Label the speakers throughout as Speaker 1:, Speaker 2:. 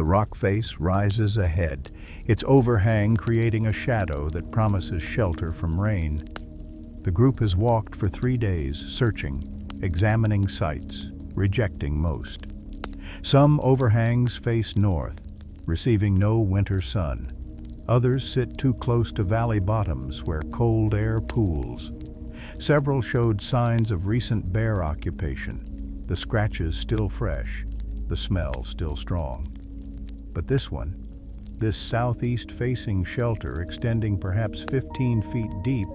Speaker 1: The rock face rises ahead, its overhang creating a shadow that promises shelter from rain. The group has walked for 3 days, searching, examining sites, rejecting most. Some overhangs face north, receiving no winter sun. Others sit too close to valley bottoms where cold air pools. Several showed signs of recent bear occupation, the scratches still fresh, the smell still strong. But this one, this southeast-facing shelter extending perhaps 15 feet deep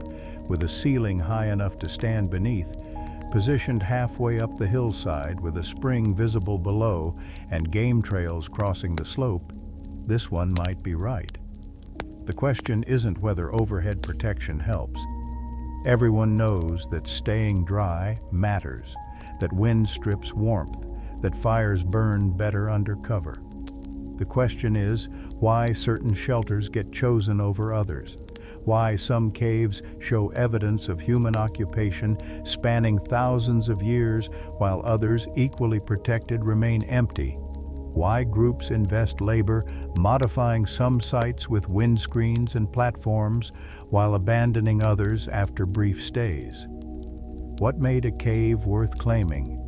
Speaker 1: with a ceiling high enough to stand beneath, positioned halfway up the hillside with a spring visible below and game trails crossing the slope, this one might be right. The question isn't whether overhead protection helps. Everyone knows that staying dry matters, that wind strips warmth, that fires burn better under cover. The question is why certain shelters get chosen over others, why some caves show evidence of human occupation spanning thousands of years while others, equally protected, remain empty, why groups invest labor modifying some sites with windscreens and platforms while abandoning others after brief stays. What made a cave worth claiming?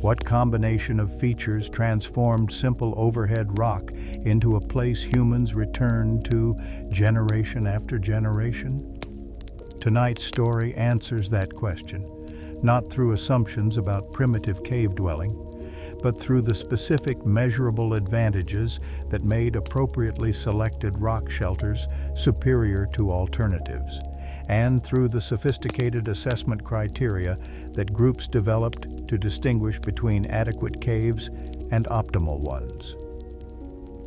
Speaker 1: What combination of features transformed simple overhead rock into a place humans return to generation after generation? Tonight's story answers that question, not through assumptions about primitive cave dwelling, but through the specific measurable advantages that made appropriately selected rock shelters superior to alternatives, and through the sophisticated assessment criteria that groups developed to distinguish between adequate caves and optimal ones.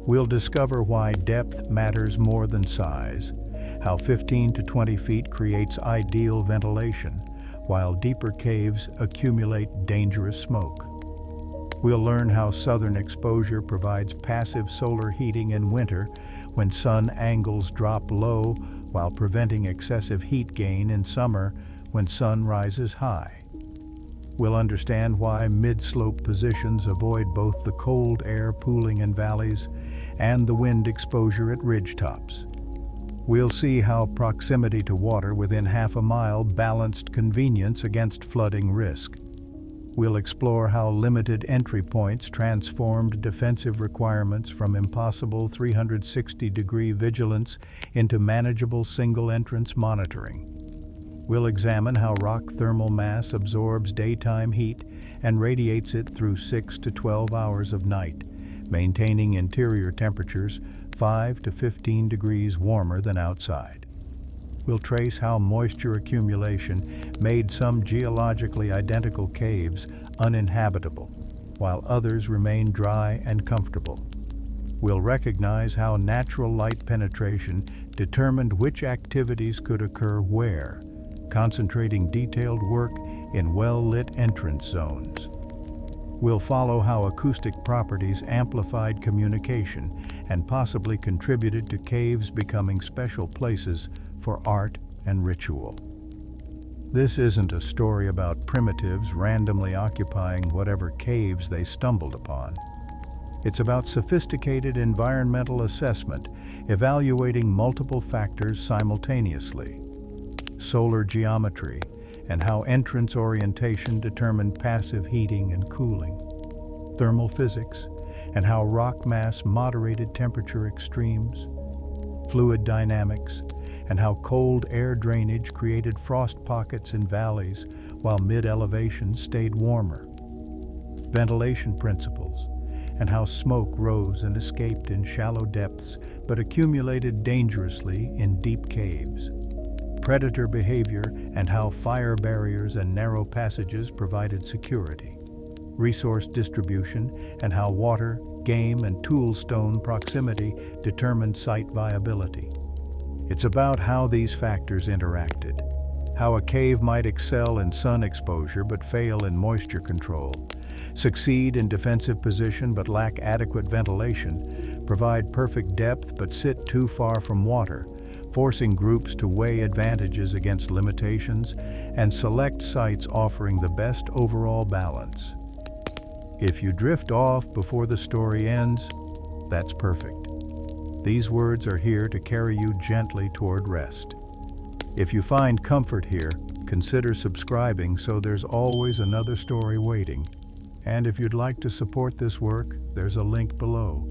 Speaker 1: We'll discover why depth matters more than size, how 15 to 20 feet creates ideal ventilation, while deeper caves accumulate dangerous smoke. We'll learn how southern exposure provides passive solar heating in winter when sun angles drop low, while preventing excessive heat gain in summer when sun rises high. We'll understand why mid-slope positions avoid both the cold air pooling in valleys and the wind exposure at ridgetops. We'll see how proximity to water within half a mile balanced convenience against flooding risk. We'll explore how limited entry points transformed defensive requirements from impossible 360-degree vigilance into manageable single-entrance monitoring. We'll examine how rock thermal mass absorbs daytime heat and radiates it through 6 to 12 hours of night, maintaining interior temperatures 5 to 15 degrees warmer than outside. We'll trace how moisture accumulation made some geologically identical caves uninhabitable, while others remain dry and comfortable. We'll recognize how natural light penetration determined which activities could occur where, concentrating detailed work in well-lit entrance zones. We'll follow how acoustic properties amplified communication and possibly contributed to caves becoming special places for art and ritual. This isn't a story about primitives randomly occupying whatever caves they stumbled upon. It's about sophisticated environmental assessment, evaluating multiple factors simultaneously. Solar geometry, and how entrance orientation determined passive heating and cooling. Thermal physics, and how rock mass moderated temperature extremes. Fluid dynamics, and how cold air drainage created frost pockets in valleys while mid-elevation stayed warmer. Ventilation principles, and how smoke rose and escaped in shallow depths but accumulated dangerously in deep caves. Predator behavior, and how fire barriers and narrow passages provided security. Resource distribution, and how water, game, and toolstone proximity determined site viability. It's about how these factors interacted, how a cave might excel in sun exposure but fail in moisture control, succeed in defensive position but lack adequate ventilation, provide perfect depth but sit too far from water, forcing groups to weigh advantages against limitations and select sites offering the best overall balance. If you drift off before the story ends, That's perfect. These words are here to carry you gently toward rest. If you find comfort here, consider subscribing so there's always another story waiting. And if you'd like to support this work, there's a link below.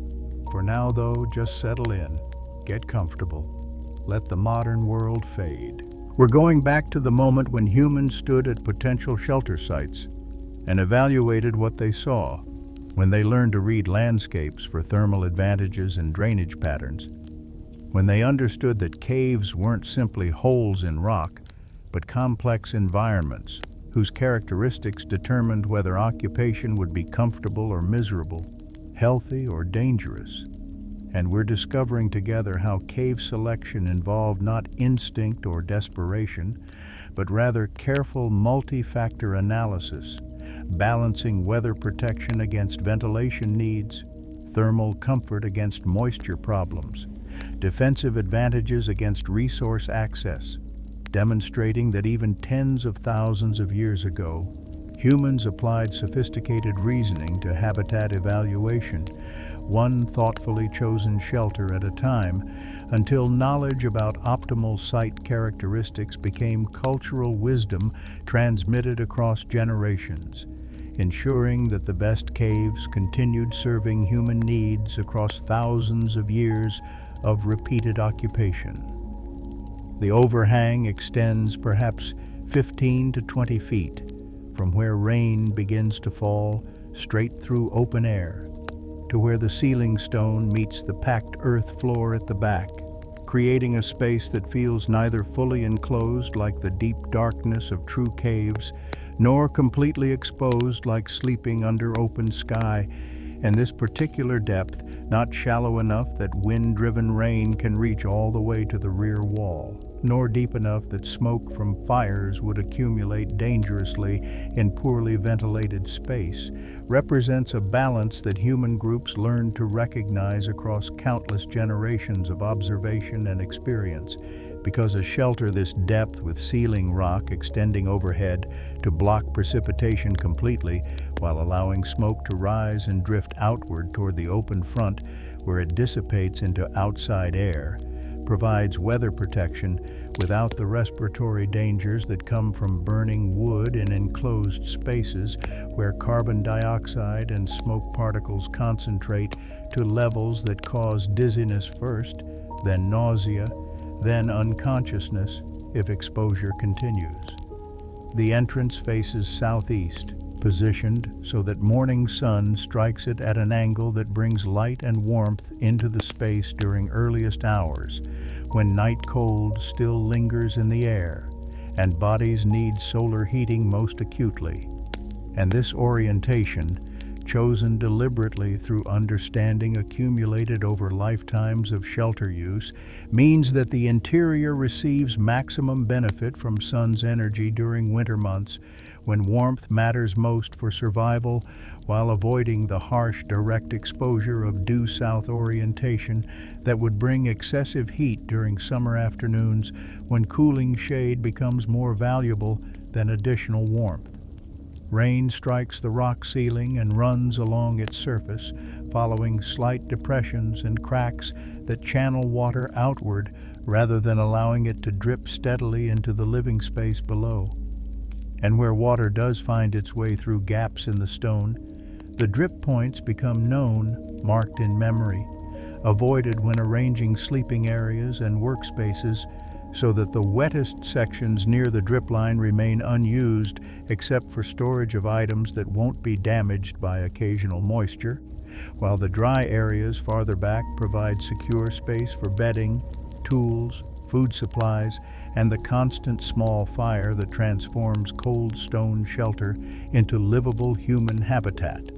Speaker 1: For now, though, just settle in, get comfortable, let the modern world fade. We're going back to the moment when humans stood at potential shelter sites and evaluated what they saw, when they learned to read landscapes for thermal advantages and drainage patterns, when they understood that caves weren't simply holes in rock, but complex environments whose characteristics determined whether occupation would be comfortable or miserable, healthy or dangerous. And we're discovering together how cave selection involved not instinct or desperation, but rather careful multi-factor analysis, balancing weather protection against ventilation needs, thermal comfort against moisture problems, defensive advantages against resource access, demonstrating that even tens of thousands of years ago, humans applied sophisticated reasoning to habitat evaluation, one thoughtfully chosen shelter at a time, until knowledge about optimal site characteristics became cultural wisdom transmitted across generations, ensuring that the best caves continued serving human needs across thousands of years of repeated occupation. The overhang extends perhaps 15 to 20 feet from where rain begins to fall straight through open air to where the ceiling stone meets the packed earth floor at the back, creating a space that feels neither fully enclosed like the deep darkness of true caves, nor completely exposed like sleeping under open sky, and this particular depth not shallow enough that wind-driven rain can reach all the way to the rear wall, nor deep enough that smoke from fires would accumulate dangerously in poorly ventilated space, represents a balance that human groups learned to recognize across countless generations of observation and experience. Because a shelter this depth with ceiling rock extending overhead to block precipitation completely while allowing smoke to rise and drift outward toward the open front where it dissipates into outside air, provides weather protection without the respiratory dangers that come from burning wood in enclosed spaces where carbon dioxide and smoke particles concentrate to levels that cause dizziness first, then nausea, then unconsciousness if exposure continues. The entrance faces southeast, positioned so that morning sun strikes it at an angle that brings light and warmth into the space during earliest hours, when night cold still lingers in the air and bodies need solar heating most acutely. And this orientation, chosen deliberately through understanding accumulated over lifetimes of shelter use, means that the interior receives maximum benefit from sun's energy during winter months, when warmth matters most for survival, while avoiding the harsh direct exposure of due-south orientation that would bring excessive heat during summer afternoons when cooling shade becomes more valuable than additional warmth. Rain strikes the rock ceiling and runs along its surface, following slight depressions and cracks that channel water outward rather than allowing it to drip steadily into the living space below. And where water does find its way through gaps in the stone, the drip points become known, marked in memory, avoided when arranging sleeping areas and workspaces, so that the wettest sections near the drip line remain unused except for storage of items that won't be damaged by occasional moisture, while the dry areas farther back provide secure space for bedding, tools, food supplies, and the constant small fire that transforms cold stone shelter into livable human habitat.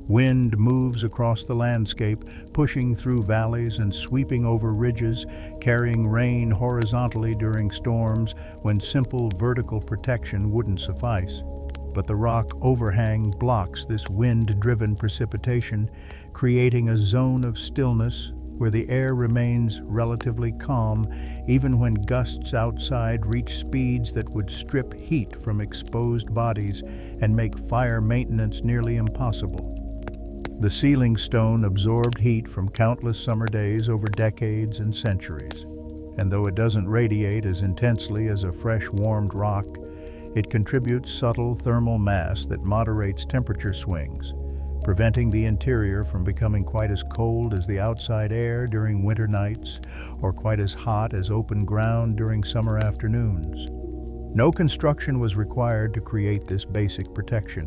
Speaker 1: Wind moves across the landscape, pushing through valleys and sweeping over ridges, carrying rain horizontally during storms when simple vertical protection wouldn't suffice. But the rock overhang blocks this wind-driven precipitation, creating a zone of stillness where the air remains relatively calm even when gusts outside reach speeds that would strip heat from exposed bodies and make fire maintenance nearly impossible. The ceiling stone absorbed heat from countless summer days over decades and centuries, and though it doesn't radiate as intensely as a fresh, warmed rock, it contributes subtle thermal mass that moderates temperature swings, preventing the interior from becoming quite as cold as the outside air during winter nights or quite as hot as open ground during summer afternoons. No construction was required to create this basic protection.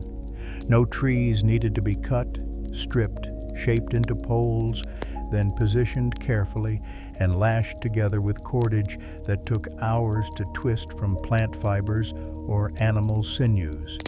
Speaker 1: No trees needed to be cut, stripped, shaped into poles, then positioned carefully and lashed together with cordage that took hours to twist from plant fibers or animal sinews.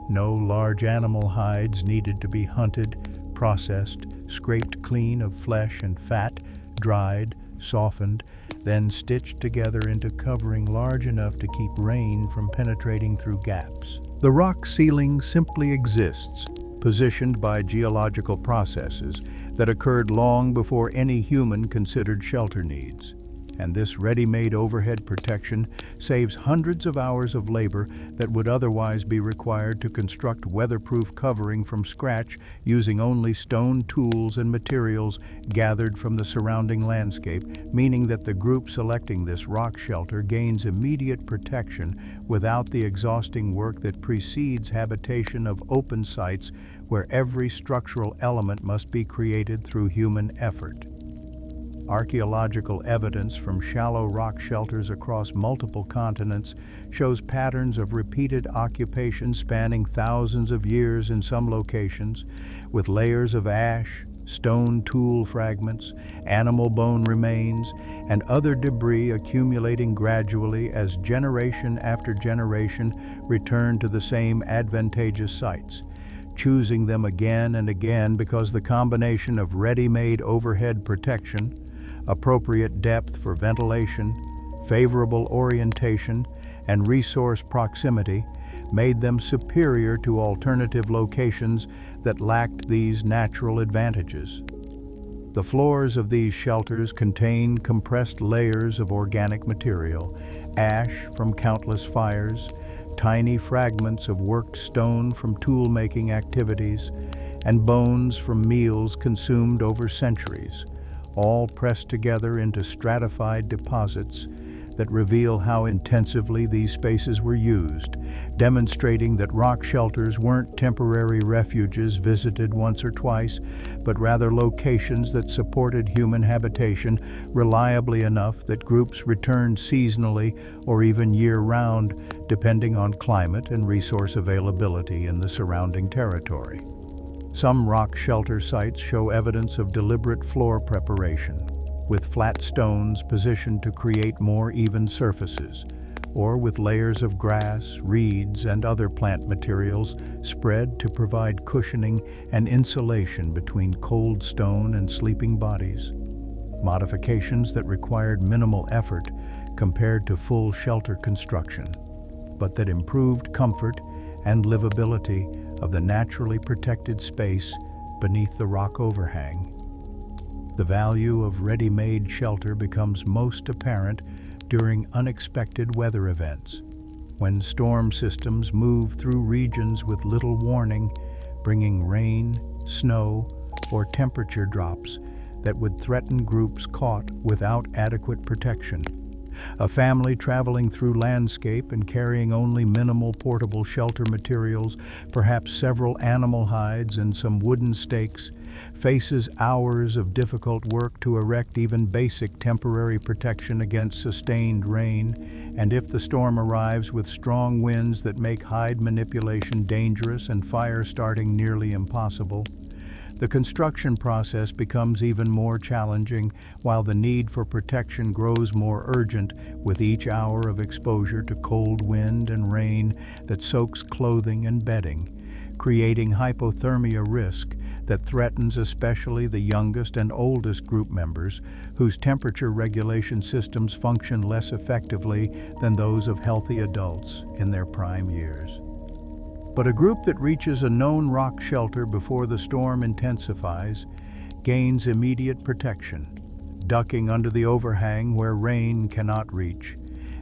Speaker 1: No large animal hides needed to be hunted, processed, scraped clean of flesh and fat, dried, softened, then stitched together into covering large enough to keep rain from penetrating through gaps. The rock ceiling simply exists, positioned by geological processes that occurred long before any human considered shelter needs. And this ready-made overhead protection saves hundreds of hours of labor that would otherwise be required to construct weatherproof covering from scratch using only stone tools and materials gathered from the surrounding landscape, meaning that the group selecting this rock shelter gains immediate protection without the exhausting work that precedes habitation of open sites where every structural element must be created through human effort. Archaeological evidence from shallow rock shelters across multiple continents shows patterns of repeated occupation spanning thousands of years in some locations, with layers of ash, stone tool fragments, animal bone remains, and other debris accumulating gradually as generation after generation returned to the same advantageous sites, choosing them again and again because the combination of ready-made overhead protection, appropriate depth for ventilation, favorable orientation, and resource proximity made them superior to alternative locations that lacked these natural advantages. The floors of these shelters contain compressed layers of organic material, ash from countless fires, tiny fragments of worked stone from tool-making activities, and bones from meals consumed over centuries, all pressed together into stratified deposits that reveal how intensively these spaces were used, demonstrating that rock shelters weren't temporary refuges visited once or twice, but rather locations that supported human habitation reliably enough that groups returned seasonally or even year-round, depending on climate and resource availability in the surrounding territory. Some rock shelter sites show evidence of deliberate floor preparation, with flat stones positioned to create more even surfaces, or with layers of grass, reeds, and other plant materials spread to provide cushioning and insulation between cold stone and sleeping bodies. Modifications that required minimal effort compared to full shelter construction, but that improved comfort and livability of the naturally protected space beneath the rock overhang. The value of ready-made shelter becomes most apparent during unexpected weather events, when storm systems move through regions with little warning, bringing rain, snow, or temperature drops that would threaten groups caught without adequate protection. A family traveling through landscape and carrying only minimal portable shelter materials, perhaps several animal hides and some wooden stakes, faces hours of difficult work to erect even basic temporary protection against sustained rain, and if the storm arrives with strong winds that make hide manipulation dangerous and fire starting nearly impossible, the construction process becomes even more challenging, while the need for protection grows more urgent with each hour of exposure to cold wind and rain that soaks clothing and bedding, creating hypothermia risk that threatens especially the youngest and oldest group members, whose temperature regulation systems function less effectively than those of healthy adults in their prime years. But a group that reaches a known rock shelter before the storm intensifies gains immediate protection, ducking under the overhang where rain cannot reach,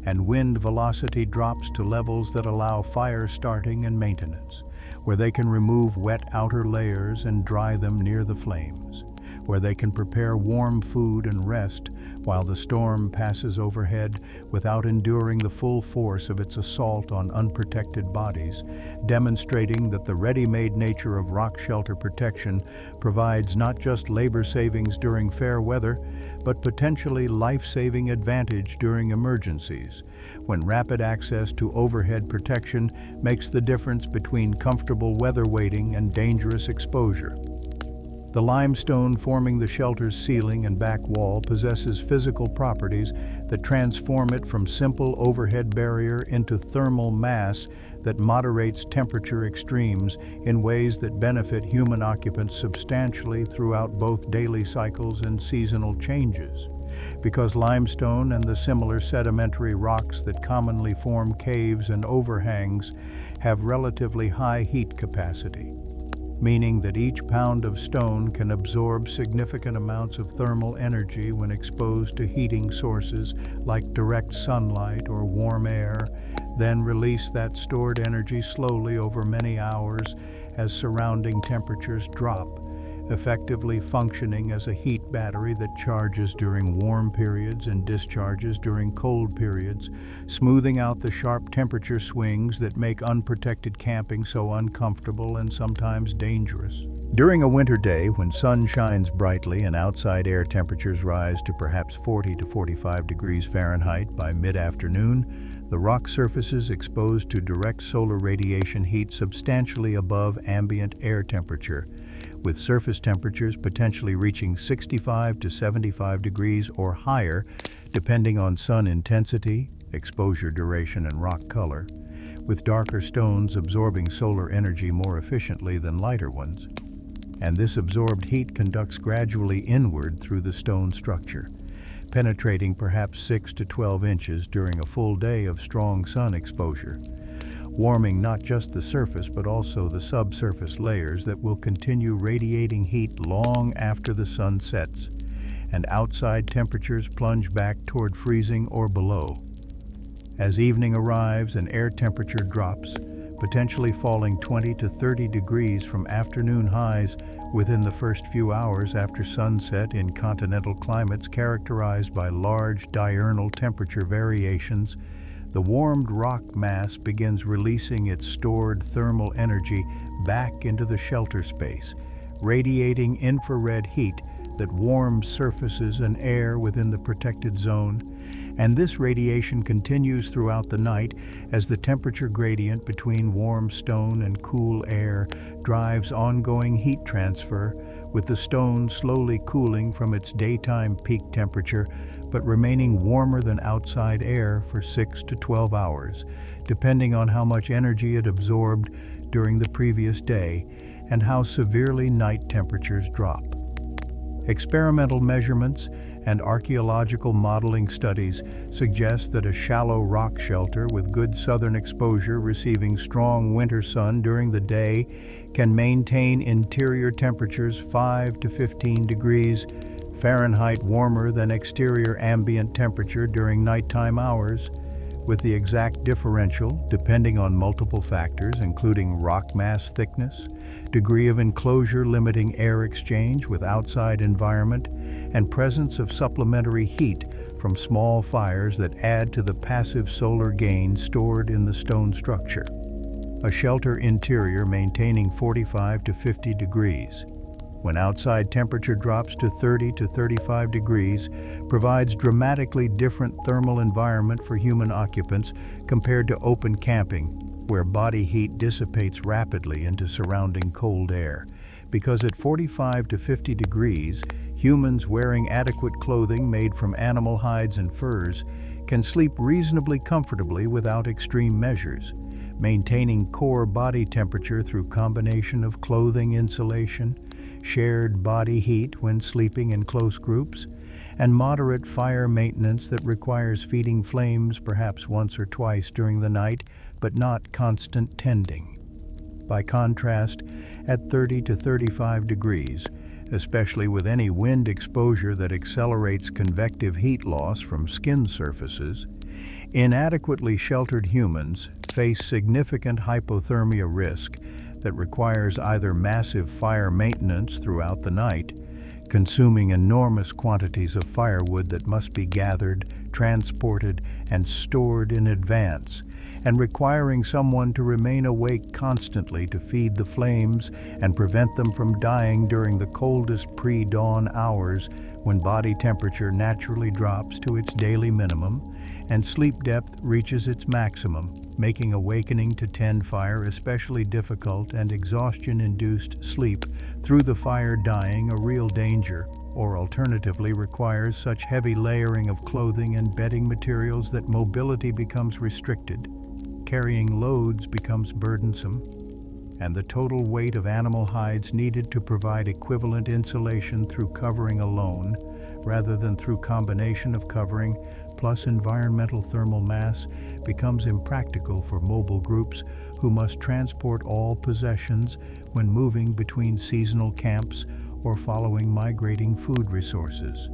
Speaker 1: and wind velocity drops to levels that allow fire starting and maintenance, where they can remove wet outer layers and dry them near the flames, where they can prepare warm food and rest while the storm passes overhead without enduring the full force of its assault on unprotected bodies, demonstrating that the ready-made nature of rock shelter protection provides not just labor savings during fair weather, but potentially life-saving advantage during emergencies, when rapid access to overhead protection makes the difference between comfortable weather waiting and dangerous exposure. The limestone forming the shelter's ceiling and back wall possesses physical properties that transform it from simple overhead barrier into thermal mass that moderates temperature extremes in ways that benefit human occupants substantially throughout both daily cycles and seasonal changes. Because limestone and the similar sedimentary rocks that commonly form caves and overhangs have relatively high heat capacity, meaning that each pound of stone can absorb significant amounts of thermal energy when exposed to heating sources like direct sunlight or warm air, then release that stored energy slowly over many hours as surrounding temperatures drop, effectively functioning as a heat battery that charges during warm periods and discharges during cold periods, smoothing out the sharp temperature swings that make unprotected camping so uncomfortable and sometimes dangerous. During a winter day when sun shines brightly and outside air temperatures rise to perhaps 40 to 45 degrees Fahrenheit by mid-afternoon, the rock surfaces exposed to direct solar radiation heat substantially above ambient air temperature, with surface temperatures potentially reaching 65 to 75 degrees or higher, depending on sun intensity, exposure duration, and rock color, with darker stones absorbing solar energy more efficiently than lighter ones. And this absorbed heat conducts gradually inward through the stone structure, penetrating perhaps 6 to 12 inches during a full day of strong sun exposure, warming not just the surface but also the subsurface layers that will continue radiating heat long after the sun sets, and outside temperatures plunge back toward freezing or below. As evening arrives and air temperature drops, potentially falling 20 to 30 degrees from afternoon highs within the first few hours after sunset in continental climates characterized by large diurnal temperature variations, the warmed rock mass begins releasing its stored thermal energy back into the shelter space, radiating infrared heat that warms surfaces and air within the protected zone. And this radiation continues throughout the night as the temperature gradient between warm stone and cool air drives ongoing heat transfer, with the stone slowly cooling from its daytime peak temperature but remaining warmer than outside air for 6 to 12 hours, depending on how much energy it absorbed during the previous day and how severely night temperatures drop. Experimental measurements and archaeological modeling studies suggest that a shallow rock shelter with good southern exposure receiving strong winter sun during the day can maintain interior temperatures 5 to 15 degrees Fahrenheit warmer than exterior ambient temperature during nighttime hours, with the exact differential depending on multiple factors including rock mass thickness, degree of enclosure limiting air exchange with outside environment, and presence of supplementary heat from small fires that add to the passive solar gain stored in the stone structure. A shelter interior maintaining 45 to 50 degrees, when outside temperature drops to 30 to 35 degrees, provides dramatically different thermal environment for human occupants compared to open camping, where body heat dissipates rapidly into surrounding cold air. Because at 45 to 50 degrees, humans wearing adequate clothing made from animal hides and furs can sleep reasonably comfortably without extreme measures, maintaining core body temperature through combination of clothing insulation, shared body heat when sleeping in close groups, and moderate fire maintenance that requires feeding flames perhaps once or twice during the night, but not constant tending. By contrast, at 30 to 35 degrees, especially with any wind exposure that accelerates convective heat loss from skin surfaces, inadequately sheltered humans face significant hypothermia risk that requires either massive fire maintenance throughout the night, consuming enormous quantities of firewood that must be gathered, transported, and stored in advance, and requiring someone to remain awake constantly to feed the flames and prevent them from dying during the coldest pre-dawn hours when body temperature naturally drops to its daily minimum and sleep depth reaches its maximum, making awakening to tend fire especially difficult and exhaustion-induced sleep through the fire dying a real danger, or alternatively requires such heavy layering of clothing and bedding materials that mobility becomes restricted, carrying loads becomes burdensome, and the total weight of animal hides needed to provide equivalent insulation through covering alone, rather than through combination of covering plus environmental thermal mass, becomes impractical for mobile groups who must transport all possessions when moving between seasonal camps or following migrating food resources.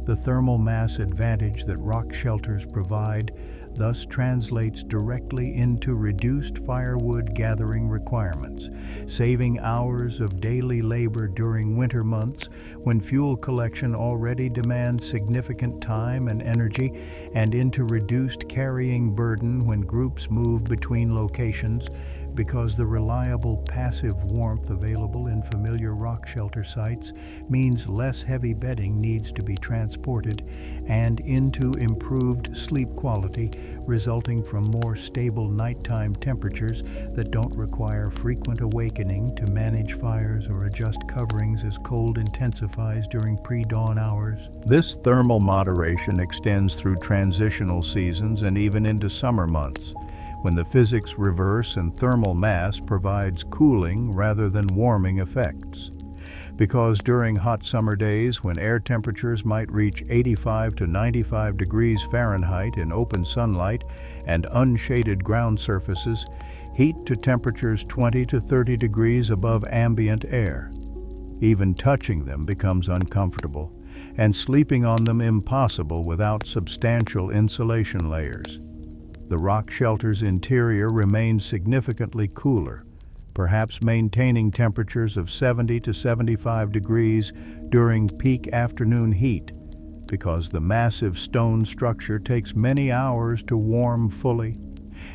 Speaker 1: The thermal mass advantage that rock shelters provide thus translates directly into reduced firewood gathering requirements, saving hours of daily labor during winter months when fuel collection already demands significant time and energy, and into reduced carrying burden when groups move between locations, because the reliable passive warmth available in familiar rock shelter sites means less heavy bedding needs to be transported, and into improved sleep quality resulting from more stable nighttime temperatures that don't require frequent awakening to manage fires or adjust coverings as cold intensifies during pre-dawn hours. This thermal moderation extends through transitional seasons and even into summer months, when the physics reverse and thermal mass provides cooling rather than warming effects. Because during hot summer days when air temperatures might reach 85 to 95 degrees Fahrenheit in open sunlight and unshaded ground surfaces, heat to temperatures 20 to 30 degrees above ambient air. Even touching them becomes uncomfortable, and sleeping on them impossible without substantial insulation layers. The rock shelter's interior remains significantly cooler, perhaps maintaining temperatures of 70 to 75 degrees during peak afternoon heat, because the massive stone structure takes many hours to warm fully,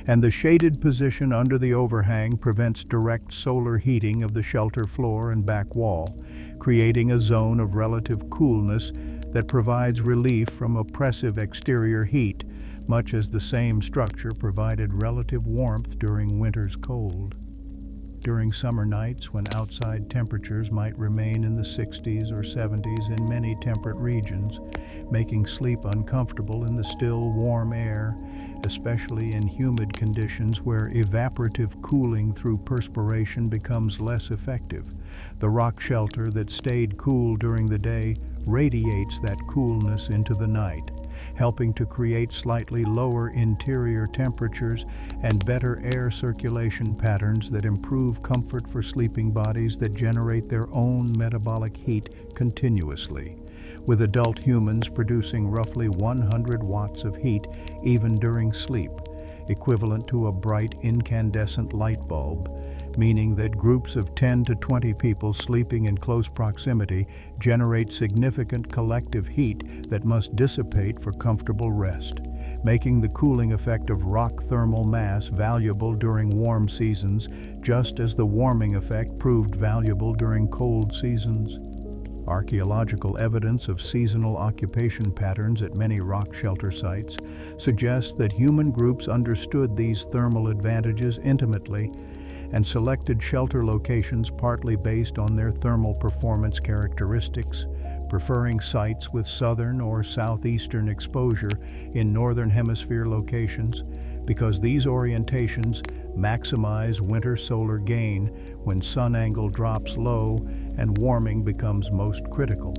Speaker 1: and the shaded position under the overhang prevents direct solar heating of the shelter floor and back wall, creating a zone of relative coolness that provides relief from oppressive exterior heat, much as the same structure provided relative warmth during winter's cold. During summer nights, when outside temperatures might remain in the 60s or 70s in many temperate regions, making sleep uncomfortable in the still, warm air, especially in humid conditions where evaporative cooling through perspiration becomes less effective, the rock shelter that stayed cool during the day radiates that coolness into the night, helping to create slightly lower interior temperatures and better air circulation patterns that improve comfort for sleeping bodies that generate their own metabolic heat continuously, with adult humans producing roughly 100 watts of heat even during sleep, equivalent to a bright incandescent light bulb, meaning that groups of 10 to 20 people sleeping in close proximity generate significant collective heat that must dissipate for comfortable rest, making the cooling effect of rock thermal mass valuable during warm seasons, just as the warming effect proved valuable during cold seasons. Archaeological evidence of seasonal occupation patterns at many rock shelter sites suggests that human groups understood these thermal advantages intimately and selected shelter locations partly based on their thermal performance characteristics, preferring sites with southern or southeastern exposure in northern hemisphere locations, because these orientations maximize winter solar gain when sun angle drops low and warming becomes most critical,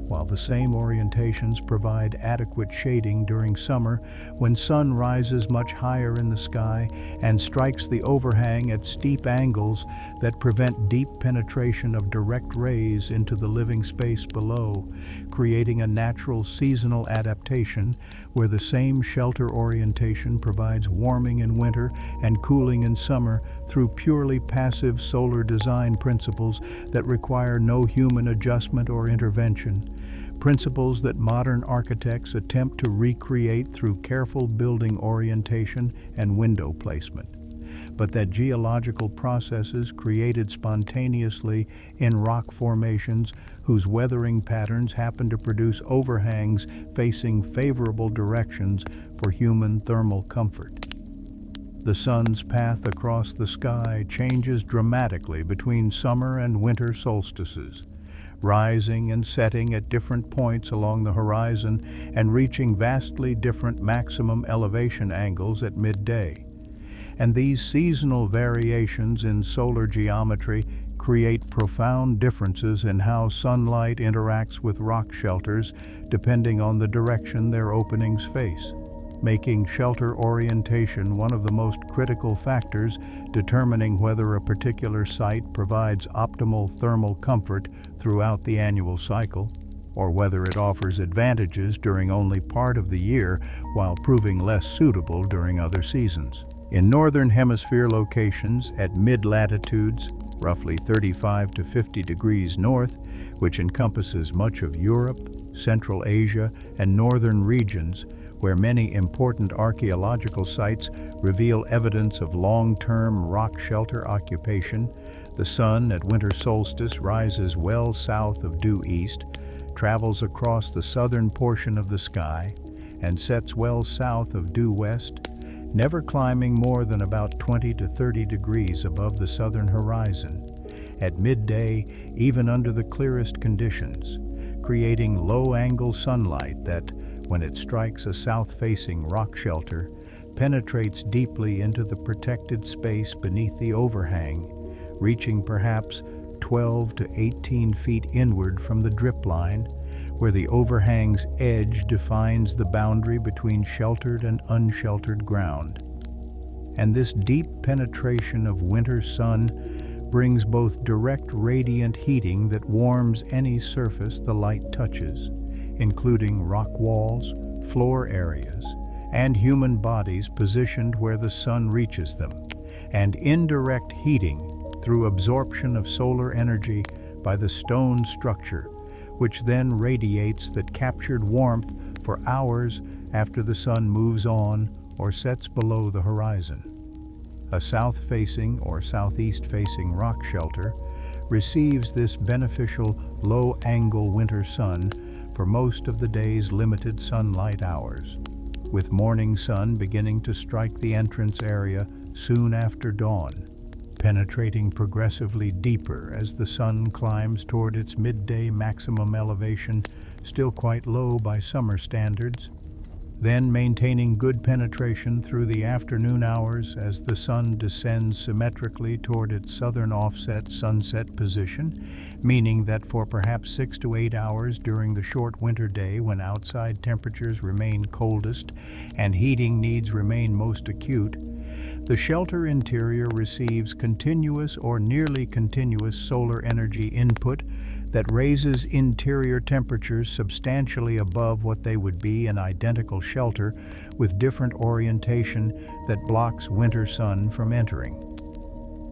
Speaker 1: while the same orientations provide adequate shading during summer when sun rises much higher in the sky and strikes the overhang at steep angles that prevent deep penetration of direct rays into the living space below, creating a natural seasonal adaptation where the same shelter orientation provides warming in winter and cooling in summer through purely passive solar design principles that require no human adjustment or intervention, principles that modern architects attempt to recreate through careful building orientation and window placement, but that geological processes created spontaneously in rock formations whose weathering patterns happen to produce overhangs facing favorable directions for human thermal comfort. The sun's path across the sky changes dramatically between summer and winter solstices, rising and setting at different points along the horizon and reaching vastly different maximum elevation angles at midday. And these seasonal variations in solar geometry create profound differences in how sunlight interacts with rock shelters depending on the direction their openings face, making shelter orientation one of the most critical factors determining whether a particular site provides optimal thermal comfort throughout the annual cycle, or whether it offers advantages during only part of the year while proving less suitable during other seasons. In northern hemisphere locations at mid-latitudes, roughly 35 to 50 degrees north, which encompasses much of Europe, Central Asia, and northern regions, where many important archaeological sites reveal evidence of long-term rock shelter occupation, the sun at winter solstice rises well south of due east, travels across the southern portion of the sky, and sets well south of due west, never climbing more than about 20 to 30 degrees above the southern horizon, at midday even under the clearest conditions, creating low-angle sunlight that, when it strikes a south-facing rock shelter, penetrates deeply into the protected space beneath the overhang, reaching perhaps 12 to 18 feet inward from the drip line, where the overhang's edge defines the boundary between sheltered and unsheltered ground. And this deep penetration of winter sun brings both direct radiant heating that warms any surface the light touches, including rock walls, floor areas, and human bodies positioned where the sun reaches them, and indirect heating through absorption of solar energy by the stone structure, which then radiates that captured warmth for hours after the sun moves on or sets below the horizon. A south-facing or southeast-facing rock shelter receives this beneficial low-angle winter sun for most of the day's limited sunlight hours, with morning sun beginning to strike the entrance area soon after dawn, penetrating progressively deeper as the sun climbs toward its midday maximum elevation, still quite low by summer standards, then maintaining good penetration through the afternoon hours as the sun descends symmetrically toward its southern offset sunset position, meaning that for perhaps 6 to 8 hours during the short winter day when outside temperatures remain coldest and heating needs remain most acute, the shelter interior receives continuous or nearly continuous solar energy input that raises interior temperatures substantially above what they would be in identical shelter with different orientation that blocks winter sun from entering.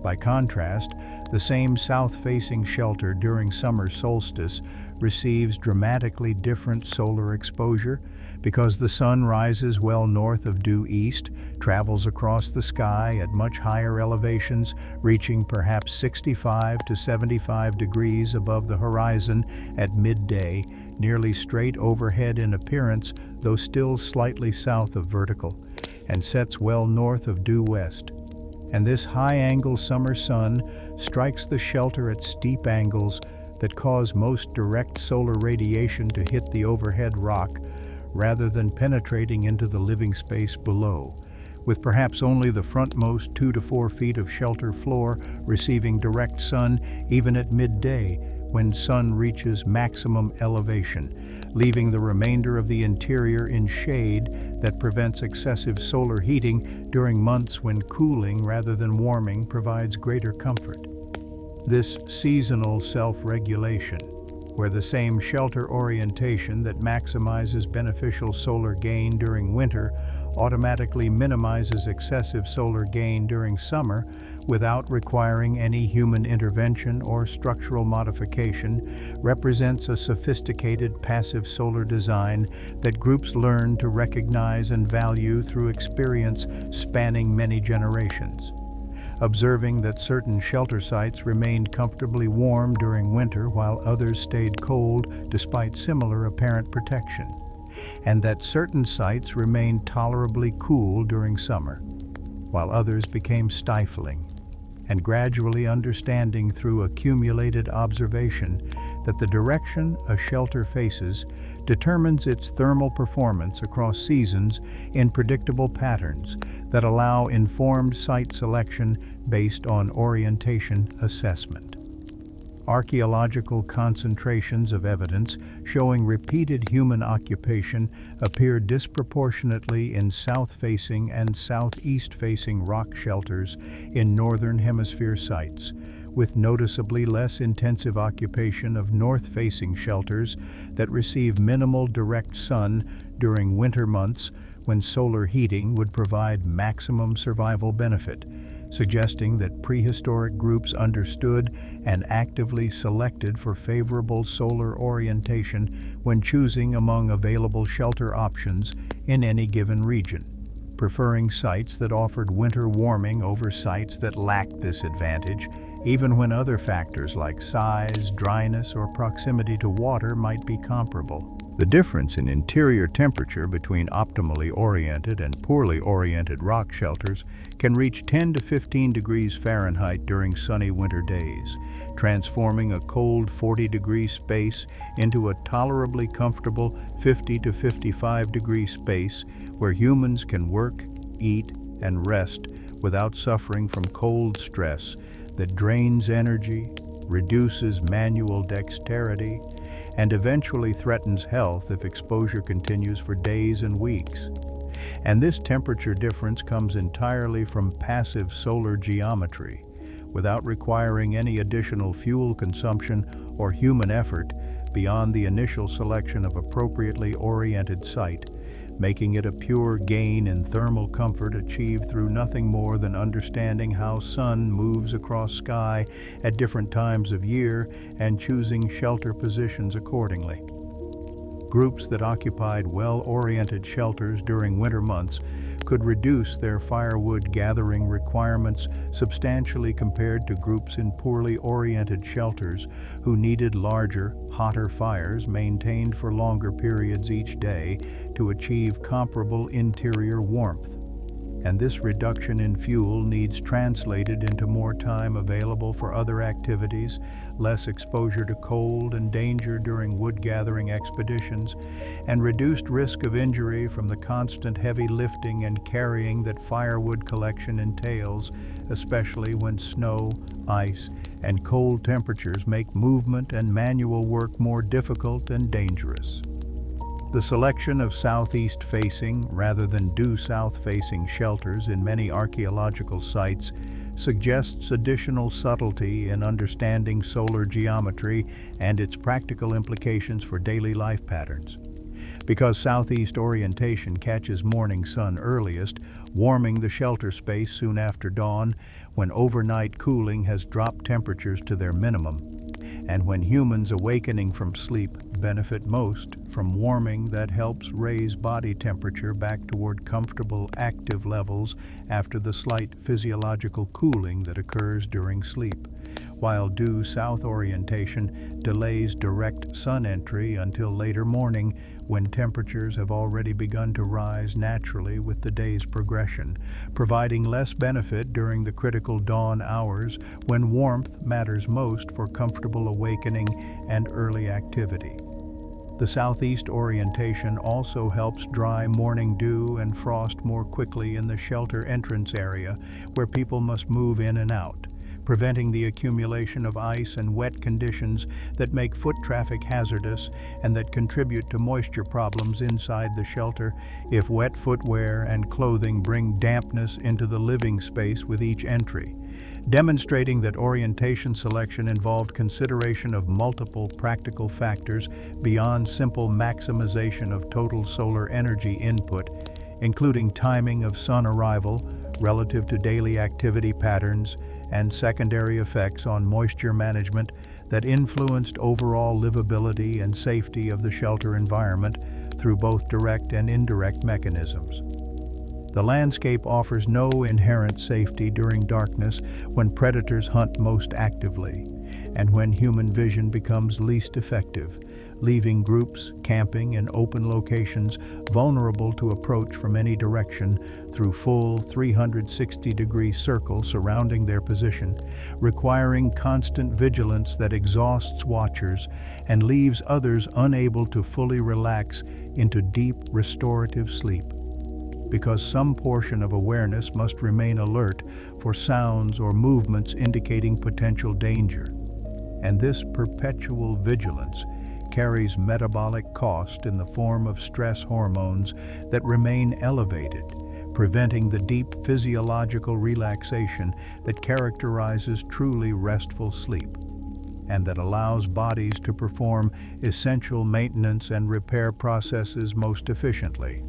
Speaker 1: By contrast, the same south-facing shelter during summer solstice receives dramatically different solar exposure because the sun rises well north of due east, travels across the sky at much higher elevations, reaching perhaps 65 to 75 degrees above the horizon at midday, nearly straight overhead in appearance, though still slightly south of vertical, and sets well north of due west. And this high-angle summer sun strikes the shelter at steep angles that cause most direct solar radiation to hit the overhead rock rather than penetrating into the living space below, with perhaps only the frontmost 2 to 4 feet of shelter floor receiving direct sun even at midday when sun reaches maximum elevation, leaving the remainder of the interior in shade that prevents excessive solar heating during months when cooling rather than warming provides greater comfort. This seasonal self-regulation, where the same shelter orientation that maximizes beneficial solar gain during winter automatically minimizes excessive solar gain during summer without requiring any human intervention or structural modification, represents a sophisticated passive solar design that groups learn to recognize and value through experience spanning many generations. Observing that certain shelter sites remained comfortably warm during winter while others stayed cold despite similar apparent protection, and that certain sites remained tolerably cool during summer, while others became stifling, and gradually understanding through accumulated observation that the direction a shelter faces determines its thermal performance across seasons in predictable patterns that allow informed site selection based on orientation assessment. Archaeological concentrations of evidence showing repeated human occupation appear disproportionately in south-facing and southeast-facing rock shelters in northern hemisphere sites, with noticeably less intensive occupation of north-facing shelters that receive minimal direct sun during winter months when solar heating would provide maximum survival benefit, suggesting that prehistoric groups understood and actively selected for favorable solar orientation when choosing among available shelter options in any given region, preferring sites that offered winter warming over sites that lacked this advantage, even when other factors like size, dryness, or proximity to water might be comparable. The difference in interior temperature between optimally oriented and poorly oriented rock shelters can reach 10 to 15 degrees Fahrenheit during sunny winter days, transforming a cold 40-degree space into a tolerably comfortable 50 to 55-degree space where humans can work, eat, and rest without suffering from cold stress that drains energy, reduces manual dexterity, and eventually threatens health if exposure continues for days and weeks. And this temperature difference comes entirely from passive solar geometry, without requiring any additional fuel consumption or human effort beyond the initial selection of appropriately oriented site, making it a pure gain in thermal comfort achieved through nothing more than understanding how sun moves across sky at different times of year and choosing shelter positions accordingly. Groups that occupied well-oriented shelters during winter months could reduce their firewood gathering requirements substantially compared to groups in poorly oriented shelters who needed larger, hotter fires maintained for longer periods each day to achieve comparable interior warmth. And this reduction in fuel needs translated into more time available for other activities, less exposure to cold and danger during wood-gathering expeditions, and reduced risk of injury from the constant heavy lifting and carrying that firewood collection entails, especially when snow, ice, and cold temperatures make movement and manual work more difficult and dangerous. The selection of southeast-facing rather than due south-facing shelters in many archaeological sites suggests additional subtlety in understanding solar geometry and its practical implications for daily life patterns. Because southeast orientation catches morning sun earliest, warming the shelter space soon after dawn, when overnight cooling has dropped temperatures to their minimum, and when humans awakening from sleep benefit most from warming that helps raise body temperature back toward comfortable active levels after the slight physiological cooling that occurs during sleep, while due south orientation delays direct sun entry until later morning when temperatures have already begun to rise naturally with the day's progression, providing less benefit during the critical dawn hours when warmth matters most for comfortable awakening and early activity. The southeast orientation also helps dry morning dew and frost more quickly in the shelter entrance area where people must move in and out, preventing the accumulation of ice and wet conditions that make foot traffic hazardous and that contribute to moisture problems inside the shelter if wet footwear and clothing bring dampness into the living space with each entry, demonstrating that orientation selection involved consideration of multiple practical factors beyond simple maximization of total solar energy input, including timing of sun arrival relative to daily activity patterns and secondary effects on moisture management that influenced overall livability and safety of the shelter environment through both direct and indirect mechanisms. The landscape offers no inherent safety during darkness when predators hunt most actively, and when human vision becomes least effective, leaving groups camping in open locations vulnerable to approach from any direction through full 360-degree circle surrounding their position, requiring constant vigilance that exhausts watchers and leaves others unable to fully relax into deep restorative sleep. Because some portion of awareness must remain alert for sounds or movements indicating potential danger. And this perpetual vigilance carries metabolic cost in the form of stress hormones that remain elevated, preventing the deep physiological relaxation that characterizes truly restful sleep, and that allows bodies to perform essential maintenance and repair processes most efficiently.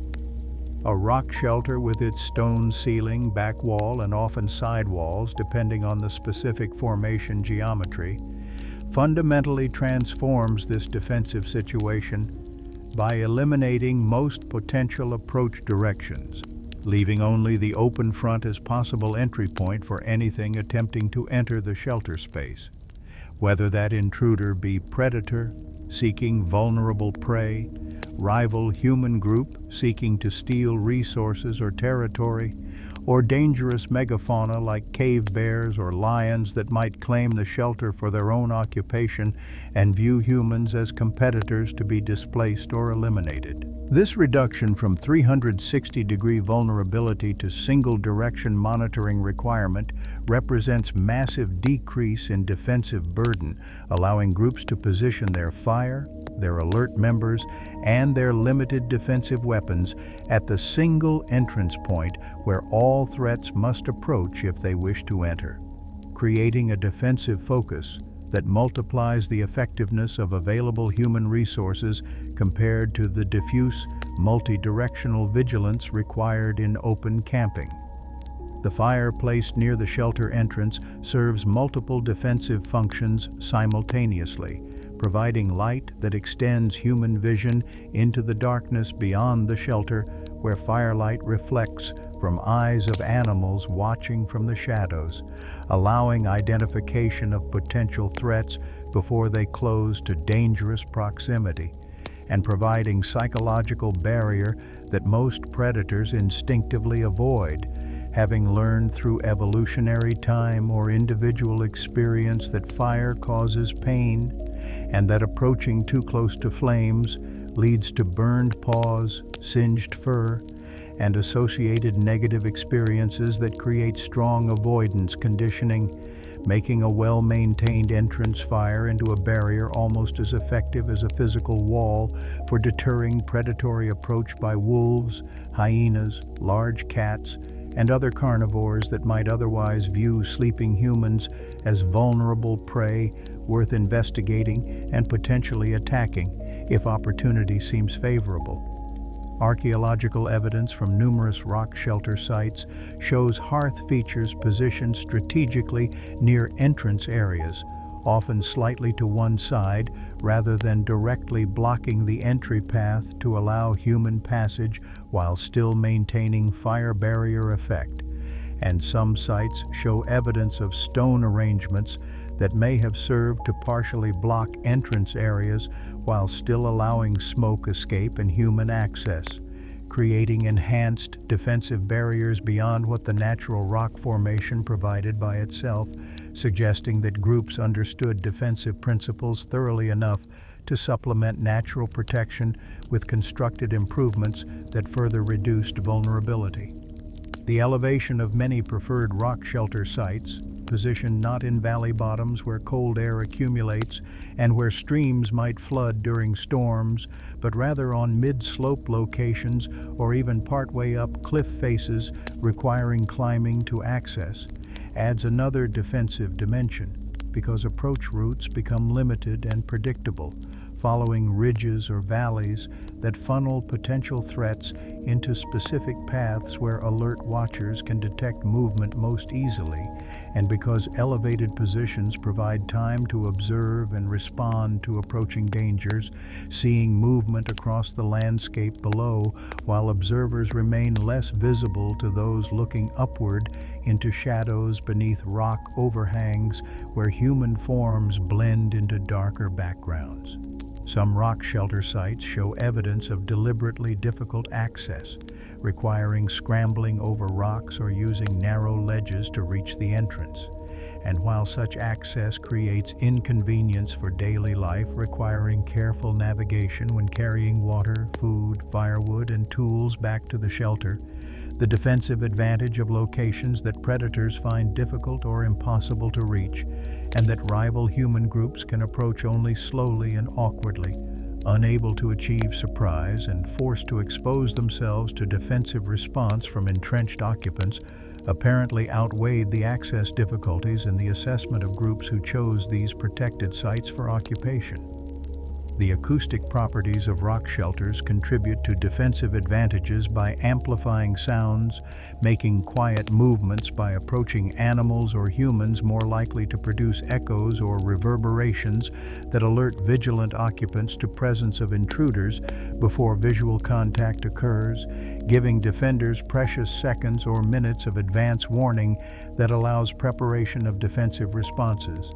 Speaker 1: A rock shelter with its stone ceiling, back wall, and often side walls, depending on the specific formation geometry, fundamentally transforms this defensive situation by eliminating most potential approach directions, leaving only the open front as possible entry point for anything attempting to enter the shelter space, whether that intruder be predator seeking vulnerable prey, rival human group seeking to steal resources or territory, or dangerous megafauna like cave bears or lions that might claim the shelter for their own occupation and view humans as competitors to be displaced or eliminated. This reduction from 360-degree vulnerability to single-direction monitoring requirement represents massive decrease in defensive burden, allowing groups to position their fire, their alert members, and their limited defensive weapons at the single entrance point where all threats must approach if they wish to enter, creating a defensive focus that multiplies the effectiveness of available human resources compared to the diffuse, multi-directional vigilance required in open camping. The fire placed near the shelter entrance serves multiple defensive functions simultaneously, providing light that extends human vision into the darkness beyond the shelter, where firelight reflects from eyes of animals watching from the shadows, allowing identification of potential threats before they close to dangerous proximity, and providing psychological barrier that most predators instinctively avoid, having learned through evolutionary time or individual experience that fire causes pain, and that approaching too close to flames leads to burned paws, singed fur, and associated negative experiences that create strong avoidance conditioning, making a well-maintained entrance fire into a barrier almost as effective as a physical wall for deterring predatory approach by wolves, hyenas, large cats, and other carnivores that might otherwise view sleeping humans as vulnerable prey worth investigating and potentially attacking if opportunity seems favorable. Archaeological evidence from numerous rock shelter sites shows hearth features positioned strategically near entrance areas, often slightly to one side rather than directly blocking the entry path to allow human passage while still maintaining fire barrier effect. And some sites show evidence of stone arrangements that may have served to partially block entrance areas while still allowing smoke escape and human access, creating enhanced defensive barriers beyond what the natural rock formation provided by itself, suggesting that groups understood defensive principles thoroughly enough to supplement natural protection with constructed improvements that further reduced vulnerability. The elevation of many preferred rock shelter sites, positioned not in valley bottoms where cold air accumulates and where streams might flood during storms, but rather on mid-slope locations or even partway up cliff faces requiring climbing to access, adds another defensive dimension, because approach routes become limited and predictable, following ridges or valleys that funnel potential threats into specific paths where alert watchers can detect movement most easily, and because elevated positions provide time to observe and respond to approaching dangers, seeing movement across the landscape below, while observers remain less visible to those looking upward into shadows beneath rock overhangs where human forms blend into darker backgrounds. Some rock shelter sites show evidence of deliberately difficult access, requiring scrambling over rocks or using narrow ledges to reach the entrance. And while such access creates inconvenience for daily life, requiring careful navigation when carrying water, food, firewood, and tools back to the shelter, the defensive advantage of locations that predators find difficult or impossible to reach, and that rival human groups can approach only slowly and awkwardly, unable to achieve surprise and forced to expose themselves to defensive response from entrenched occupants, apparently outweighed the access difficulties in the assessment of groups who chose these protected sites for occupation. The acoustic properties of rock shelters contribute to defensive advantages by amplifying sounds, making quiet movements by approaching animals or humans more likely to produce echoes or reverberations that alert vigilant occupants to presence of intruders before visual contact occurs, giving defenders precious seconds or minutes of advance warning that allows preparation of defensive responses,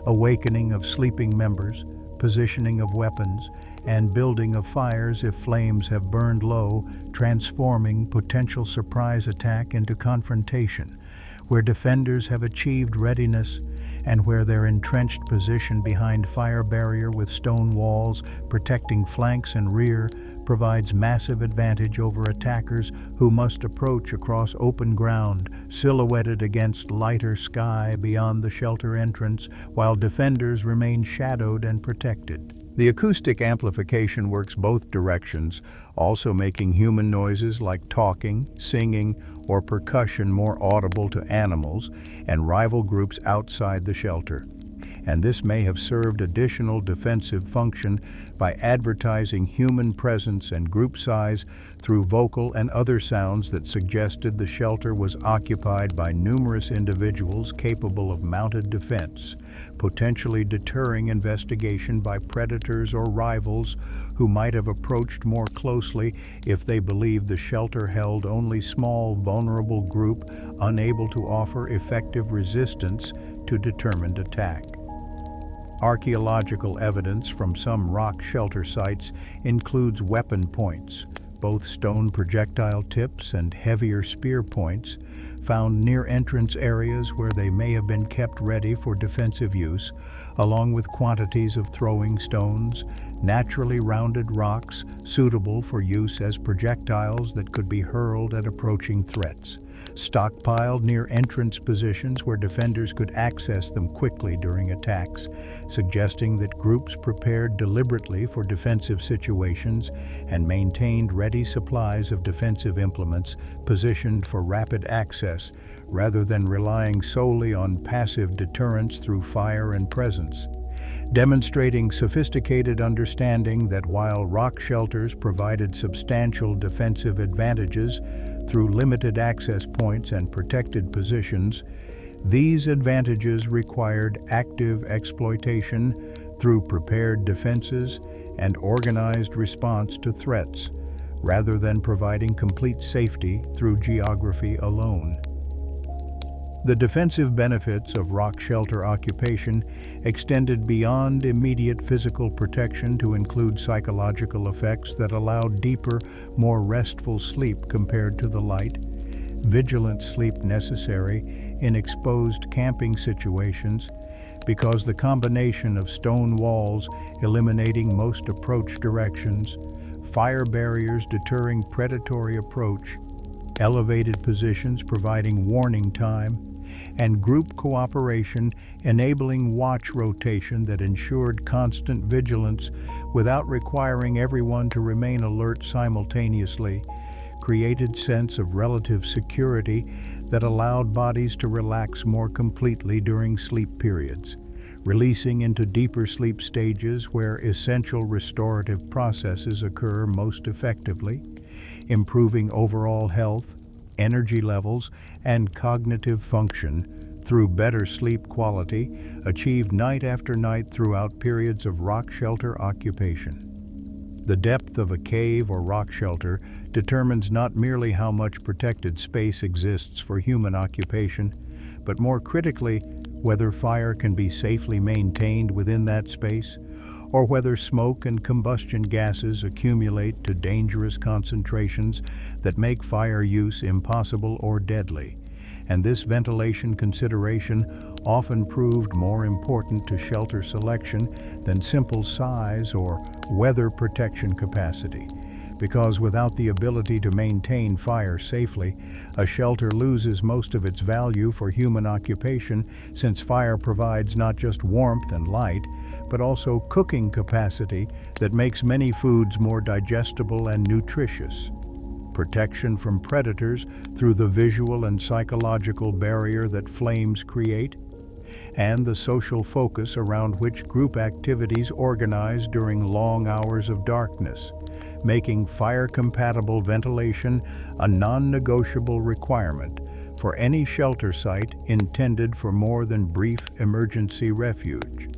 Speaker 1: awakening of sleeping members, positioning of weapons, and building of fires if flames have burned low, transforming potential surprise attack into confrontation, where defenders have achieved readiness and where their entrenched position behind fire barrier with stone walls protecting flanks and rear provides massive advantage over attackers who must approach across open ground, silhouetted against lighter sky beyond the shelter entrance, while defenders remain shadowed and protected. The acoustic amplification works both directions, also making human noises like talking, singing, or percussion more audible to animals and rival groups outside the shelter. And this may have served additional defensive function by advertising human presence and group size through vocal and other sounds that suggested the shelter was occupied by numerous individuals capable of mounted defense, potentially deterring investigation by predators or rivals who might have approached more closely if they believed the shelter held only small, vulnerable group unable to offer effective resistance to determined attack. Archaeological evidence from some rock shelter sites includes weapon points, both stone projectile tips and heavier spear points, found near entrance areas where they may have been kept ready for defensive use, along with quantities of throwing stones, naturally rounded rocks suitable for use as projectiles that could be hurled at approaching threats, stockpiled near entrance positions where defenders could access them quickly during attacks, suggesting that groups prepared deliberately for defensive situations and maintained ready supplies of defensive implements positioned for rapid access, rather than relying solely on passive deterrence through fire and presence, demonstrating sophisticated understanding that while rock shelters provided substantial defensive advantages through limited access points and protected positions, these advantages required active exploitation through prepared defenses and organized response to threats, rather than providing complete safety through geography alone. The defensive benefits of rock shelter occupation extended beyond immediate physical protection to include psychological effects that allowed deeper, more restful sleep compared to the light, vigilant sleep necessary in exposed camping situations, because the combination of stone walls eliminating most approach directions, fire barriers deterring predatory approach, elevated positions providing warning time, and group cooperation enabling watch rotation that ensured constant vigilance without requiring everyone to remain alert simultaneously, created sense of relative security that allowed bodies to relax more completely during sleep periods, releasing into deeper sleep stages where essential restorative processes occur most effectively, improving overall health, energy levels, and cognitive function through better sleep quality achieved night after night throughout periods of rock shelter occupation. The depth of a cave or rock shelter determines not merely how much protected space exists for human occupation, but more critically, whether fire can be safely maintained within that space, or whether smoke and combustion gases accumulate to dangerous concentrations that make fire use impossible or deadly. And this ventilation consideration often proved more important to shelter selection than simple size or weather protection capacity. Because without the ability to maintain fire safely, a shelter loses most of its value for human occupation, since fire provides not just warmth and light, but also cooking capacity that makes many foods more digestible and nutritious. Protection from predators through the visual and psychological barrier that flames create, and the social focus around which group activities organize during long hours of darkness, making fire-compatible ventilation a non-negotiable requirement for any shelter site intended for more than brief emergency refuge.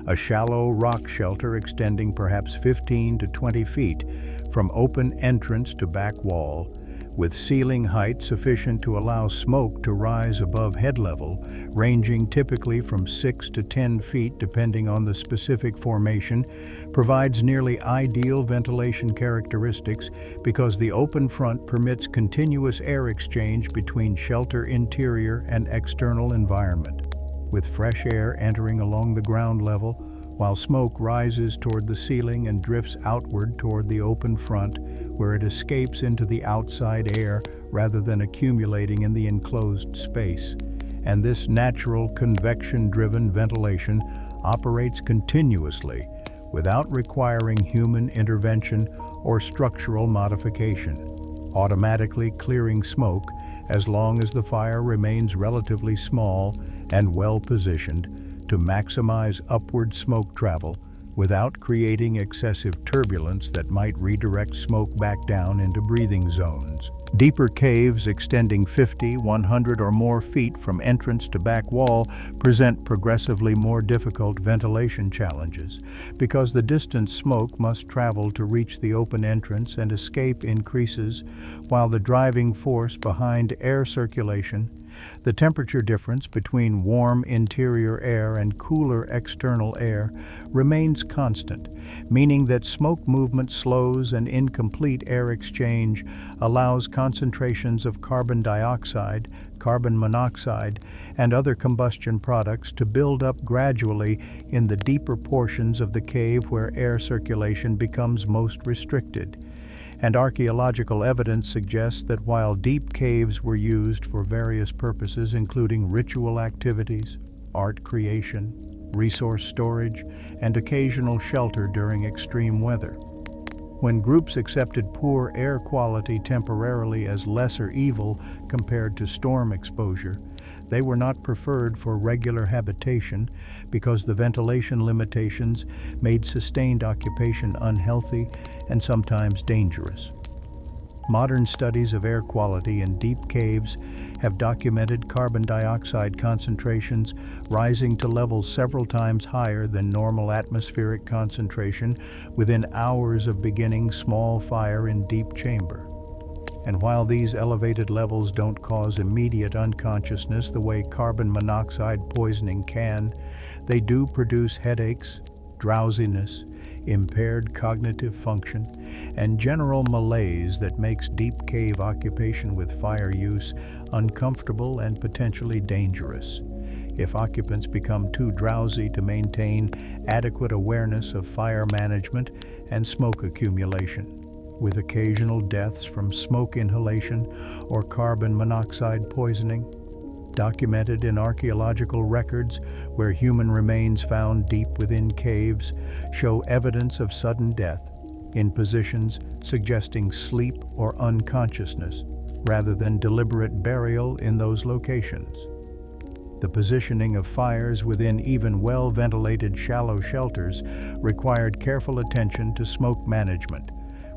Speaker 1: A shallow rock shelter extending perhaps 15 to 20 feet from open entrance to back wall, with ceiling height sufficient to allow smoke to rise above head level, ranging typically from 6 to 10 feet depending on the specific formation, provides nearly ideal ventilation characteristics because the open front permits continuous air exchange between shelter interior and external environment, with fresh air entering along the ground level, while smoke rises toward the ceiling and drifts outward toward the open front, where it escapes into the outside air rather than accumulating in the enclosed space. And this natural convection-driven ventilation operates continuously without requiring human intervention or structural modification, automatically clearing smoke as long as the fire remains relatively small and well-positioned to maximize upward smoke travel without creating excessive turbulence that might redirect smoke back down into breathing zones. Deeper caves extending 50, 100 or more feet from entrance to back wall present progressively more difficult ventilation challenges because the distance smoke must travel to reach the open entrance and escape increases, while the driving force behind air circulation, the temperature difference between warm interior air and cooler external air, remains constant, meaning that smoke movement slows and incomplete air exchange allows concentrations of carbon dioxide, carbon monoxide, and other combustion products to build up gradually in the deeper portions of the cave where air circulation becomes most restricted. And archaeological evidence suggests that while deep caves were used for various purposes, including ritual activities, art creation, resource storage, and occasional shelter during extreme weather, when groups accepted poor air quality temporarily as lesser evil compared to storm exposure, they were not preferred for regular habitation because the ventilation limitations made sustained occupation unhealthy and sometimes dangerous. Modern studies of air quality in deep caves have documented carbon dioxide concentrations rising to levels several times higher than normal atmospheric concentration within hours of beginning small fire in deep chamber. And while these elevated levels don't cause immediate unconsciousness the way carbon monoxide poisoning can, they do produce headaches, drowsiness, impaired cognitive function, and general malaise that makes deep cave occupation with fire use uncomfortable and potentially dangerous if occupants become too drowsy to maintain adequate awareness of fire management and smoke accumulation, with occasional deaths from smoke inhalation or carbon monoxide poisoning documented in archaeological records where human remains found deep within caves show evidence of sudden death in positions suggesting sleep or unconsciousness, rather than deliberate burial in those locations. The positioning of fires within even well-ventilated shallow shelters required careful attention to smoke management,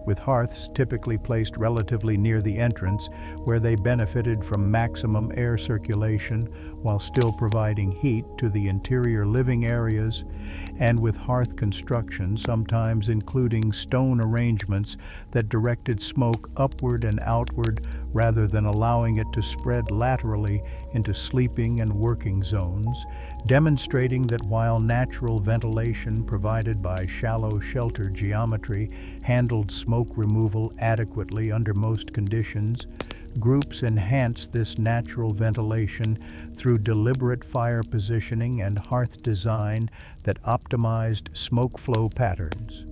Speaker 1: with hearths typically placed relatively near the entrance where they benefited from maximum air circulation while still providing heat to the interior living areas, and with hearth construction sometimes including stone arrangements that directed smoke upward and outward rather than allowing it to spread laterally into sleeping and working zones, demonstrating that while natural ventilation provided by shallow shelter geometry handled smoke removal adequately under most conditions, groups enhanced this natural ventilation through deliberate fire positioning and hearth design that optimized smoke flow patterns.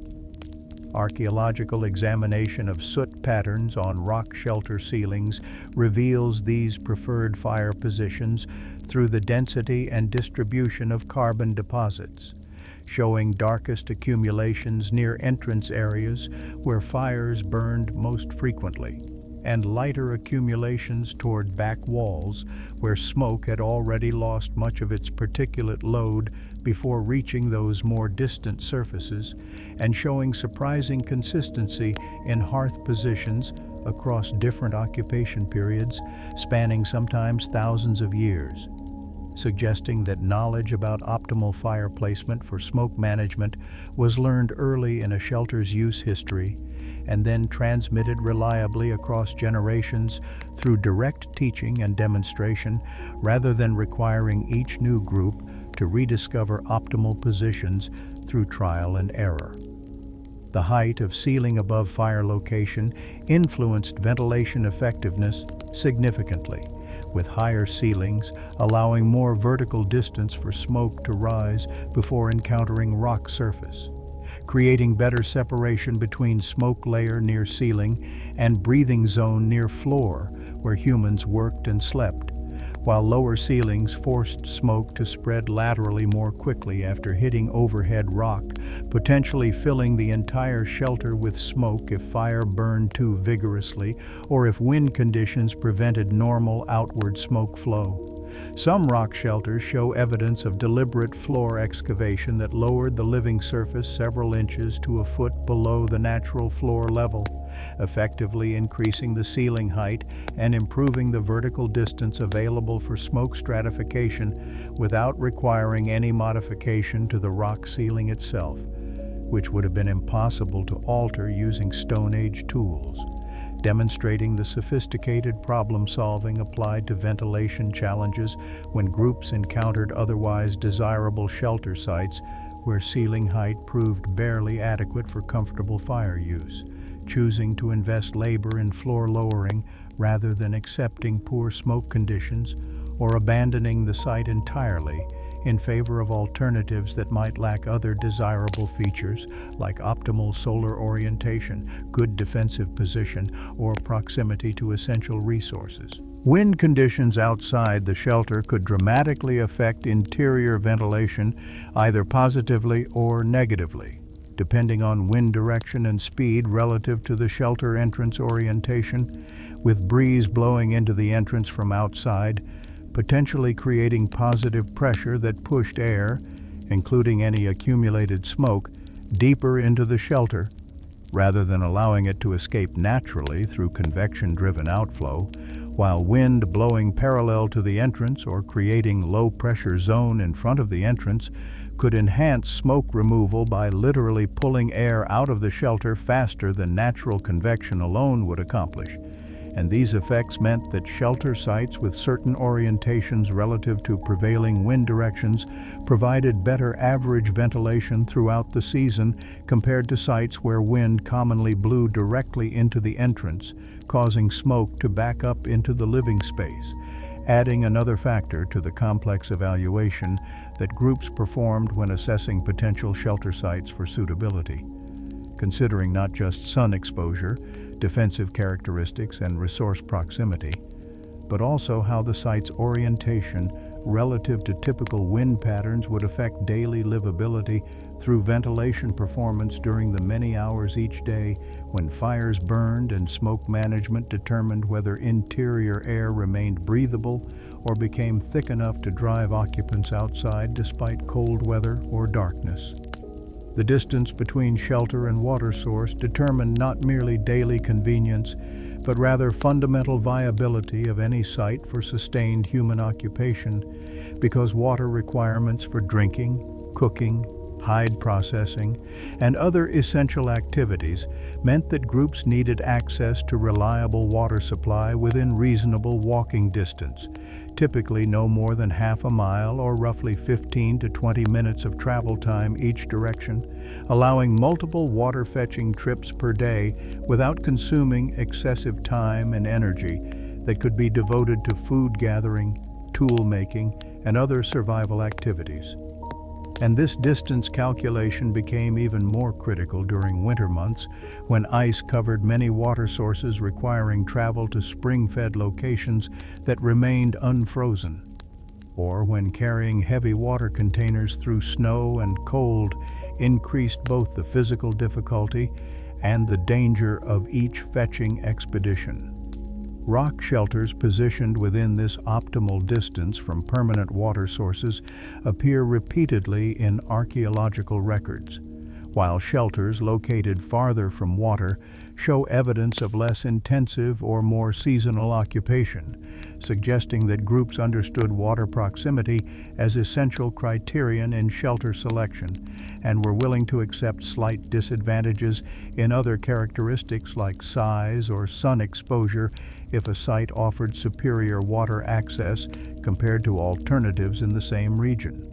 Speaker 1: Archaeological examination of soot patterns on rock shelter ceilings reveals these preferred fire positions through the density and distribution of carbon deposits, showing darkest accumulations near entrance areas where fires burned most frequently, and lighter accumulations toward back walls where smoke had already lost much of its particulate load before reaching those more distant surfaces, and showing surprising consistency in hearth positions across different occupation periods, spanning sometimes thousands of years, suggesting that knowledge about optimal fire placement for smoke management was learned early in a shelter's use history and then transmitted reliably across generations through direct teaching and demonstration rather than requiring each new group to rediscover optimal positions through trial and error. The height of ceiling above fire location influenced ventilation effectiveness significantly, with higher ceilings allowing more vertical distance for smoke to rise before encountering rock surface, creating better separation between smoke layer near ceiling and breathing zone near floor where humans worked and slept, while lower ceilings forced smoke to spread laterally more quickly after hitting overhead rock, potentially filling the entire shelter with smoke if fire burned too vigorously or if wind conditions prevented normal outward smoke flow. Some rock shelters show evidence of deliberate floor excavation that lowered the living surface several inches to a foot below the natural floor level, effectively increasing the ceiling height and improving the vertical distance available for smoke stratification without requiring any modification to the rock ceiling itself, which would have been impossible to alter using Stone Age tools, demonstrating the sophisticated problem-solving applied to ventilation challenges when groups encountered otherwise desirable shelter sites where ceiling height proved barely adequate for comfortable fire use, choosing to invest labor in floor lowering rather than accepting poor smoke conditions or abandoning the site entirely in favor of alternatives that might lack other desirable features like optimal solar orientation, good defensive position, or proximity to essential resources. Wind conditions outside the shelter could dramatically affect interior ventilation either positively or negatively, depending on wind direction and speed relative to the shelter entrance orientation, with breeze blowing into the entrance from outside, potentially creating positive pressure that pushed air, including any accumulated smoke, deeper into the shelter, rather than allowing it to escape naturally through convection-driven outflow, while wind blowing parallel to the entrance or creating low-pressure zone in front of the entrance could enhance smoke removal by literally pulling air out of the shelter faster than natural convection alone would accomplish. And these effects meant that shelter sites with certain orientations relative to prevailing wind directions provided better average ventilation throughout the season compared to sites where wind commonly blew directly into the entrance, causing smoke to back up into the living space, adding another factor to the complex evaluation that groups performed when assessing potential shelter sites for suitability, considering not just sun exposure, defensive characteristics, and resource proximity, but also how the site's orientation relative to typical wind patterns would affect daily livability through ventilation performance during the many hours each day when fires burned and smoke management determined whether interior air remained breathable or became thick enough to drive occupants outside despite cold weather or darkness. The distance between shelter and water source determined not merely daily convenience, but rather fundamental viability of any site for sustained human occupation, because water requirements for drinking, cooking, hide processing, and other essential activities meant that groups needed access to reliable water supply within reasonable walking distance, typically no more than half a mile or roughly 15 to 20 minutes of travel time each direction, allowing multiple water fetching trips per day without consuming excessive time and energy that could be devoted to food gathering, tool making, and other survival activities. And this distance calculation became even more critical during winter months when ice covered many water sources requiring travel to spring-fed locations that remained unfrozen, or when carrying heavy water containers through snow and cold increased both the physical difficulty and the danger of each fetching expedition. Rock shelters positioned within this optimal distance from permanent water sources appear repeatedly in archaeological records, while shelters located farther from water show evidence of less intensive or more seasonal occupation, suggesting that groups understood water proximity as essential criterion in shelter selection and were willing to accept slight disadvantages in other characteristics like size or sun exposure if a site offered superior water access compared to alternatives in the same region.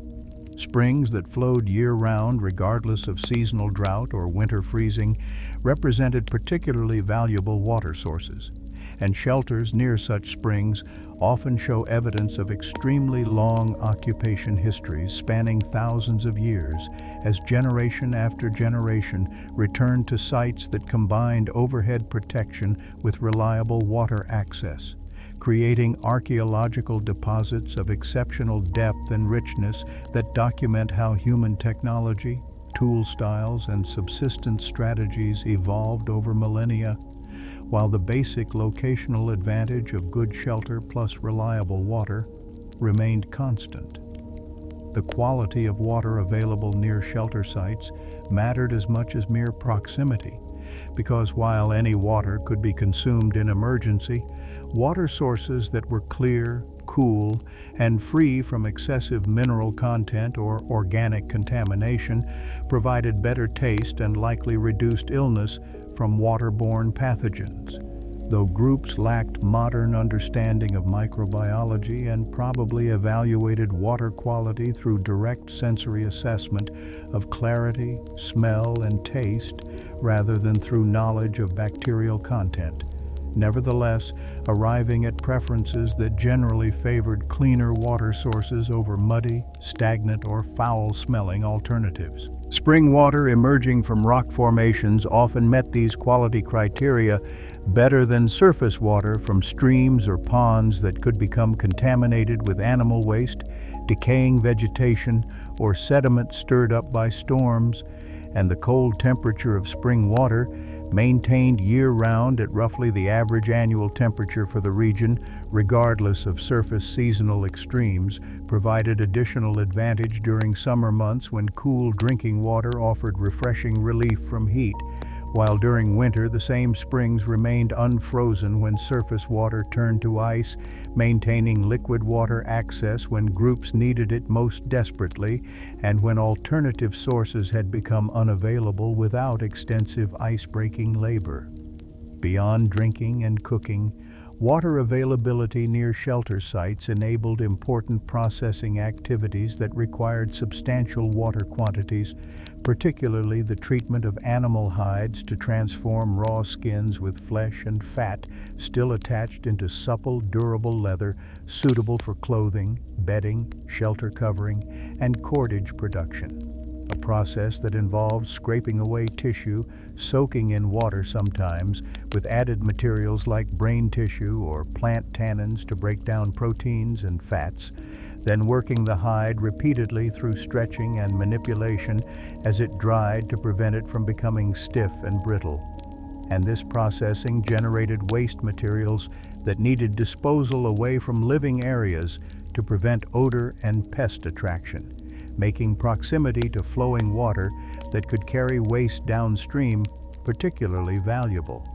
Speaker 1: Springs that flowed year-round regardless of seasonal drought or winter freezing represented particularly valuable water sources, and shelters near such springs often show evidence of extremely long occupation histories spanning thousands of years as generation after generation returned to sites that combined overhead protection with reliable water access, creating archaeological deposits of exceptional depth and richness that document how human technology, tool styles, and subsistence strategies evolved over millennia, while the basic locational advantage of good shelter plus reliable water remained constant. The quality of water available near shelter sites mattered as much as mere proximity, because while any water could be consumed in emergency, water sources that were clear, cool, and free from excessive mineral content or organic contamination provided better taste and likely reduced illness from waterborne pathogens. Though groups lacked modern understanding of microbiology and probably evaluated water quality through direct sensory assessment of clarity, smell, and taste rather than through knowledge of bacterial content, nevertheless arriving at preferences that generally favored cleaner water sources over muddy, stagnant, or foul-smelling alternatives. Spring water emerging from rock formations often met these quality criteria better than surface water from streams or ponds that could become contaminated with animal waste, decaying vegetation, or sediment stirred up by storms, and the cold temperature of spring water, maintained year-round at roughly the average annual temperature for the region, regardless of surface seasonal extremes, provided additional advantage during summer months when cool drinking water offered refreshing relief from heat, while during winter the same springs remained unfrozen when surface water turned to ice, maintaining liquid water access when groups needed it most desperately and when alternative sources had become unavailable without extensive ice-breaking labor. Beyond drinking and cooking, water availability near shelter sites enabled important processing activities that required substantial water quantities, particularly the treatment of animal hides to transform raw skins with flesh and fat still attached into supple, durable leather suitable for clothing, bedding, shelter covering, and cordage production. A process that involves scraping away tissue, soaking in water sometimes, with added materials like brain tissue or plant tannins to break down proteins and fats, then working the hide repeatedly through stretching and manipulation as it dried to prevent it from becoming stiff and brittle. And this processing generated waste materials that needed disposal away from living areas to prevent odor and pest attraction, making proximity to flowing water that could carry waste downstream particularly valuable.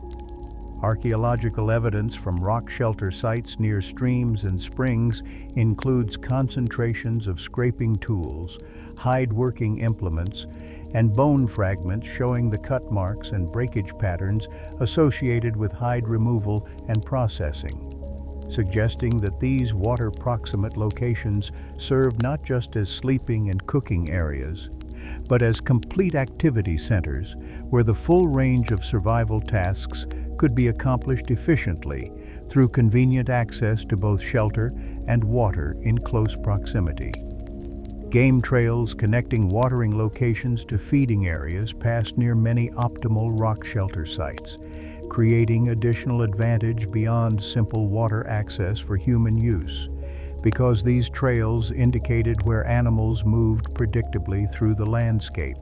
Speaker 1: Archaeological evidence from rock shelter sites near streams and springs includes concentrations of scraping tools, hide-working implements, and bone fragments showing the cut marks and breakage patterns associated with hide removal and processing, suggesting that these water-proximate locations served not just as sleeping and cooking areas, but as complete activity centers where the full range of survival tasks could be accomplished efficiently through convenient access to both shelter and water in close proximity. Game trails connecting watering locations to feeding areas passed near many optimal rock shelter sites, creating additional advantage beyond simple water access for human use, because these trails indicated where animals moved predictably through the landscape,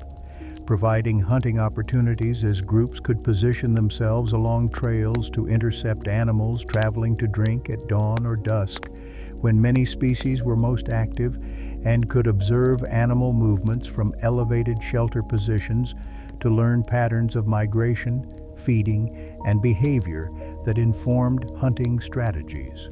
Speaker 1: providing hunting opportunities as groups could position themselves along trails to intercept animals traveling to drink at dawn or dusk, when many species were most active, and could observe animal movements from elevated shelter positions to learn patterns of migration, feeding, and behavior that informed hunting strategies.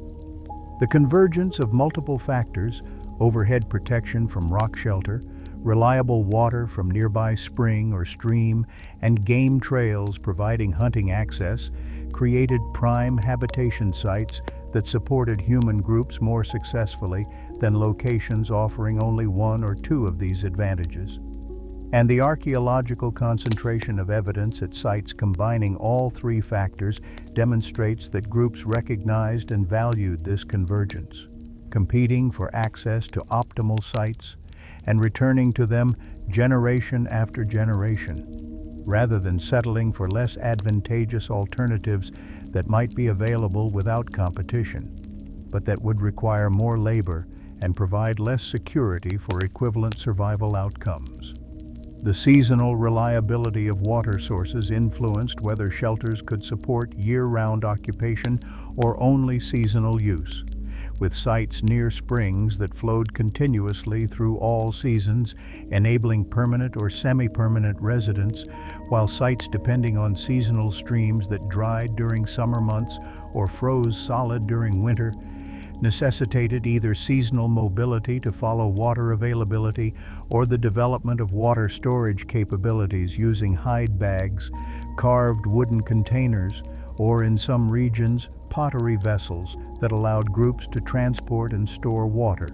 Speaker 1: The convergence of multiple factors, overhead protection from rock shelter, reliable water from nearby spring or stream, and game trails providing hunting access, created prime habitation sites that supported human groups more successfully than locations offering only one or two of these advantages. And the archaeological concentration of evidence at sites combining all three factors demonstrates that groups recognized and valued this convergence, competing for access to optimal sites and returning to them generation after generation, rather than settling for less advantageous alternatives that might be available without competition, but that would require more labor and provide less security for equivalent survival outcomes. The seasonal reliability of water sources influenced whether shelters could support year-round occupation or only seasonal use, with sites near springs that flowed continuously through all seasons, enabling permanent or semi-permanent residence, while sites depending on seasonal streams that dried during summer months or froze solid during winter necessitated either seasonal mobility to follow water availability or the development of water storage capabilities using hide bags, carved wooden containers, or in some regions, pottery vessels that allowed groups to transport and store water,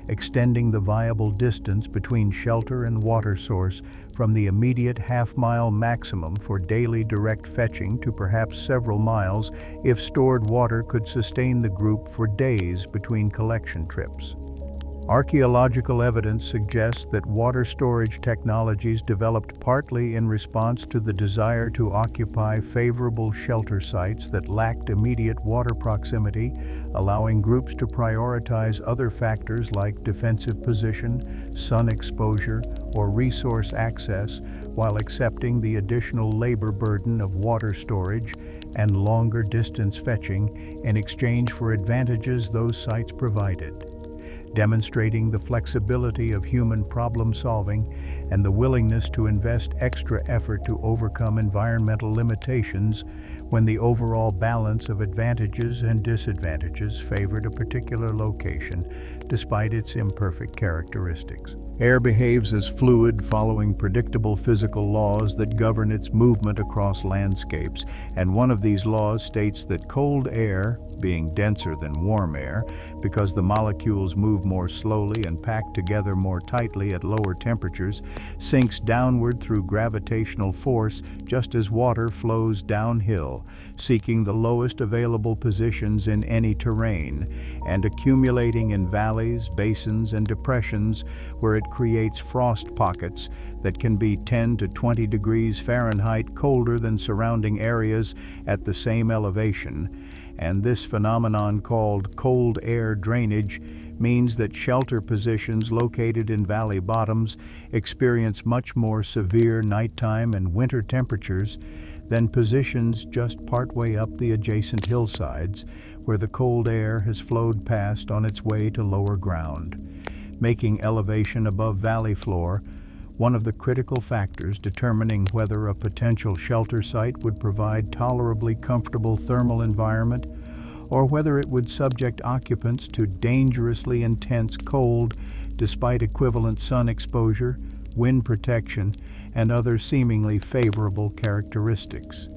Speaker 1: extending the viable distance between shelter and water source from the immediate half-mile maximum for daily direct fetching to perhaps several miles if stored water could sustain the group for days between collection trips. Archaeological evidence suggests that water storage technologies developed partly in response to the desire to occupy favorable shelter sites that lacked immediate water proximity, allowing groups to prioritize other factors like defensive position, sun exposure, or resource access, while accepting the additional labor burden of water storage and longer distance fetching in exchange for advantages those sites provided, demonstrating the flexibility of human problem-solving and the willingness to invest extra effort to overcome environmental limitations when the overall balance of advantages and disadvantages favored a particular location, despite its imperfect characteristics. Air behaves as fluid, following predictable physical laws that govern its movement across landscapes, and one of these laws states that cold air, being denser than warm air, because the molecules move more slowly and pack together more tightly at lower temperatures, sinks downward through gravitational force just as water flows downhill, seeking the lowest available positions in any terrain, and accumulating in valleys, basins, and depressions where it creates frost pockets that can be 10 to 20 degrees Fahrenheit colder than surrounding areas at the same elevation, and this phenomenon called cold air drainage means that shelter positions located in valley bottoms experience much more severe nighttime and winter temperatures than positions just partway up the adjacent hillsides where the cold air has flowed past on its way to lower ground, making elevation above valley floor one of the critical factors determining whether a potential shelter site would provide tolerably comfortable thermal environment or whether it would subject occupants to dangerously intense cold despite equivalent sun exposure, wind protection, and other seemingly favorable characteristics.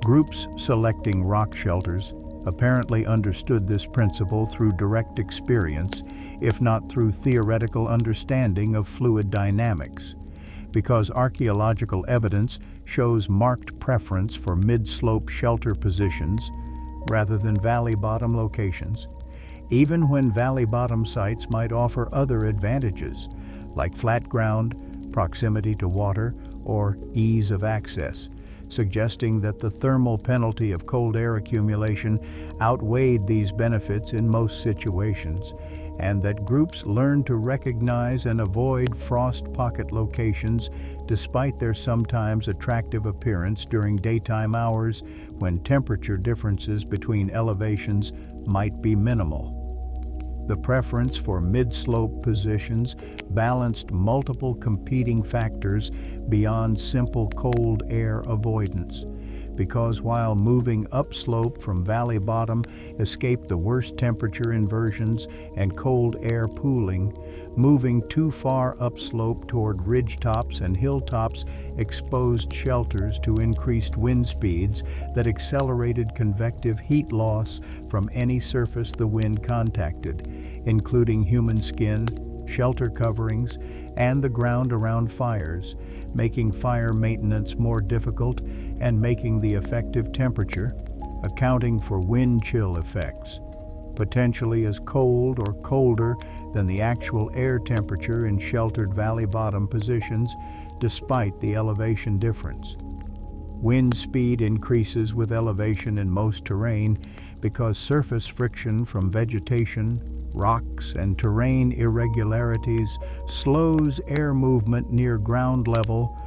Speaker 1: Groups selecting rock shelters apparently understood this principle through direct experience, if not through theoretical understanding of fluid dynamics, because archaeological evidence shows marked preference for mid-slope shelter positions rather than valley bottom locations, even when valley bottom sites might offer other advantages, like flat ground, proximity to water, or ease of access, suggesting that the thermal penalty of cold air accumulation outweighed these benefits in most situations, and that groups learned to recognize and avoid frost pocket locations despite their sometimes attractive appearance during daytime hours when temperature differences between elevations might be minimal. The preference for mid-slope positions balanced multiple competing factors beyond simple cold air avoidance, because while moving upslope from valley bottom escaped the worst temperature inversions and cold air pooling, moving too far upslope toward ridge tops and hilltops exposed shelters to increased wind speeds that accelerated convective heat loss from any surface the wind contacted, including human skin, shelter coverings, and the ground around fires, making fire maintenance more difficult and making the effective temperature, accounting for wind chill effects, potentially as cold or colder than the actual air temperature in sheltered valley bottom positions despite the elevation difference. Wind speed increases with elevation in most terrain because surface friction from vegetation, rocks, and terrain irregularities slows air movement near ground level,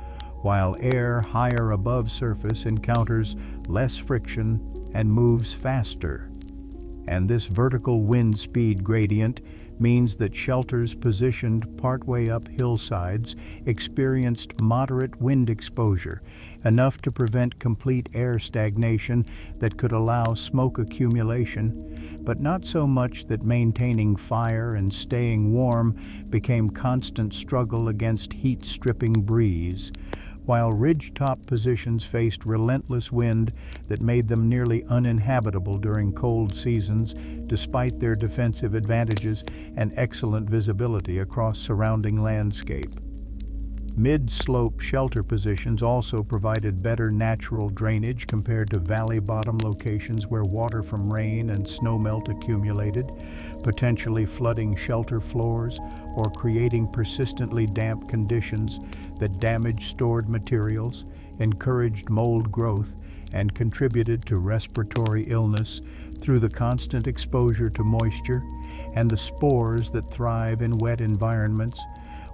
Speaker 1: while air higher above surface encounters less friction and moves faster. And this vertical wind speed gradient means that shelters positioned partway up hillsides experienced moderate wind exposure, enough to prevent complete air stagnation that could allow smoke accumulation, but not so much that maintaining fire and staying warm became constant struggle against heat-stripping breeze, while ridge-top positions faced relentless wind that made them nearly uninhabitable during cold seasons despite their defensive advantages and excellent visibility across surrounding landscape. Mid-slope shelter positions also provided better natural drainage compared to valley bottom locations where water from rain and snowmelt accumulated, potentially flooding shelter floors or creating persistently damp conditions that damaged stored materials, encouraged mold growth, and contributed to respiratory illness through the constant exposure to moisture and the spores that thrive in wet environments,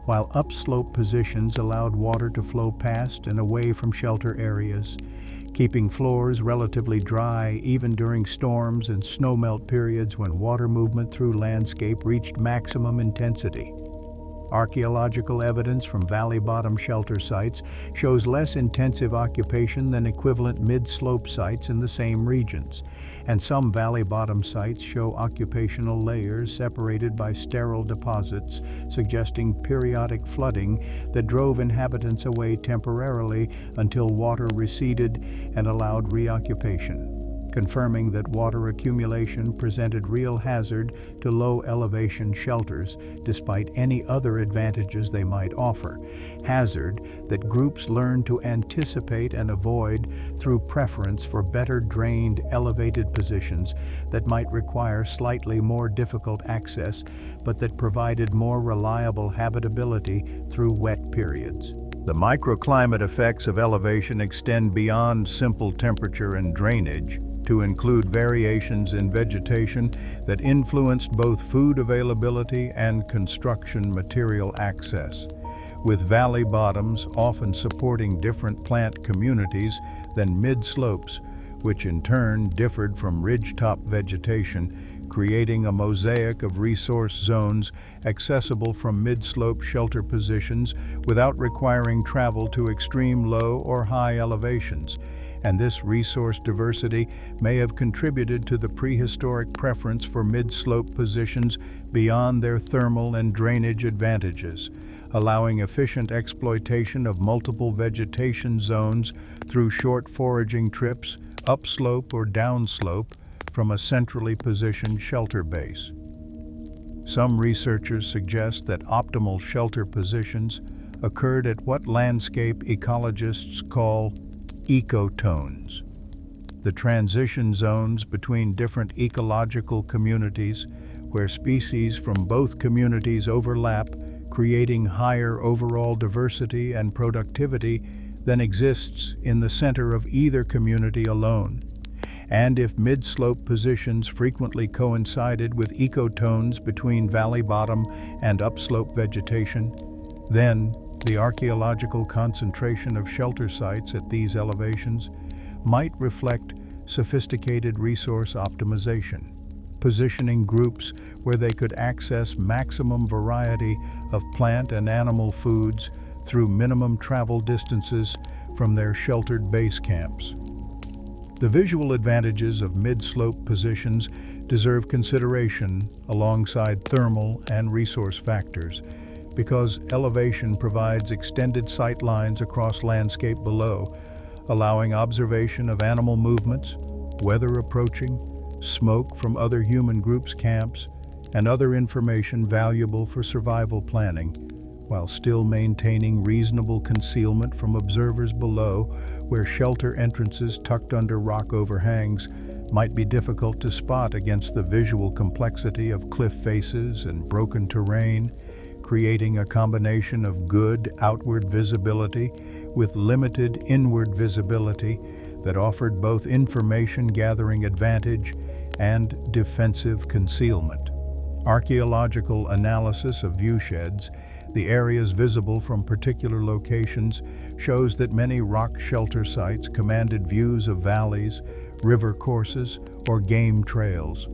Speaker 1: while upslope positions allowed water to flow past and away from shelter areas, keeping floors relatively dry even during storms and snowmelt periods when water movement through landscape reached maximum intensity. Archaeological evidence from valley bottom shelter sites shows less intensive occupation than equivalent mid-slope sites in the same regions, and some valley bottom sites show occupational layers separated by sterile deposits, suggesting periodic flooding that drove inhabitants away temporarily until water receded and allowed reoccupation, confirming that water accumulation presented real hazard to low-elevation shelters despite any other advantages they might offer, hazard that groups learned to anticipate and avoid through preference for better drained elevated positions that might require slightly more difficult access but that provided more reliable habitability through wet periods. The microclimate effects of elevation extend beyond simple temperature and drainage to include variations in vegetation that influenced both food availability and construction material access, with valley bottoms often supporting different plant communities than mid-slopes, which in turn differed from ridgetop vegetation, creating a mosaic of resource zones accessible from mid-slope shelter positions without requiring travel to extreme low or high elevations. And this resource diversity may have contributed to the prehistoric preference for mid-slope positions beyond their thermal and drainage advantages, allowing efficient exploitation of multiple vegetation zones through short foraging trips, upslope or downslope, from a centrally positioned shelter base. Some researchers suggest that optimal shelter positions occurred at what landscape ecologists call ecotones, the transition zones between different ecological communities where species from both communities overlap, creating higher overall diversity and productivity than exists in the center of either community alone. And if mid-slope positions frequently coincided with ecotones between valley bottom and upslope vegetation, then the archaeological concentration of shelter sites at these elevations might reflect sophisticated resource optimization, positioning groups where they could access maximum variety of plant and animal foods through minimum travel distances from their sheltered base camps. The visual advantages of mid-slope positions deserve consideration alongside thermal and resource factors, because elevation provides extended sight lines across landscape below, allowing observation of animal movements, weather approaching, smoke from other human groups' camps, and other information valuable for survival planning, while still maintaining reasonable concealment from observers below, where shelter entrances tucked under rock overhangs might be difficult to spot against the visual complexity of cliff faces and broken terrain, creating a combination of good outward visibility with limited inward visibility that offered both information-gathering advantage and defensive concealment. Archaeological analysis of viewsheds, the areas visible from particular locations, shows that many rock shelter sites commanded views of valleys, river courses, or game trails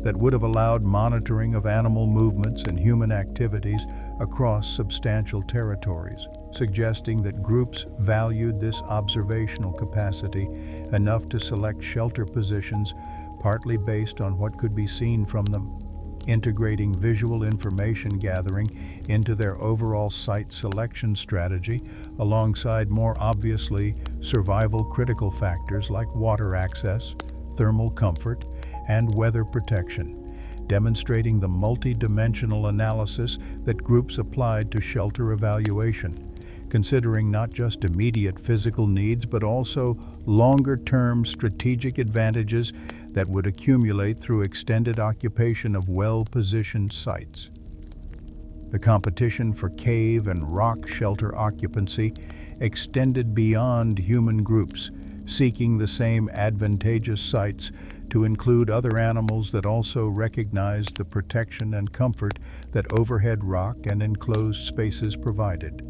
Speaker 1: that would have allowed monitoring of animal movements and human activities across substantial territories, suggesting that groups valued this observational capacity enough to select shelter positions partly based on what could be seen from them, integrating visual information gathering into their overall site selection strategy alongside more obviously survival critical factors like water access, thermal comfort, and weather protection, demonstrating the multi-dimensional analysis that groups applied to shelter evaluation, considering not just immediate physical needs but also longer-term strategic advantages that would accumulate through extended occupation of well-positioned sites. The competition for cave and rock shelter occupancy extended beyond human groups, seeking the same advantageous sites to include other animals that also recognized the protection and comfort that overhead rock and enclosed spaces provided,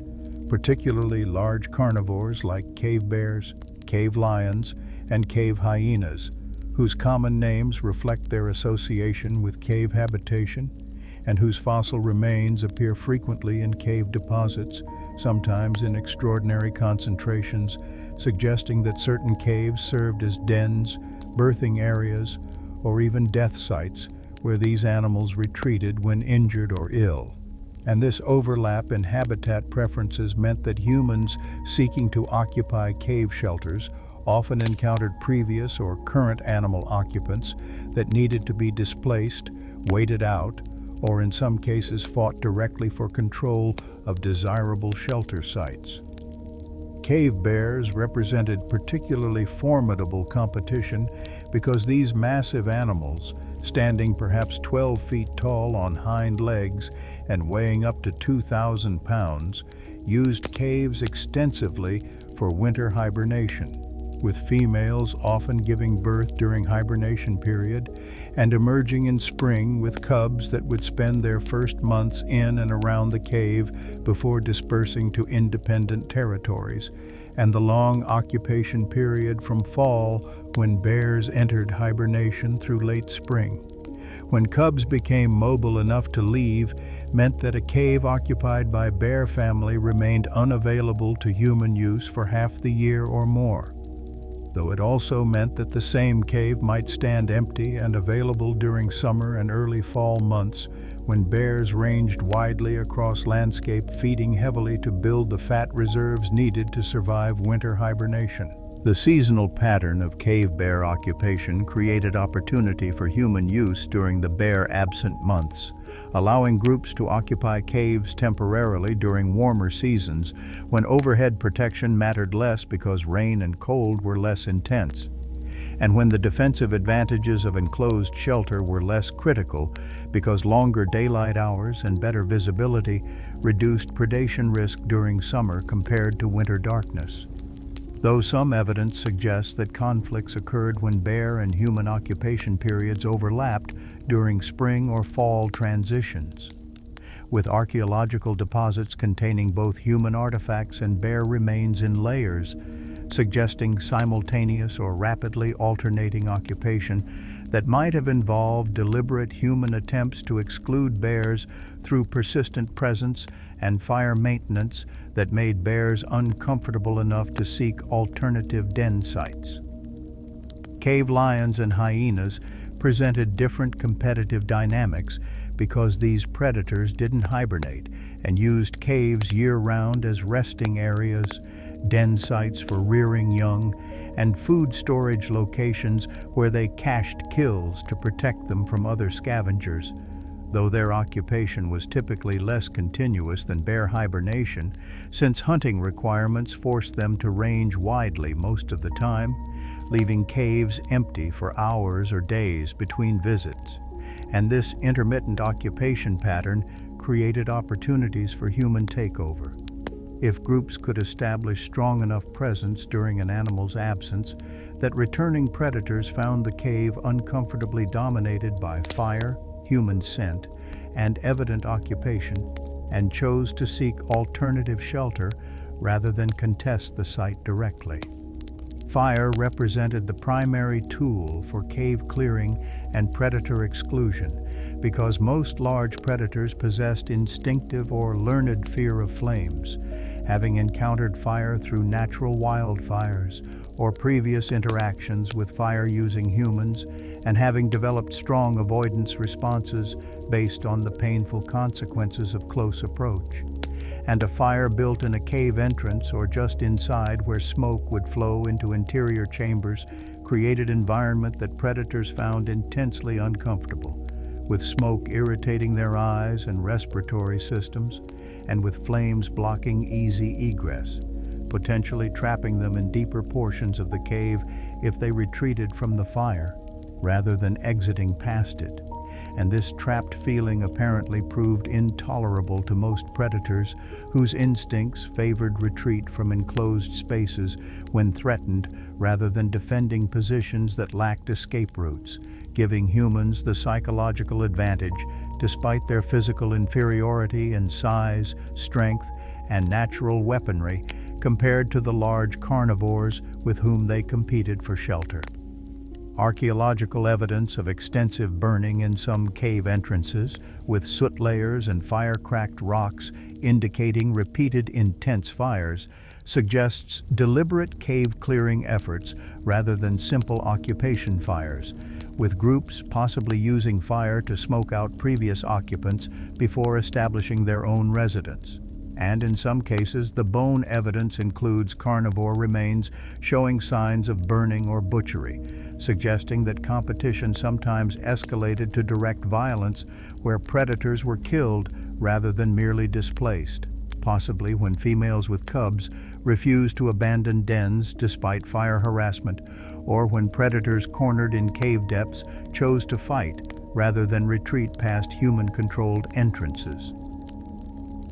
Speaker 1: particularly large carnivores like cave bears, cave lions, and cave hyenas, whose common names reflect their association with cave habitation and whose fossil remains appear frequently in cave deposits, sometimes in extraordinary concentrations, suggesting that certain caves served as dens, birthing areas, or even death sites where these animals retreated when injured or ill. And this overlap in habitat preferences meant that humans seeking to occupy cave shelters often encountered previous or current animal occupants that needed to be displaced, waited out, or in some cases fought directly for control of desirable shelter sites. Cave bears represented particularly formidable competition because these massive animals, standing perhaps 12 feet tall on hind legs and weighing up to 2,000 pounds, used caves extensively for winter hibernation. with females often giving birth during hibernation period and emerging in spring with cubs that would spend their first months in and around the cave before dispersing to independent territories, and the long occupation period from fall when bears entered hibernation through late spring. When cubs became mobile enough to leave, meant that a cave occupied by bear family remained unavailable to human use for half the year or more, though it also meant that the same cave might stand empty and available during summer and early fall months when bears ranged widely across landscape, feeding heavily to build the fat reserves needed to survive winter hibernation. The seasonal pattern of cave bear occupation created opportunity for human use during the bear-absent months, allowing groups to occupy caves temporarily during warmer seasons when overhead protection mattered less because rain and cold were less intense, and when the defensive advantages of enclosed shelter were less critical because longer daylight hours and better visibility reduced predation risk during summer compared to winter darkness. Though some evidence suggests that conflicts occurred when bear and human occupation periods overlapped during spring or fall transitions, with archaeological deposits containing both human artifacts and bear remains in layers, suggesting simultaneous or rapidly alternating occupation that might have involved deliberate human attempts to exclude bears through persistent presence and fire maintenance that made bears uncomfortable enough to seek alternative den sites. Cave lions and hyenas presented different competitive dynamics because these predators didn't hibernate and used caves year-round as resting areas, den sites for rearing young, and food storage locations where they cached kills to protect them from other scavengers. Though their occupation was typically less continuous than bear hibernation, since hunting requirements forced them to range widely most of the time, leaving caves empty for hours or days between visits. And this intermittent occupation pattern created opportunities for human takeover. If groups could establish strong enough presence during an animal's absence that returning predators found the cave uncomfortably dominated by fire, human scent, and evident occupation, and chose to seek alternative shelter rather than contest the site directly. Fire represented the primary tool for cave clearing and predator exclusion because most large predators possessed instinctive or learned fear of flames, having encountered fire through natural wildfires or previous interactions with fire-using humans, and having developed strong avoidance responses based on the painful consequences of close approach. And a fire built in a cave entrance or just inside where smoke would flow into interior chambers created an environment that predators found intensely uncomfortable, with smoke irritating their eyes and respiratory systems, and with flames blocking easy egress, potentially trapping them in deeper portions of the cave if they retreated from the fire, rather than exiting past it. And this trapped feeling apparently proved intolerable to most predators whose instincts favored retreat from enclosed spaces when threatened rather than defending positions that lacked escape routes, giving humans the psychological advantage despite their physical inferiority in size, strength, and natural weaponry compared to the large carnivores with whom they competed for shelter. Archaeological evidence of extensive burning in some cave entrances, with soot layers and fire-cracked rocks indicating repeated intense fires, suggests deliberate cave-clearing efforts rather than simple occupation fires, with groups possibly using fire to smoke out previous occupants before establishing their own residence. And in some cases, the bone evidence includes carnivore remains showing signs of burning or butchery, suggesting that competition sometimes escalated to direct violence where predators were killed rather than merely displaced, possibly when females with cubs refused to abandon dens despite fire harassment, or when predators cornered in cave depths chose to fight rather than retreat past human-controlled entrances.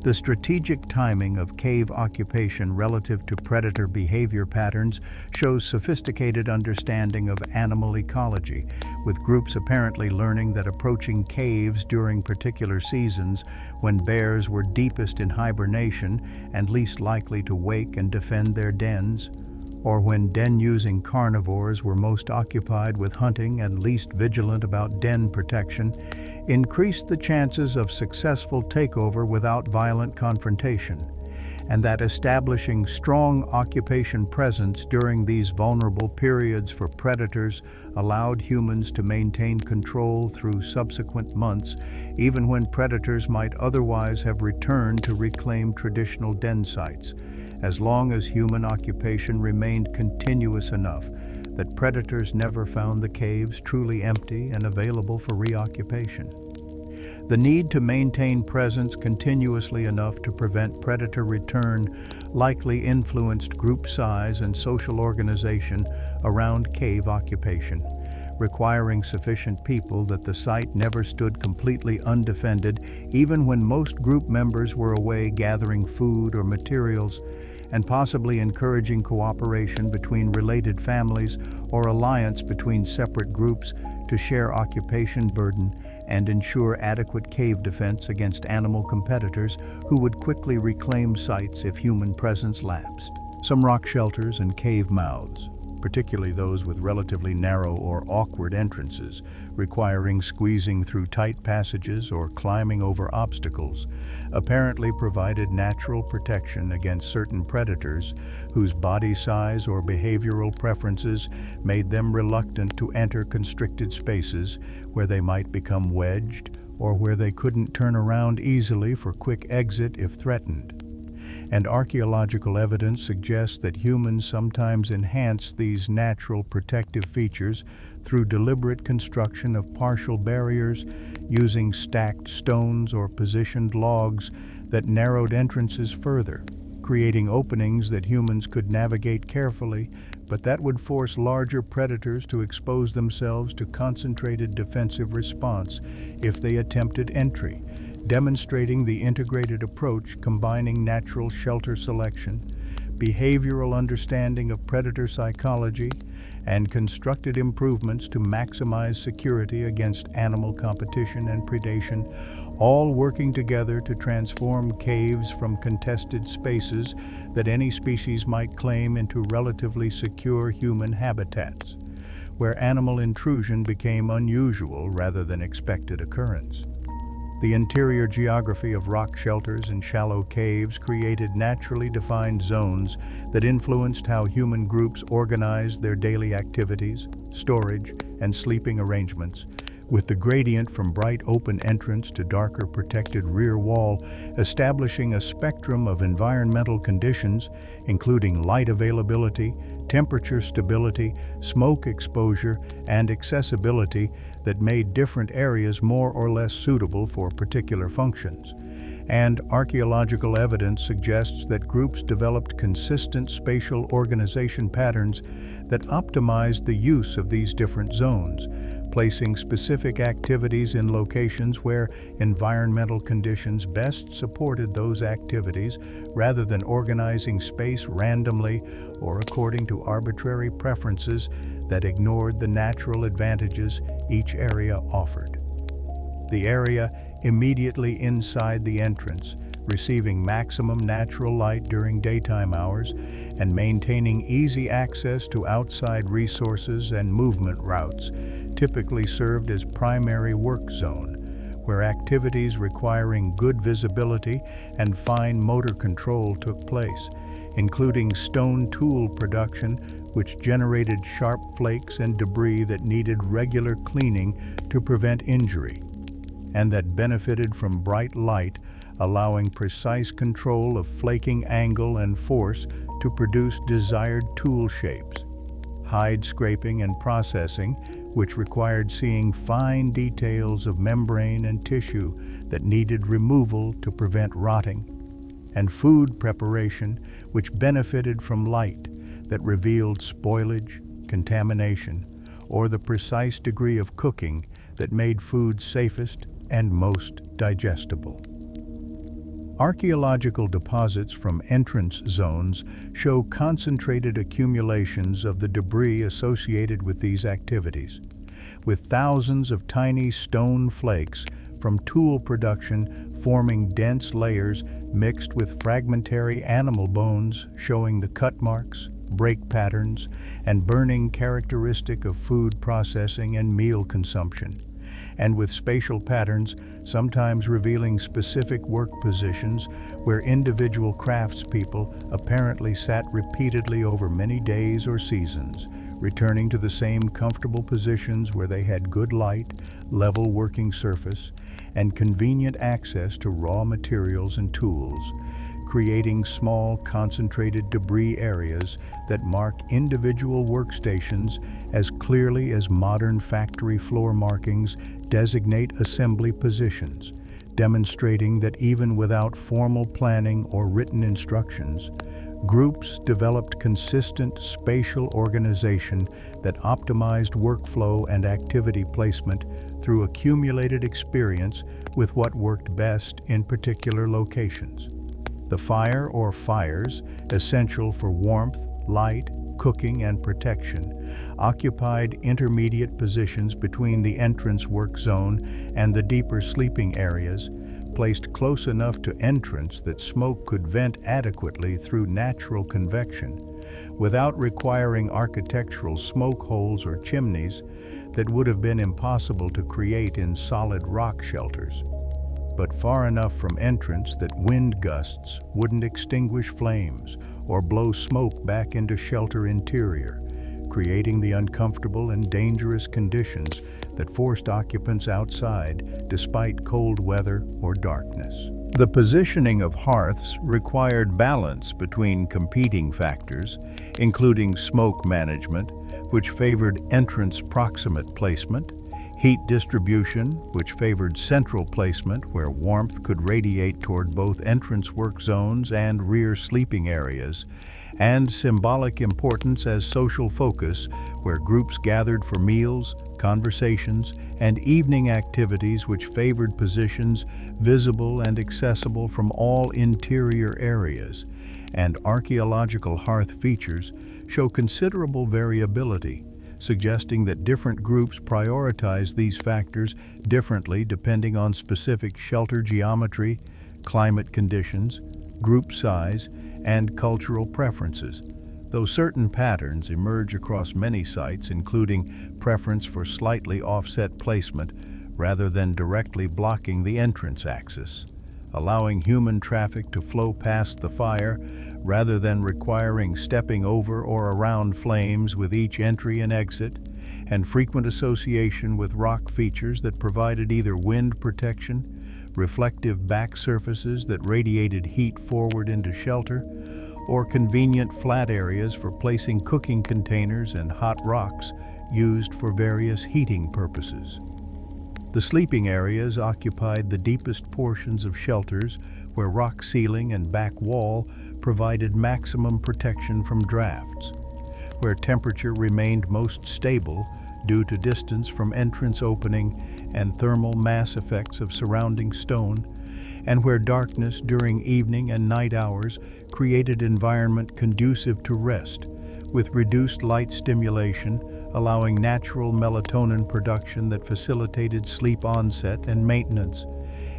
Speaker 1: The strategic timing of cave occupation relative to predator behavior patterns shows sophisticated understanding of animal ecology, with groups apparently learning that approaching caves during particular seasons, when bears were deepest in hibernation and least likely to wake and defend their dens, or when den-using carnivores were most occupied with hunting and least vigilant about den protection, increased the chances of successful takeover without violent confrontation, and that establishing strong occupation presence during these vulnerable periods for predators allowed humans to maintain control through subsequent months, even when predators might otherwise have returned to reclaim traditional den sites, as long as human occupation remained continuous enough that predators never found the caves truly empty and available for reoccupation. The need to maintain presence continuously enough to prevent predator return likely influenced group size and social organization around cave occupation, requiring sufficient people that the site never stood completely undefended even when most group members were away gathering food or materials, and possibly encouraging cooperation between related families or alliance between separate groups to share occupation burden and ensure adequate cave defense against animal competitors who would quickly reclaim sites if human presence lapsed. Some rock shelters and cave mouths, particularly those with relatively narrow or awkward entrances, requiring squeezing through tight passages or climbing over obstacles, apparently provided natural protection against certain predators whose body size or behavioral preferences made them reluctant to enter constricted spaces where they might become wedged or where they couldn't turn around easily for quick exit if threatened. And archaeological evidence suggests that humans sometimes enhance these natural protective features through deliberate construction of partial barriers, using stacked stones or positioned logs that narrowed entrances further, creating openings that humans could navigate carefully, but that would force larger predators to expose themselves to concentrated defensive response if they attempted entry, demonstrating the integrated approach combining natural shelter selection, behavioral understanding of predator psychology, and constructed improvements to maximize security against animal competition and predation, all working together to transform caves from contested spaces that any species might claim into relatively secure human habitats, where animal intrusion became unusual rather than expected occurrence. The interior geography of rock shelters and shallow caves created naturally defined zones that influenced how human groups organized their daily activities, storage, and sleeping arrangements, with the gradient from bright open entrance to darker protected rear wall establishing a spectrum of environmental conditions, including light availability, temperature stability, smoke exposure, and accessibility that made different areas more or less suitable for particular functions. And archaeological evidence suggests that groups developed consistent spatial organization patterns that optimized the use of these different zones, placing specific activities in locations where environmental conditions best supported those activities rather than organizing space randomly or according to arbitrary preferences that ignored the natural advantages each area offered. The area immediately inside the entrance, receiving maximum natural light during daytime hours and maintaining easy access to outside resources and movement routes, typically served as primary work zone, where activities requiring good visibility and fine motor control took place, including stone tool production, which generated sharp flakes and debris that needed regular cleaning to prevent injury, and that benefited from bright light, allowing precise control of flaking angle and force to produce desired tool shapes. Hide scraping and processing, which required seeing fine details of membrane and tissue that needed removal to prevent rotting. And food preparation, which benefited from light that revealed spoilage, contamination, or the precise degree of cooking that made food safest and most digestible. Archaeological deposits from entrance zones show concentrated accumulations of the debris associated with these activities, with thousands of tiny stone flakes from tool production forming dense layers mixed with fragmentary animal bones showing the cut marks, break patterns, and burning characteristic of food processing and meal consumption, and with spatial patterns sometimes revealing specific work positions where individual craftspeople apparently sat repeatedly over many days or seasons, returning to the same comfortable positions where they had good light, level working surface, and convenient access to raw materials and tools, creating small concentrated debris areas that mark individual workstations as clearly as modern factory floor markings designate assembly positions, demonstrating that even without formal planning or written instructions, groups developed consistent spatial organization that optimized workflow and activity placement through accumulated experience with what worked best in particular locations. The fire or fires, essential for warmth, light, cooking, and protection, occupied intermediate positions between the entrance work zone and the deeper sleeping areas, placed close enough to entrance that smoke could vent adequately through natural convection, without requiring architectural smoke holes or chimneys that would have been impossible to create in solid rock shelters, but far enough from entrance that wind gusts wouldn't extinguish flames or blow smoke back into shelter interior, creating the uncomfortable and dangerous conditions that forced occupants outside despite cold weather or darkness. The positioning of hearths required balance between competing factors, including smoke management, which favored entrance proximate placement, heat distribution, which favored central placement where warmth could radiate toward both entrance work zones and rear sleeping areas, and symbolic importance as social focus where groups gathered for meals, conversations, and evening activities which favored positions visible and accessible from all interior areas, and archaeological hearth features show considerable variability, suggesting that different groups prioritize these factors differently depending on specific shelter geometry, climate conditions, group size, and cultural preferences, though certain patterns emerge across many sites, including preference for slightly offset placement rather than directly blocking the entrance axis, allowing human traffic to flow past the fire rather than requiring stepping over or around flames with each entry and exit, and frequent association with rock features that provided either wind protection, reflective back surfaces that radiated heat forward into shelter, or convenient flat areas for placing cooking containers and hot rocks used for various heating purposes. The sleeping areas occupied the deepest portions of shelters where rock ceiling and back wall provided maximum protection from drafts, where temperature remained most stable due to distance from entrance opening and thermal mass effects of surrounding stone, and where darkness during evening and night hours created environment conducive to rest, with reduced light stimulation allowing natural melatonin production that facilitated sleep onset and maintenance.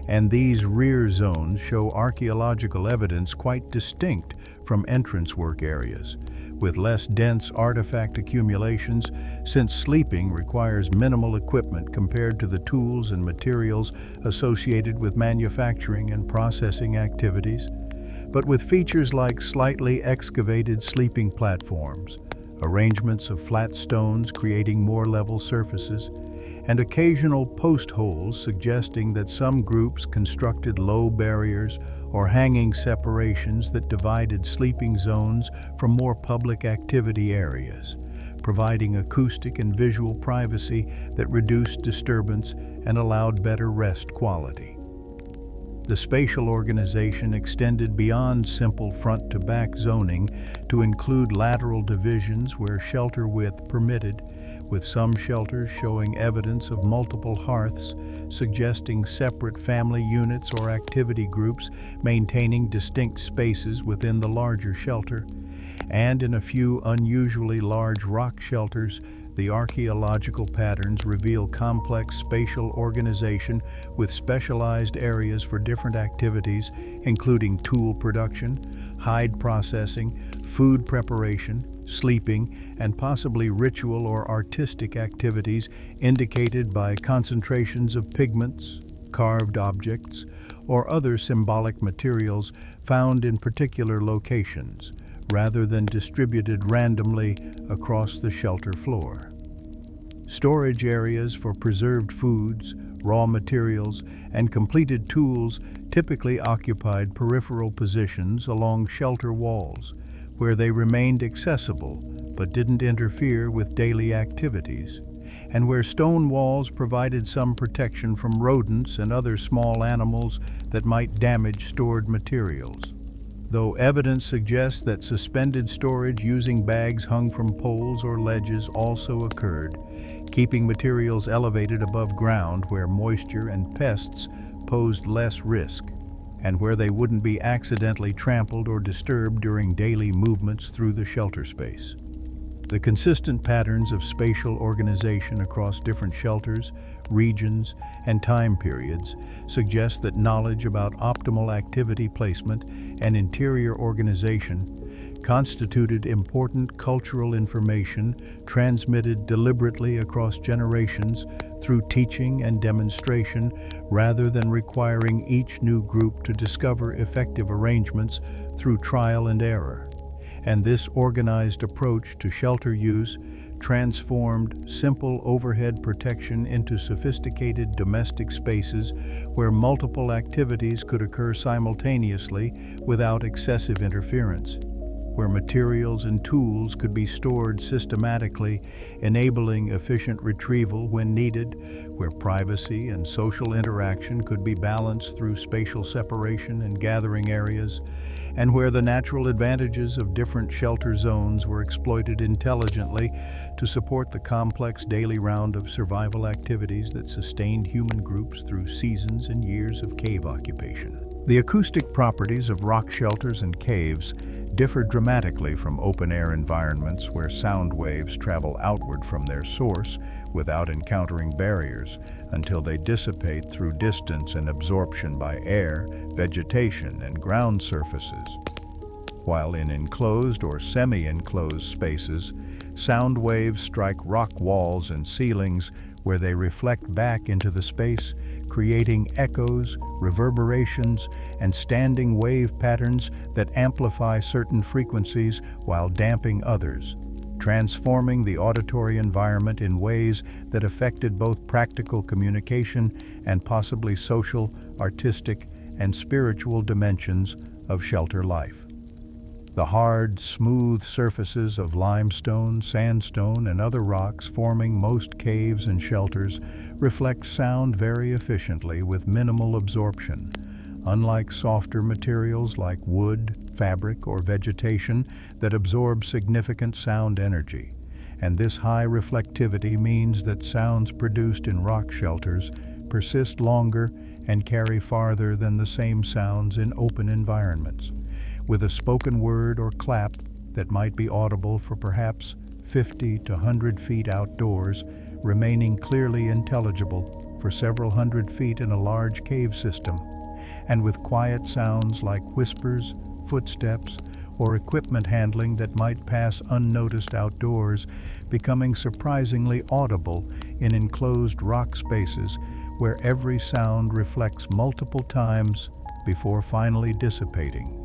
Speaker 1: And these rear zones show archaeological evidence quite distinct from entrance work areas, with less dense artifact accumulations, since sleeping requires minimal equipment compared to the tools and materials associated with manufacturing and processing activities, but with features like slightly excavated sleeping platforms, arrangements of flat stones creating more level surfaces, and occasional post holes suggesting that some groups constructed low barriers or hanging separations that divided sleeping zones from more public activity areas, providing acoustic and visual privacy that reduced disturbance and allowed better rest quality. The spatial organization extended beyond simple front-to-back zoning to include lateral divisions where shelter width permitted, with some shelters showing evidence of multiple hearths, suggesting separate family units or activity groups maintaining distinct spaces within the larger shelter. And in a few unusually large rock shelters, the archaeological patterns reveal complex spatial organization with specialized areas for different activities, including tool production, hide processing, food preparation, sleeping, and possibly ritual or artistic activities indicated by concentrations of pigments, carved objects, or other symbolic materials found in particular locations, rather than distributed randomly across the shelter floor. Storage areas for preserved foods, raw materials, and completed tools typically occupied peripheral positions along shelter walls, where they remained accessible but didn't interfere with daily activities, and where stone walls provided some protection from rodents and other small animals that might damage stored materials. Though evidence suggests that suspended storage using bags hung from poles or ledges also occurred, keeping materials elevated above ground where moisture and pests posed less risk, and where they wouldn't be accidentally trampled or disturbed during daily movements through the shelter space. The consistent patterns of spatial organization across different shelters, regions, and time periods suggest that knowledge about optimal activity placement and interior organization constituted important cultural information transmitted deliberately across generations through teaching and demonstration, rather than requiring each new group to discover effective arrangements through trial and error. And this organized approach to shelter use transformed simple overhead protection into sophisticated domestic spaces where multiple activities could occur simultaneously without excessive interference, where materials and tools could be stored systematically, enabling efficient retrieval when needed, where privacy and social interaction could be balanced through spatial separation and gathering areas, and where the natural advantages of different shelter zones were exploited intelligently to support the complex daily round of survival activities that sustained human groups through seasons and years of cave occupation. The acoustic properties of rock shelters and caves differ dramatically from open-air environments where sound waves travel outward from their source without encountering barriers until they dissipate through distance and absorption by air, vegetation, and ground surfaces. While in enclosed or semi-enclosed spaces, sound waves strike rock walls and ceilings where they reflect back into the space, creating echoes, reverberations, and standing wave patterns that amplify certain frequencies while damping others, transforming the auditory environment in ways that affected both practical communication and possibly social, artistic, and spiritual dimensions of shelter life. The hard, smooth surfaces of limestone, sandstone, and other rocks forming most caves and shelters reflect sound very efficiently with minimal absorption, unlike softer materials like wood, fabric, or vegetation that absorb significant sound energy. And this high reflectivity means that sounds produced in rock shelters persist longer and carry farther than the same sounds in open environments, with a spoken word or clap that might be audible for perhaps 50 to 100 feet outdoors, remaining clearly intelligible for several hundred feet in a large cave system, and with quiet sounds like whispers, footsteps, or equipment handling that might pass unnoticed outdoors, becoming surprisingly audible in enclosed rock spaces where every sound reflects multiple times before finally dissipating.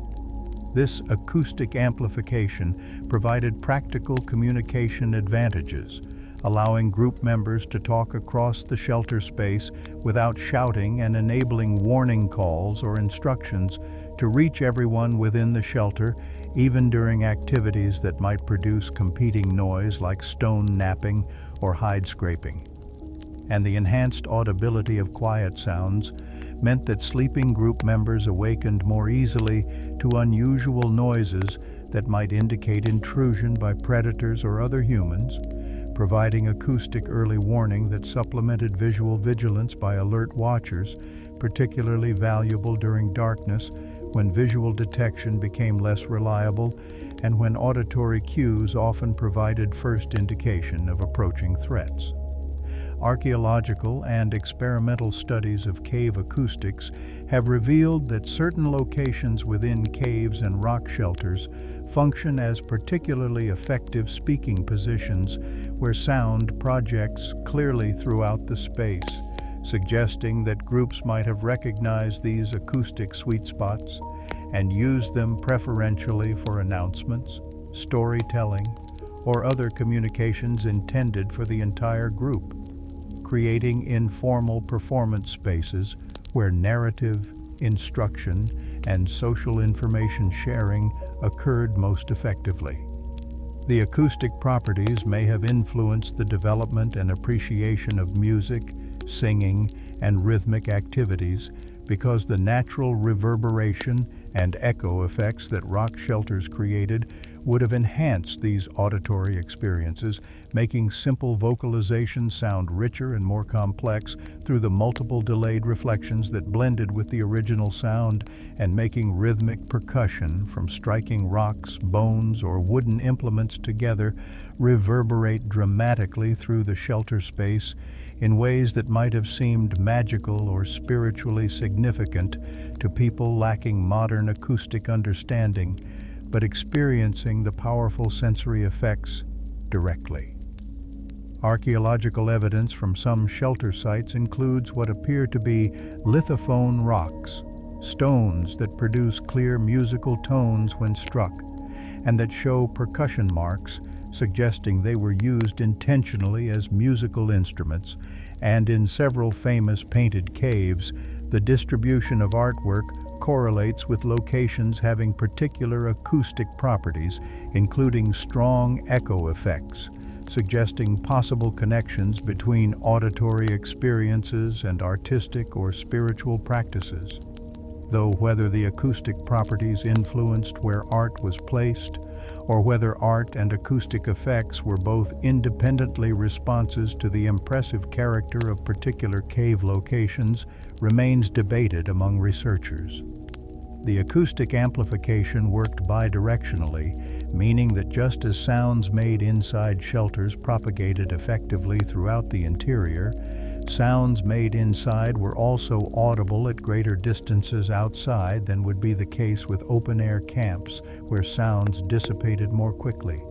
Speaker 1: This acoustic amplification provided practical communication advantages, allowing group members to talk across the shelter space without shouting and enabling warning calls or instructions to reach everyone within the shelter, even during activities that might produce competing noise like stone knapping or hide scraping. And the enhanced audibility of quiet sounds meant that sleeping group members awakened more easily to unusual noises that might indicate intrusion by predators or other humans, providing acoustic early warning that supplemented visual vigilance by alert watchers, particularly valuable during darkness when visual detection became less reliable and when auditory cues often provided first indication of approaching threats. Archaeological and experimental studies of cave acoustics have revealed that certain locations within caves and rock shelters function as particularly effective speaking positions where sound projects clearly throughout the space, suggesting that groups might have recognized these acoustic sweet spots and used them preferentially for announcements, storytelling, or other communications intended for the entire group, creating informal performance spaces where narrative, instruction, and social information sharing occurred most effectively. The acoustic properties may have influenced the development and appreciation of music, singing, and rhythmic activities because the natural reverberation and echo effects that rock shelters created would have enhanced these auditory experiences, making simple vocalization sound richer and more complex through the multiple delayed reflections that blended with the original sound, and making rhythmic percussion from striking rocks, bones, or wooden implements together reverberate dramatically through the shelter space in ways that might have seemed magical or spiritually significant to people lacking modern acoustic understanding, but experiencing the powerful sensory effects directly. Archaeological evidence from some shelter sites includes what appear to be lithophone rocks, stones that produce clear musical tones when struck, and that show percussion marks, suggesting they were used intentionally as musical instruments. And in several famous painted caves, the distribution of artwork correlates with locations having particular acoustic properties, including strong echo effects, suggesting possible connections between auditory experiences and artistic or spiritual practices. Though whether the acoustic properties influenced where art was placed, or whether art and acoustic effects were both independently responses to the impressive character of particular cave locations, remains debated among researchers. The acoustic amplification worked bidirectionally, meaning that just as sounds made inside shelters propagated effectively throughout the interior, sounds made inside were also audible at greater distances outside than would be the case with open-air camps, where sounds dissipated more quickly.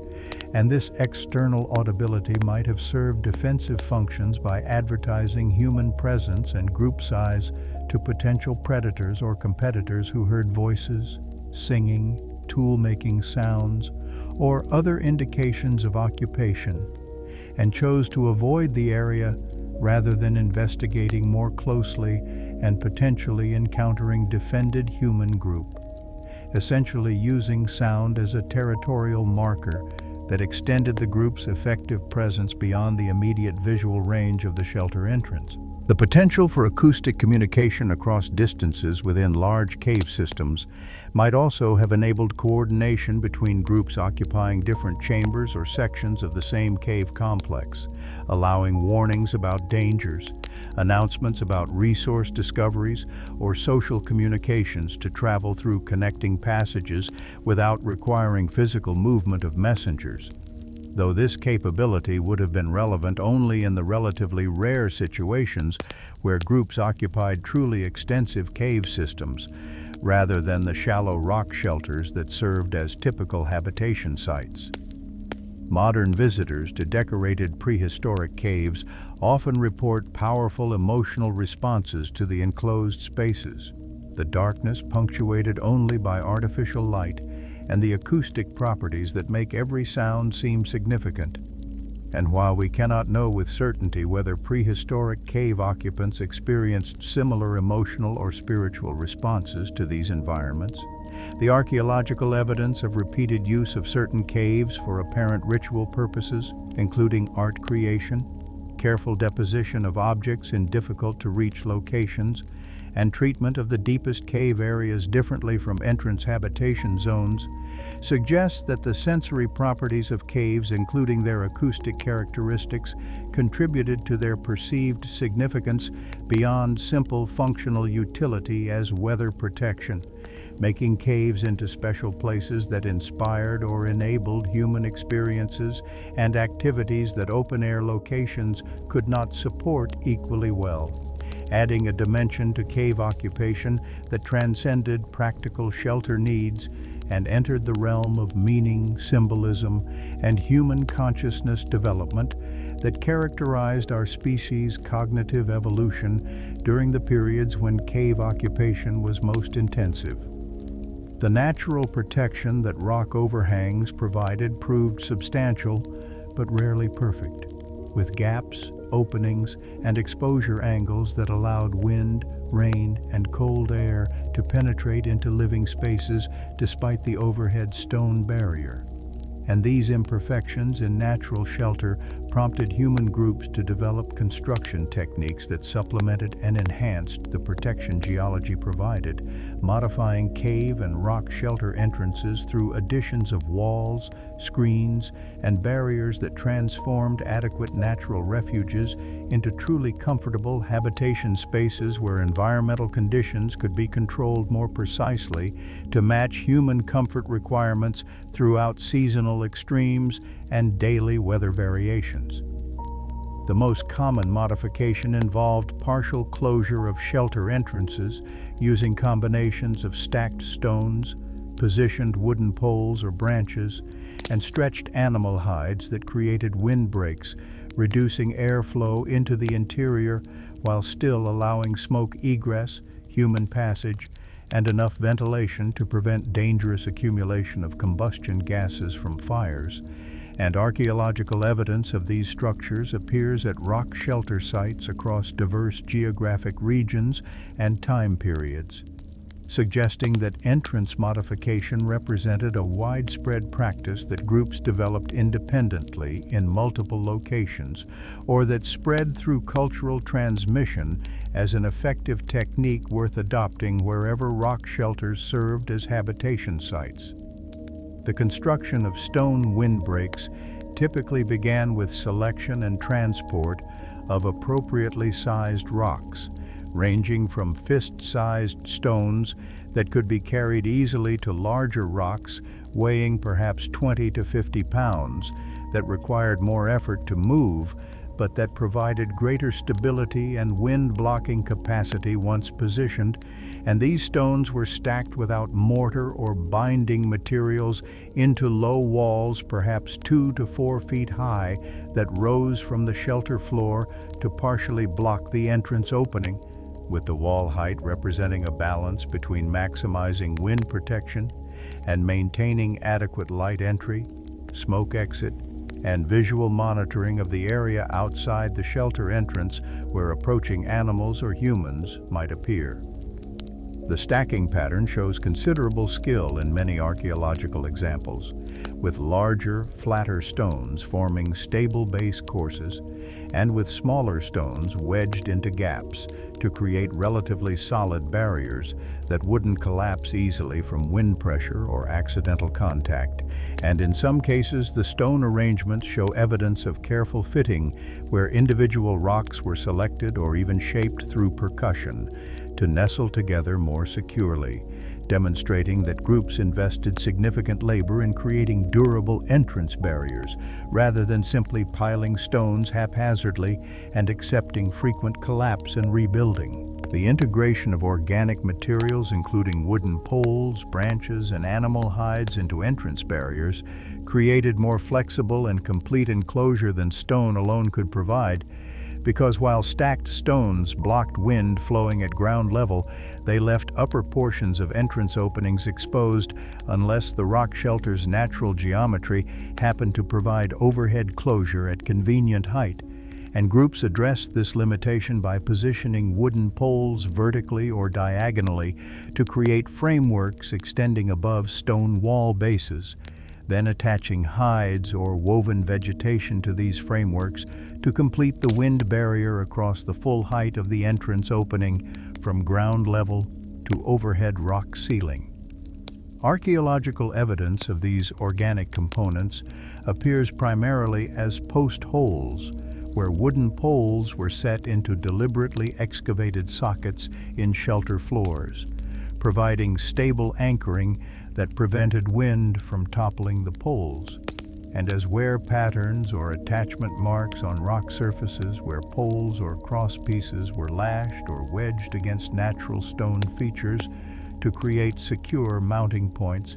Speaker 1: And this external audibility might have served defensive functions by advertising human presence and group size to potential predators or competitors who heard voices, singing, tool-making sounds, or other indications of occupation, and chose to avoid the area rather than investigating more closely and potentially encountering defended human group, essentially using sound as a territorial marker that extended the group's effective presence beyond the immediate visual range of the shelter entrance. The potential for acoustic communication across distances within large cave systems might also have enabled coordination between groups occupying different chambers or sections of the same cave complex, allowing warnings about dangers, announcements about resource discoveries, or social communications to travel through connecting passages without requiring physical movement of messengers. Though this capability would have been relevant only in the relatively rare situations where groups occupied truly extensive cave systems, rather than the shallow rock shelters that served as typical habitation sites. Modern visitors to decorated prehistoric caves often report powerful emotional responses to the enclosed spaces, the darkness punctuated only by artificial light, and the acoustic properties that make every sound seem significant. And while we cannot know with certainty whether prehistoric cave occupants experienced similar emotional or spiritual responses to these environments, the archaeological evidence of repeated use of certain caves for apparent ritual purposes, including art creation, careful deposition of objects in difficult-to-reach locations, and treatment of the deepest cave areas differently from entrance habitation zones suggests that the sensory properties of caves, including their acoustic characteristics, contributed to their perceived significance beyond simple functional utility as weather protection, making caves into special places that inspired or enabled human experiences and activities that open-air locations could not support equally well, adding a dimension to cave occupation that transcended practical shelter needs and entered the realm of meaning, symbolism, and human consciousness development that characterized our species' cognitive evolution during the periods when cave occupation was most intensive. The natural protection that rock overhangs provided proved substantial, but rarely perfect, with gaps, openings, and exposure angles that allowed wind, rain, and cold air to penetrate into living spaces despite the overhead stone barrier. And these imperfections in natural shelter prompted human groups to develop construction techniques that supplemented and enhanced the protection geology provided, modifying cave and rock shelter entrances through additions of walls, screens, and barriers that transformed adequate natural refuges into truly comfortable habitation spaces where environmental conditions could be controlled more precisely to match human comfort requirements throughout seasonal extremes and daily weather variations. The most common modification involved partial closure of shelter entrances using combinations of stacked stones, positioned wooden poles or branches, and stretched animal hides that created windbreaks, reducing airflow into the interior while still allowing smoke egress, human passage, and enough ventilation to prevent dangerous accumulation of combustion gases from fires. And archaeological evidence of these structures appears at rock shelter sites across diverse geographic regions and time periods, suggesting that entrance modification represented a widespread practice that groups developed independently in multiple locations, or that spread through cultural transmission as an effective technique worth adopting wherever rock shelters served as habitation sites. The construction of stone windbreaks typically began with selection and transport of appropriately sized rocks, ranging from fist-sized stones that could be carried easily to larger rocks weighing perhaps 20 to 50 pounds that required more effort to move, but that provided greater stability and wind-blocking capacity once positioned, and these stones were stacked without mortar or binding materials into low walls perhaps 2 to 4 feet high that rose from the shelter floor to partially block the entrance opening, with the wall height representing a balance between maximizing wind protection and maintaining adequate light entry, smoke exit, and visual monitoring of the area outside the shelter entrance where approaching animals or humans might appear. The stacking pattern shows considerable skill in many archaeological examples, with larger, flatter stones forming stable base courses and with smaller stones wedged into gaps to create relatively solid barriers that wouldn't collapse easily from wind pressure or accidental contact. And in some cases, the stone arrangements show evidence of careful fitting where individual rocks were selected or even shaped through percussion to nestle together more securely, demonstrating that groups invested significant labor in creating durable entrance barriers rather than simply piling stones haphazardly and accepting frequent collapse and rebuilding. The integration of organic materials, including wooden poles, branches, and animal hides into entrance barriers, created more flexible and complete enclosure than stone alone could provide, because while stacked stones blocked wind flowing at ground level, they left upper portions of entrance openings exposed unless the rock shelter's natural geometry happened to provide overhead closure at convenient height. And groups addressed this limitation by positioning wooden poles vertically or diagonally to create frameworks extending above stone wall bases. then attaching hides or woven vegetation to these frameworks to complete the wind barrier across the full height of the entrance opening from ground level to overhead rock ceiling. Archaeological evidence of these organic components appears primarily as post holes, where wooden poles were set into deliberately excavated sockets in shelter floors, providing stable anchoring that prevented wind from toppling the poles, and as wear patterns or attachment marks on rock surfaces where poles or cross pieces were lashed or wedged against natural stone features to create secure mounting points,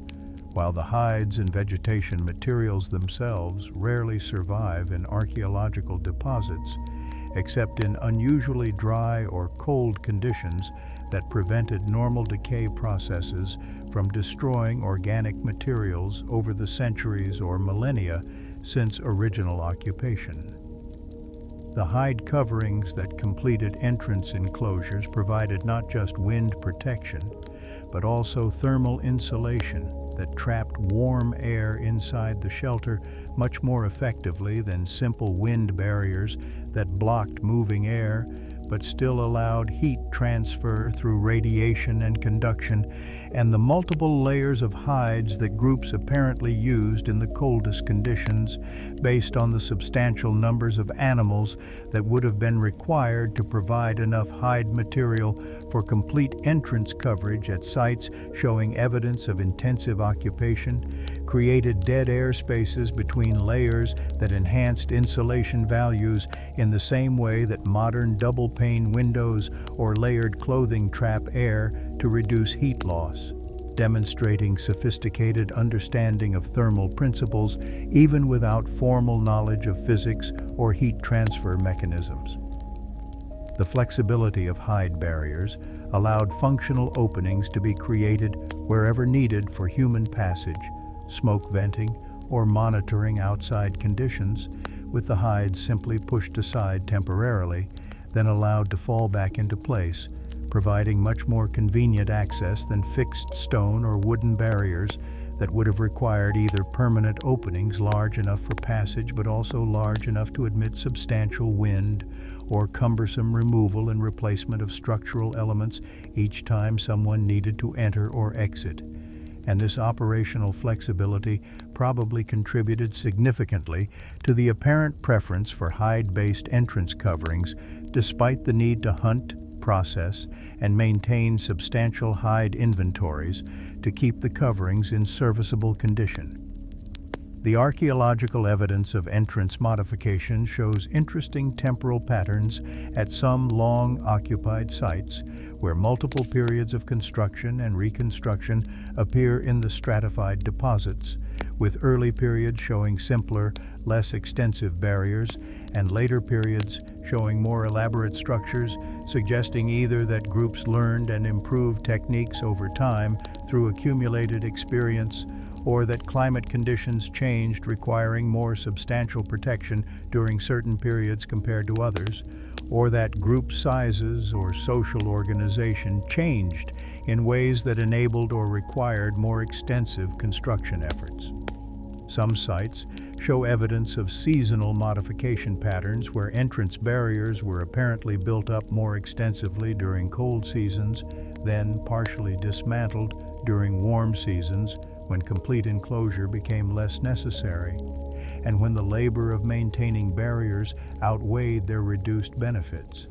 Speaker 1: while the hides and vegetation materials themselves rarely survive in archaeological deposits, except in unusually dry or cold conditions that prevented normal decay processes from destroying organic materials over the centuries or millennia since original occupation. The hide coverings that completed entrance enclosures provided not just wind protection, but also thermal insulation that trapped warm air inside the shelter much more effectively than simple wind barriers that blocked moving air but still allowed heat transfer through radiation and conduction, and the multiple layers of hides that groups apparently used in the coldest conditions based on the substantial numbers of animals that would have been required to provide enough hide material for complete entrance coverage at sites showing evidence of intensive occupation, created dead air spaces between layers that enhanced insulation values in the same way that modern double-pane windows or layered clothing trap air to reduce heat loss, demonstrating sophisticated understanding of thermal principles even without formal knowledge of physics or heat transfer mechanisms. The flexibility of hide barriers allowed functional openings to be created wherever needed for human passage, smoke venting, or monitoring outside conditions, with the hides simply pushed aside temporarily, then allowed to fall back into place, providing much more convenient access than fixed stone or wooden barriers that would have required either permanent openings large enough for passage but also large enough to admit substantial wind, or cumbersome removal and replacement of structural elements each time someone needed to enter or exit. And this operational flexibility probably contributed significantly to the apparent preference for hide-based entrance coverings, despite the need to hunt, process, and maintain substantial hide inventories to keep the coverings in serviceable condition. The archaeological evidence of entrance modification shows interesting temporal patterns at some long-occupied sites, where multiple periods of construction and reconstruction appear in the stratified deposits, with early periods showing simpler, less extensive barriers, and later periods showing more elaborate structures, suggesting either that groups learned and improved techniques over time through accumulated experience, or that climate conditions changed, requiring more substantial protection during certain periods compared to others, or that group sizes or social organization changed in ways that enabled or required more extensive construction efforts. Some sites show evidence of seasonal modification patterns where entrance barriers were apparently built up more extensively during cold seasons, then partially dismantled during warm seasons when complete enclosure became less necessary, and when the labor of maintaining barriers outweighed their reduced benefits.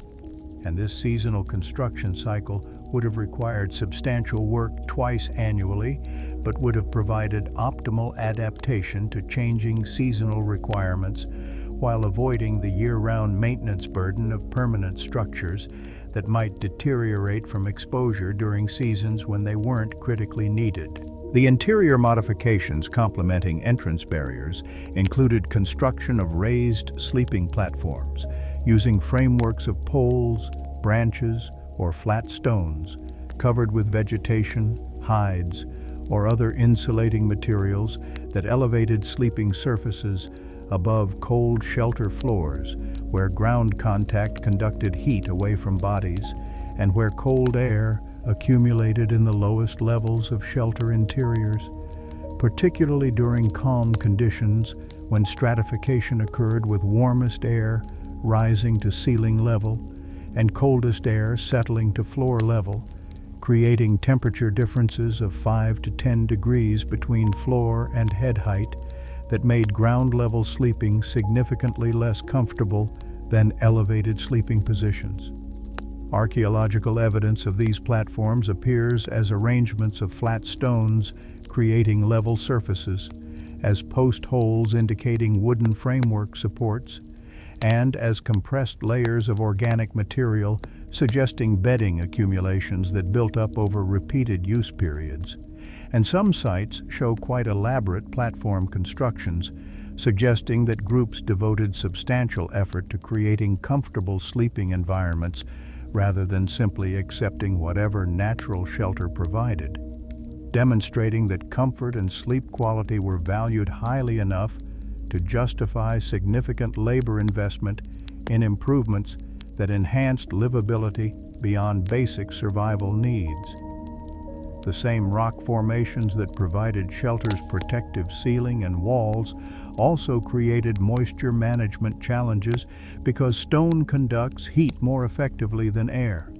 Speaker 1: And this seasonal construction cycle would have required substantial work twice annually, but would have provided optimal adaptation to changing seasonal requirements while avoiding the year-round maintenance burden of permanent structures that might deteriorate from exposure during seasons when they weren't critically needed. The interior modifications complementing entrance barriers included construction of raised sleeping platforms using frameworks of poles, branches, or flat stones covered with vegetation, hides, or other insulating materials that elevated sleeping surfaces above cold shelter floors, where ground contact conducted heat away from bodies and where cold air accumulated in the lowest levels of shelter interiors, particularly during calm conditions when stratification occurred with warmest air rising to ceiling level and coldest air settling to floor level, creating temperature differences of 5 to 10 degrees between floor and head height that made ground-level sleeping significantly less comfortable than elevated sleeping positions. Archaeological evidence of these platforms appears as arrangements of flat stones creating level surfaces, as post holes indicating wooden framework supports, and as compressed layers of organic material suggesting bedding accumulations that built up over repeated use periods. And some sites show quite elaborate platform constructions, suggesting that groups devoted substantial effort to creating comfortable sleeping environments rather than simply accepting whatever natural shelter provided, demonstrating that comfort and sleep quality were valued highly enough to justify significant labor investment in improvements that enhanced livability beyond basic survival needs. The same rock formations that provided shelter's protective ceiling and walls also created moisture management challenges because stone conducts heat more effectively than air,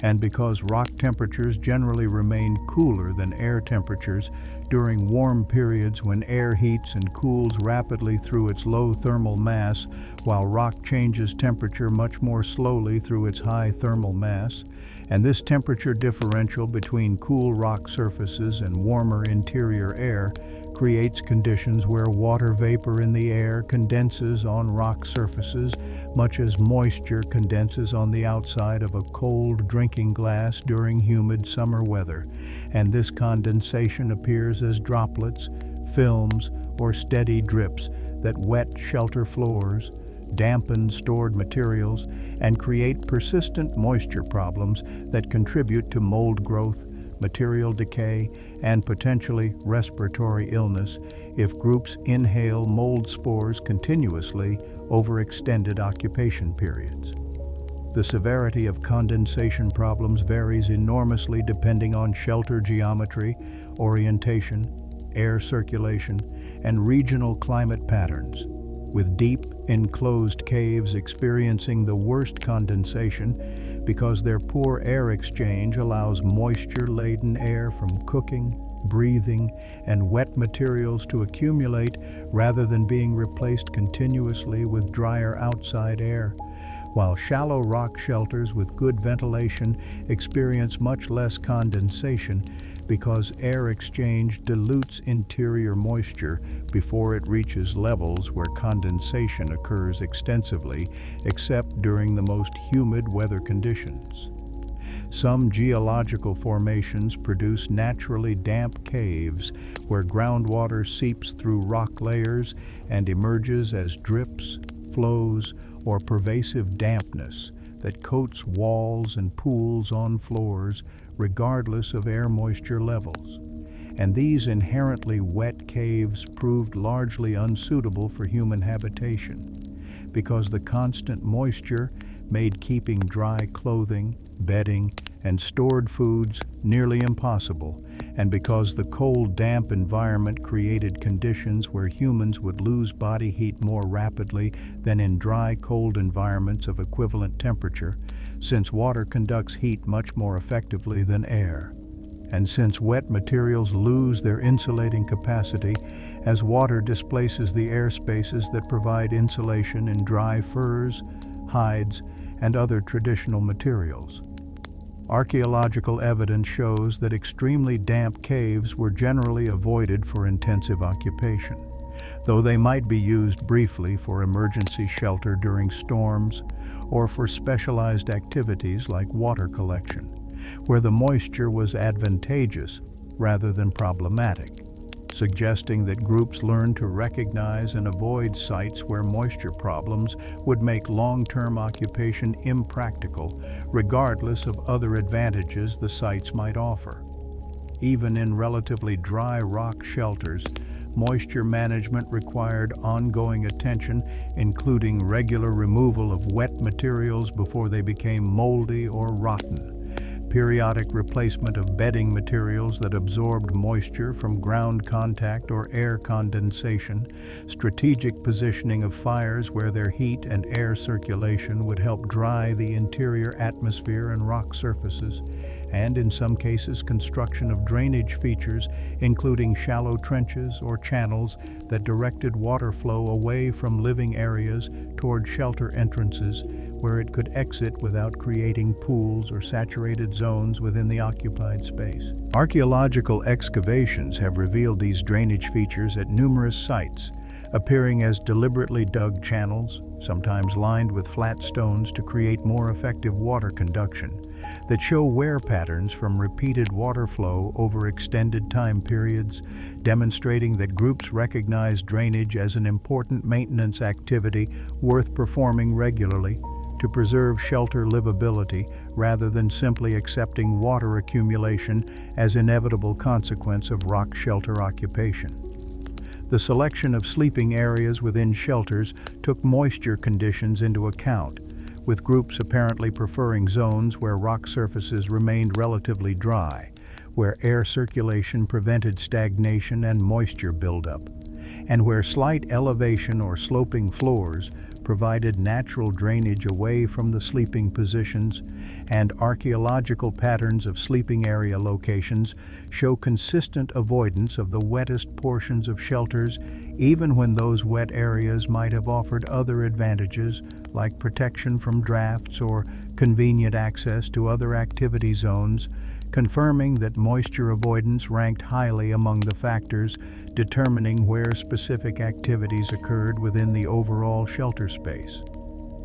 Speaker 1: and because rock temperatures generally remain cooler than air temperatures during warm periods when air heats and cools rapidly through its low thermal mass, while rock changes temperature much more slowly through its high thermal mass. And this temperature differential between cool rock surfaces and warmer interior air creates conditions where water vapor in the air condenses on rock surfaces, much as moisture condenses on the outside of a cold drinking glass during humid summer weather. And this condensation appears as droplets, films, or steady drips that wet shelter floors, dampen stored materials, and create persistent moisture problems that contribute to mold growth, material decay, and potentially respiratory illness if groups inhale mold spores continuously over extended occupation periods. The severity of condensation problems varies enormously depending on shelter geometry, orientation, air circulation, and regional climate patterns, with deep, enclosed caves experiencing the worst condensation because their poor air exchange allows moisture-laden air from cooking, breathing, and wet materials to accumulate rather than being replaced continuously with drier outside air, while shallow rock shelters with good ventilation experience much less condensation because air exchange dilutes interior moisture before it reaches levels where condensation occurs extensively, except during the most humid weather conditions. Some geological formations produce naturally damp caves where groundwater seeps through rock layers and emerges as drips, flows, or pervasive dampness that coats walls and pools on floors regardless of air moisture levels. And these inherently wet caves proved largely unsuitable for human habitation because the constant moisture made keeping dry clothing, bedding, and stored foods nearly impossible, and because the cold, damp environment created conditions where humans would lose body heat more rapidly than in dry, cold environments of equivalent temperature, since water conducts heat much more effectively than air. And since wet materials lose their insulating capacity as water displaces the air spaces that provide insulation in dry furs, hides, and other traditional materials. Archaeological evidence shows that extremely damp caves were generally avoided for intensive occupation, though they might be used briefly for emergency shelter during storms or for specialized activities like water collection, where the moisture was advantageous rather than problematic, suggesting that groups learned to recognize and avoid sites where moisture problems would make long-term occupation impractical, regardless of other advantages the sites might offer. Even in relatively dry rock shelters, moisture management required ongoing attention, including regular removal of wet materials before they became moldy or rotten, periodic replacement of bedding materials that absorbed moisture from ground contact or air condensation, strategic positioning of fires where their heat and air circulation would help dry the interior atmosphere and rock surfaces, and in some cases construction of drainage features, including shallow trenches or channels that directed water flow away from living areas toward shelter entrances where it could exit without creating pools or saturated zones within the occupied space. Archaeological excavations have revealed these drainage features at numerous sites, appearing as deliberately dug channels, sometimes lined with flat stones to create more effective water conduction, that show wear patterns from repeated water flow over extended time periods, demonstrating that groups recognize drainage as an important maintenance activity worth performing regularly to preserve shelter livability rather than simply accepting water accumulation as inevitable consequence of rock shelter occupation. The selection of sleeping areas within shelters took moisture conditions into account, with groups apparently preferring zones where rock surfaces remained relatively dry, where air circulation prevented stagnation and moisture buildup, and where slight elevation or sloping floors provided natural drainage away from the sleeping positions, and archaeological patterns of sleeping area locations show consistent avoidance of the wettest portions of shelters, even when those wet areas might have offered other advantages like protection from drafts or convenient access to other activity zones, confirming that moisture avoidance ranked highly among the factors determining where specific activities occurred within the overall shelter space.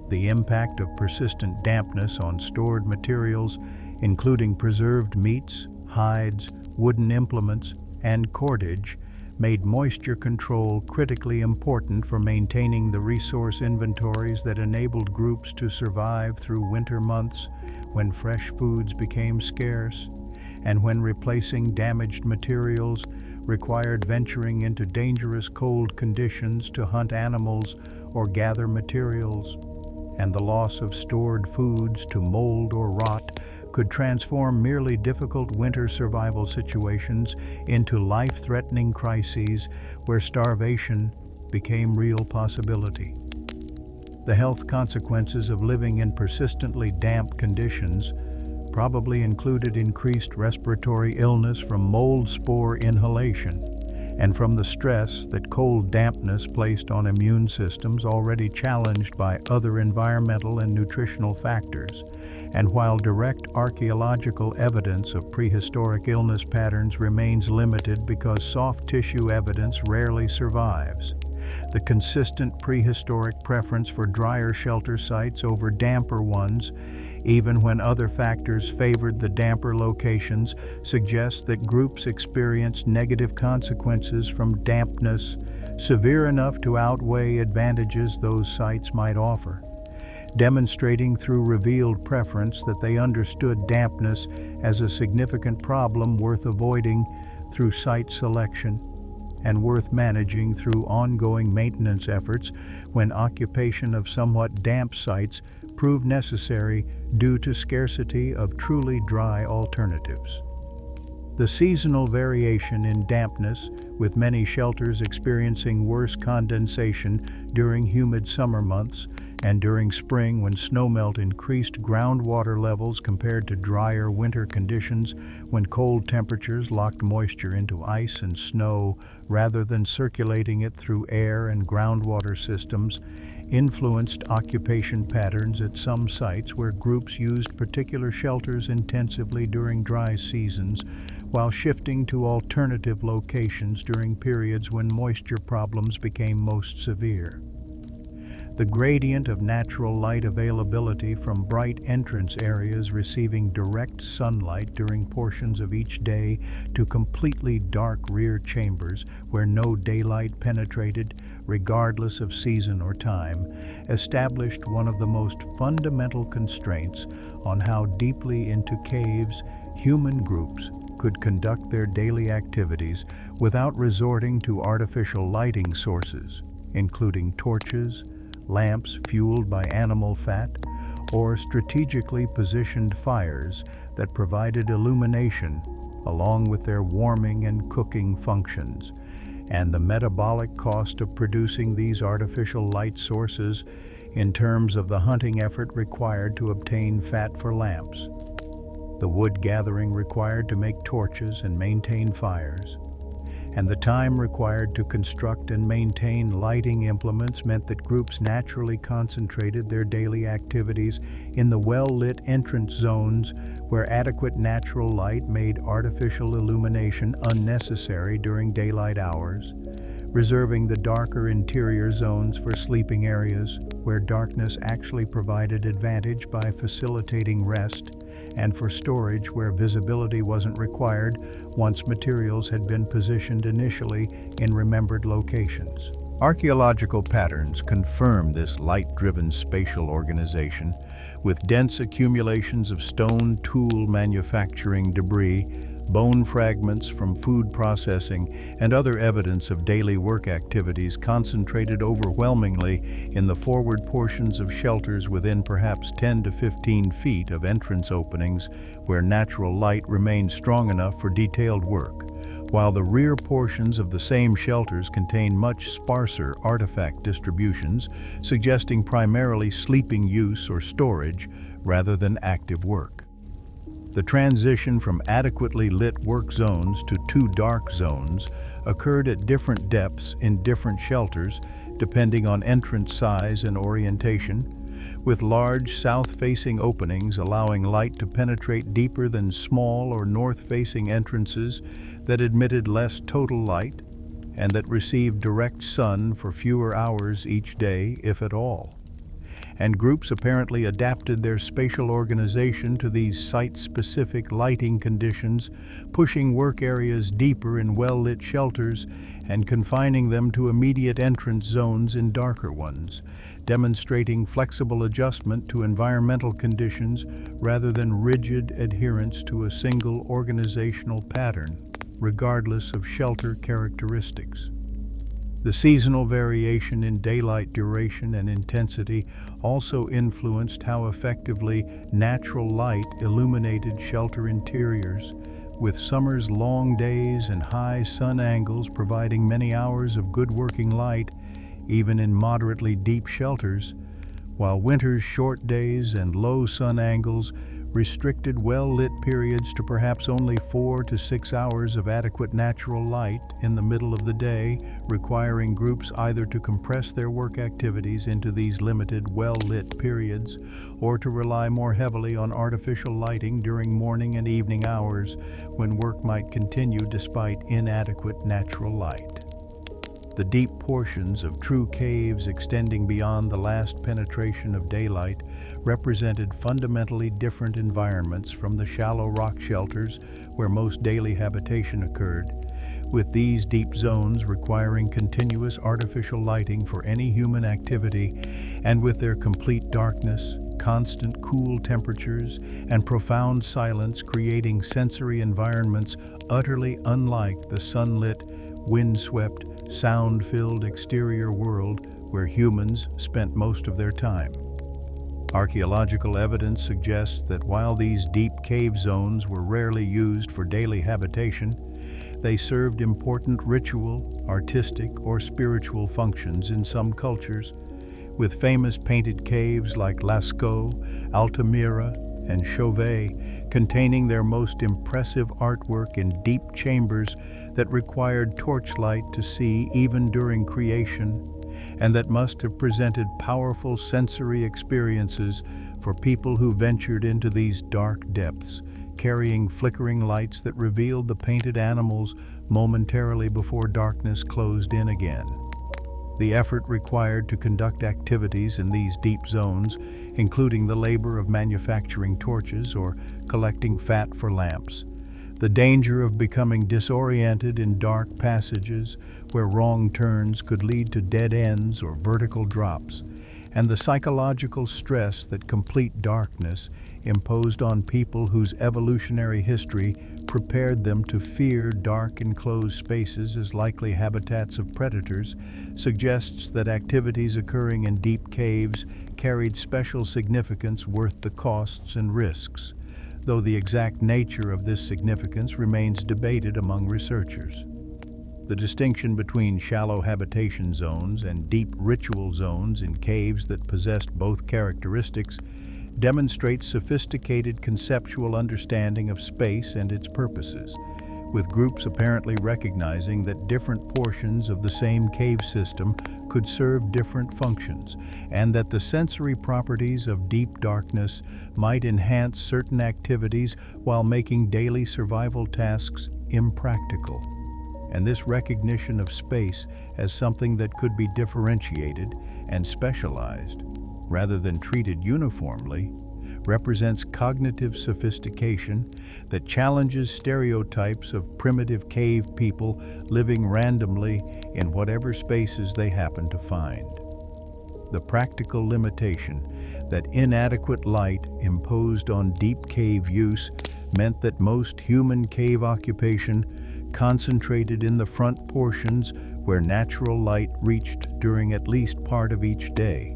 Speaker 1: The impact of persistent dampness on stored materials, including preserved meats, hides, wooden implements, and cordage, made moisture control critically important for maintaining the resource inventories that enabled groups to survive through winter months when fresh foods became scarce, and when replacing damaged materials required venturing into dangerous cold conditions to hunt animals or gather materials, and the loss of stored foods to mold or rot could transform merely difficult winter survival situations into life-threatening crises where starvation became real possibility. The health consequences of living in persistently damp conditions probably included increased respiratory illness from mold spore inhalation and from the stress that cold dampness placed on immune systems already challenged by other environmental and nutritional factors. And while direct archaeological evidence of prehistoric illness patterns remains limited because soft tissue evidence rarely survives, the consistent prehistoric preference for drier shelter sites over damper ones, even when other factors favored the damper locations, suggests that groups experienced negative consequences from dampness severe enough to outweigh advantages those sites might offer, demonstrating through revealed preference that they understood dampness as a significant problem worth avoiding through site selection and worth managing through ongoing maintenance efforts when occupation of somewhat damp sites proved necessary due to scarcity of truly dry alternatives. The seasonal variation in dampness, with many shelters experiencing worse condensation during humid summer months and during spring when snowmelt increased groundwater levels compared to drier winter conditions when cold temperatures locked moisture into ice and snow rather than circulating it through air and groundwater systems, influenced occupation patterns at some sites where groups used particular shelters intensively during dry seasons while shifting to alternative locations during periods when moisture problems became most severe. The gradient of natural light availability from bright entrance areas receiving direct sunlight during portions of each day to completely dark rear chambers where no daylight penetrated, regardless of season or time, established one of the most fundamental constraints on how deeply into caves human groups could conduct their daily activities without resorting to artificial lighting sources, including torches, lamps fueled by animal fat, or strategically positioned fires that provided illumination along with their warming and cooking functions, and the metabolic cost of producing these artificial light sources in terms of the hunting effort required to obtain fat for lamps, the wood gathering required to make torches and maintain fires, and the time required to construct and maintain lighting implements meant that groups naturally concentrated their daily activities in the well-lit entrance zones where adequate natural light made artificial illumination unnecessary during daylight hours, reserving the darker interior zones for sleeping areas where darkness actually provided advantage by facilitating rest, and for storage where visibility wasn't required once materials had been positioned initially in remembered locations. Archaeological patterns confirm this light-driven spatial organization, with dense accumulations of stone tool manufacturing debris, bone fragments from food processing, and other evidence of daily work activities concentrated overwhelmingly in the forward portions of shelters within perhaps 10 to 15 feet of entrance openings where natural light remained strong enough for detailed work, while the rear portions of the same shelters contain much sparser artifact distributions, suggesting primarily sleeping use or storage rather than active work. The transition from adequately lit work zones to two dark zones occurred at different depths in different shelters, depending on entrance size and orientation, with large south-facing openings allowing light to penetrate deeper than small or north-facing entrances that admitted less total light and that received direct sun for fewer hours each day, if at all. And groups apparently adapted their spatial organization to these site-specific lighting conditions, pushing work areas deeper in well-lit shelters and confining them to immediate entrance zones in darker ones, demonstrating flexible adjustment to environmental conditions rather than rigid adherence to a single organizational pattern, regardless of shelter characteristics. The seasonal variation in daylight duration and intensity also influenced how effectively natural light illuminated shelter interiors, with summer's long days and high sun angles providing many hours of good working light, even in moderately deep shelters, while winter's short days and low sun angles restricted well-lit periods to perhaps only 4 to 6 hours of adequate natural light in the middle of the day, requiring groups either to compress their work activities into these limited, well-lit periods, or to rely more heavily on artificial lighting during morning and evening hours when work might continue despite inadequate natural light. The deep portions of true caves extending beyond the last penetration of daylight represented fundamentally different environments from the shallow rock shelters where most daily habitation occurred, with these deep zones requiring continuous artificial lighting for any human activity, and with their complete darkness, constant cool temperatures, and profound silence creating sensory environments utterly unlike the sunlit, windswept, sound-filled exterior world where humans spent most of their time. Archaeological evidence suggests that while these deep cave zones were rarely used for daily habitation, they served important ritual, artistic, or spiritual functions in some cultures, with famous painted caves like Lascaux, Altamira, and Chauvet containing their most impressive artwork in deep chambers that required torchlight to see even during creation, and that must have presented powerful sensory experiences for people who ventured into these dark depths, carrying flickering lights that revealed the painted animals momentarily before darkness closed in again. The effort required to conduct activities in these deep zones, including the labor of manufacturing torches or collecting fat for lamps, the danger of becoming disoriented in dark passages where wrong turns could lead to dead ends or vertical drops, and the psychological stress that complete darkness imposed on people whose evolutionary history prepared them to fear dark enclosed spaces as likely habitats of predators, suggests that activities occurring in deep caves carried special significance worth the costs and risks, though the exact nature of this significance remains debated among researchers. The distinction between shallow habitation zones and deep ritual zones in caves that possessed both characteristics demonstrates sophisticated conceptual understanding of space and its purposes, with groups apparently recognizing that different portions of the same cave system could serve different functions, and that the sensory properties of deep darkness might enhance certain activities while making daily survival tasks impractical. And this recognition of space as something that could be differentiated and specialized, rather than treated uniformly, represents cognitive sophistication that challenges stereotypes of primitive cave people living randomly in whatever spaces they happen to find. The practical limitation that inadequate light imposed on deep cave use meant that most human cave occupation concentrated in the front portions where natural light reached during at least part of each day,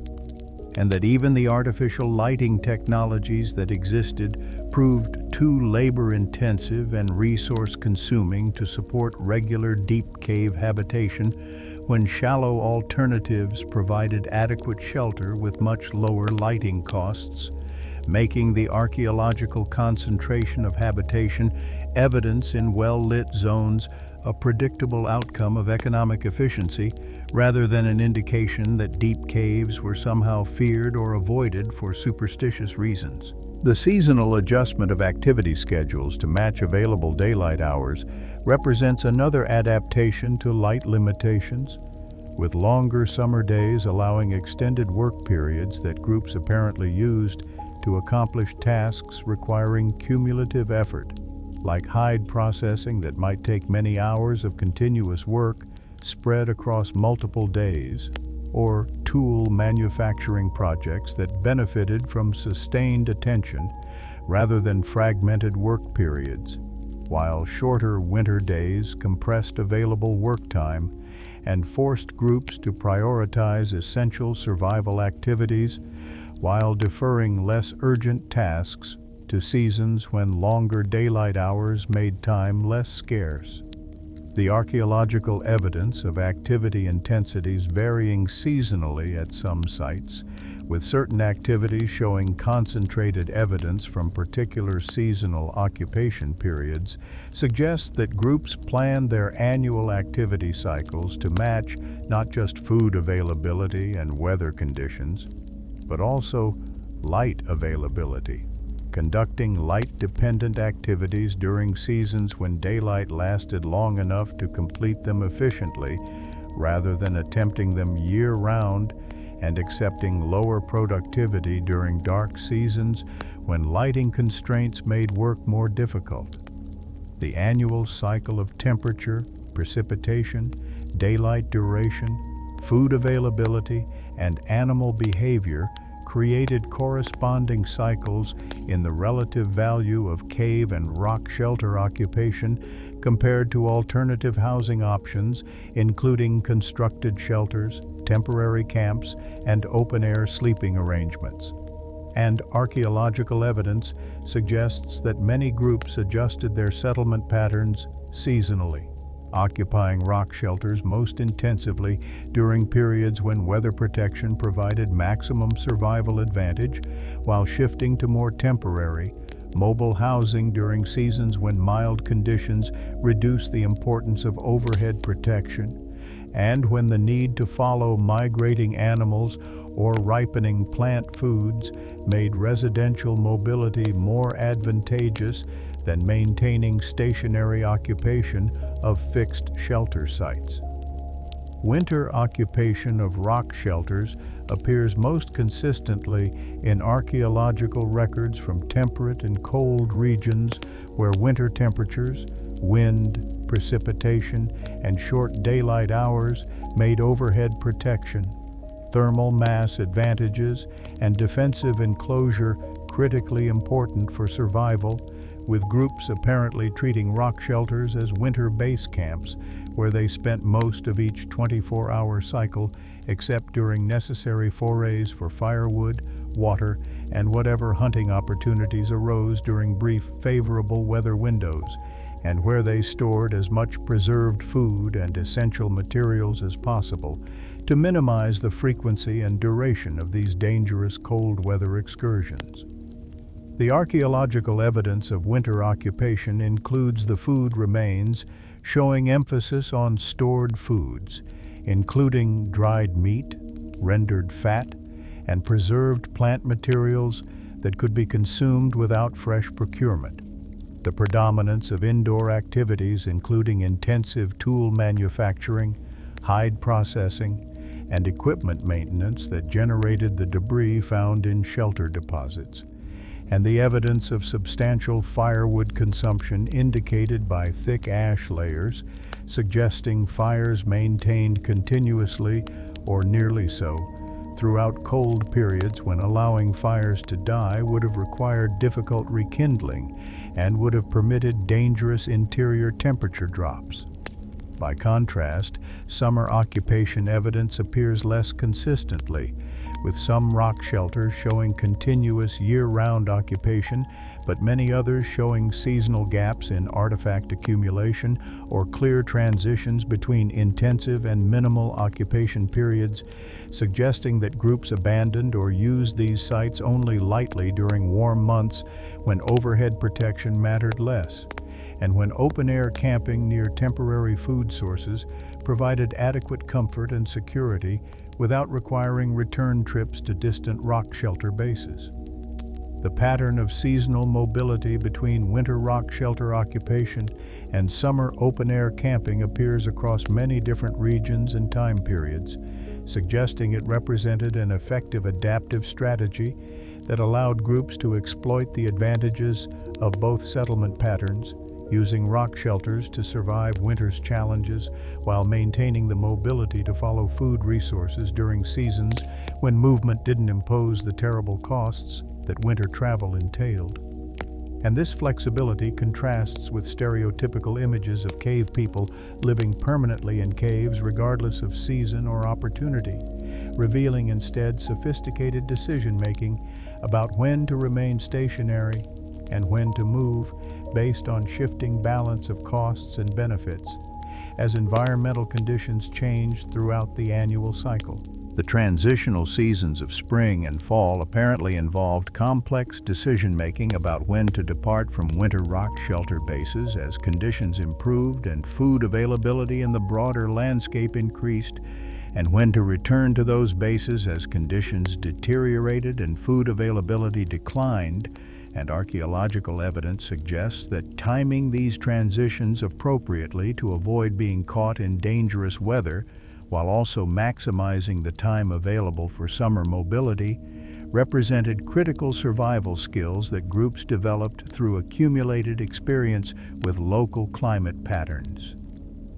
Speaker 1: and that even the artificial lighting technologies that existed proved too labor-intensive and resource-consuming to support regular deep cave habitation when shallow alternatives provided adequate shelter with much lower lighting costs, making the archaeological concentration of habitation evidence in well-lit zones a predictable outcome of economic efficiency rather than an indication that deep caves were somehow feared or avoided for superstitious reasons. The seasonal adjustment of activity schedules to match available daylight hours represents another adaptation to light limitations, with longer summer days allowing extended work periods that groups apparently used to accomplish tasks requiring cumulative effort, like hide processing that might take many hours of continuous work spread across multiple days, or tool manufacturing projects that benefited from sustained attention rather than fragmented work periods, while shorter winter days compressed available work time and forced groups to prioritize essential survival activities while deferring less urgent tasks to seasons when longer daylight hours made time less scarce. The archaeological evidence of activity intensities varying seasonally at some sites, with certain activities showing concentrated evidence from particular seasonal occupation periods, suggests that groups plan their annual activity cycles to match not just food availability and weather conditions, but also light availability, conducting light-dependent activities during seasons when daylight lasted long enough to complete them efficiently, rather than attempting them year-round and accepting lower productivity during dark seasons when lighting constraints made work more difficult. The annual cycle of temperature, precipitation, daylight duration, food availability, and animal behavior created corresponding cycles in the relative value of cave and rock shelter occupation compared to alternative housing options, including constructed shelters, temporary camps, and open-air sleeping arrangements. And archaeological evidence suggests that many groups adjusted their settlement patterns seasonally, occupying rock shelters most intensively during periods when weather protection provided maximum survival advantage, while shifting to more temporary, mobile housing during seasons when mild conditions reduced the importance of overhead protection, and when the need to follow migrating animals or ripening plant foods made residential mobility more advantageous than maintaining stationary occupation of fixed shelter sites. Winter occupation of rock shelters appears most consistently in archaeological records from temperate and cold regions where winter temperatures, wind, precipitation, and short daylight hours made overhead protection, thermal mass advantages, and defensive enclosure critically important for survival, with groups apparently treating rock shelters as winter base camps, where they spent most of each 24-hour cycle except during necessary forays for firewood, water, and whatever hunting opportunities arose during brief favorable weather windows, and where they stored as much preserved food and essential materials as possible to minimize the frequency and duration of these dangerous cold weather excursions. The archaeological evidence of winter occupation includes the food remains showing emphasis on stored foods, including dried meat, rendered fat, and preserved plant materials that could be consumed without fresh procurement. The predominance of indoor activities, including intensive tool manufacturing, hide processing, and equipment maintenance that generated the debris found in shelter deposits, and the evidence of substantial firewood consumption indicated by thick ash layers, suggesting fires maintained continuously or nearly so throughout cold periods when allowing fires to die would have required difficult rekindling and would have permitted dangerous interior temperature drops. By contrast, summer occupation evidence appears less consistently, with some rock shelters showing continuous year-round occupation, but many others showing seasonal gaps in artifact accumulation or clear transitions between intensive and minimal occupation periods, suggesting that groups abandoned or used these sites only lightly during warm months when overhead protection mattered less, and when open-air camping near temporary food sources provided adequate comfort and security without requiring return trips to distant rock shelter bases. The pattern of seasonal mobility between winter rock shelter occupation and summer open-air camping appears across many different regions and time periods, suggesting it represented an effective adaptive strategy that allowed groups to exploit the advantages of both settlement patterns, using rock shelters to survive winter's challenges while maintaining the mobility to follow food resources during seasons when movement didn't impose the terrible costs that winter travel entailed. And this flexibility contrasts with stereotypical images of cave people living permanently in caves regardless of season or opportunity, revealing instead sophisticated decision-making about when to remain stationary and when to move based on shifting balance of costs and benefits as environmental conditions changed throughout the annual cycle. The transitional seasons of spring and fall apparently involved complex decision-making about when to depart from winter rock shelter bases as conditions improved and food availability in the broader landscape increased, and when to return to those bases as conditions deteriorated and food availability declined. And archaeological evidence suggests that timing these transitions appropriately to avoid being caught in dangerous weather, while also maximizing the time available for summer mobility, represented critical survival skills that groups developed through accumulated experience with local climate patterns.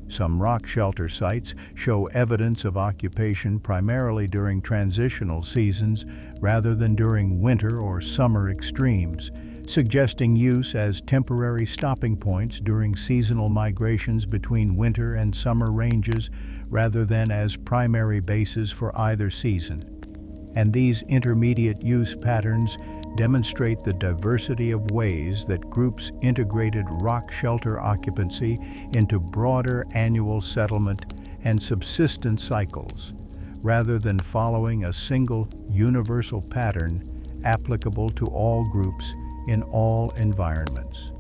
Speaker 1: Some rock shelter sites show evidence of occupation primarily during transitional seasons rather than during winter or summer extremes, suggesting use as temporary stopping points during seasonal migrations between winter and summer ranges rather than as primary bases for either season. And these intermediate use patterns demonstrate the diversity of ways that groups integrated rock shelter occupancy into broader annual settlement and subsistence cycles, rather than following a single universal pattern applicable to all groups in all environments.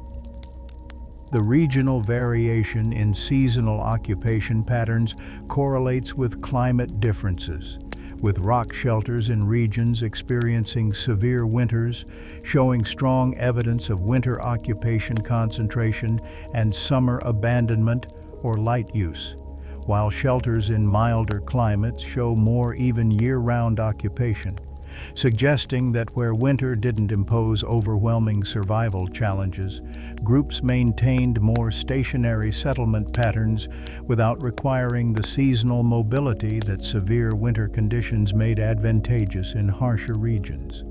Speaker 1: The regional variation in seasonal occupation patterns correlates with climate differences, with rock shelters in regions experiencing severe winters, showing strong evidence of winter occupation concentration and summer abandonment or light use, while shelters in milder climates show more even year-round occupation, suggesting that where winter didn't impose overwhelming survival challenges, groups maintained more stationary settlement patterns without requiring the seasonal mobility that severe winter conditions made advantageous in harsher regions.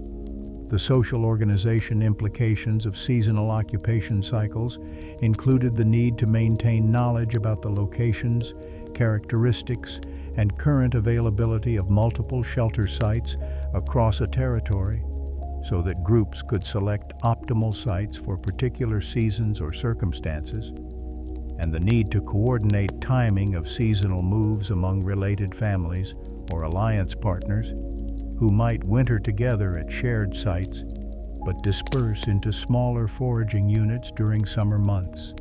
Speaker 1: The social organization implications of seasonal occupation cycles included the need to maintain knowledge about the locations, characteristics, and current availability of multiple shelter sites across a territory, so that groups could select optimal sites for particular seasons or circumstances, and the need to coordinate timing of seasonal moves among related families or alliance partners who might winter together at shared sites but disperse into smaller foraging units during summer months.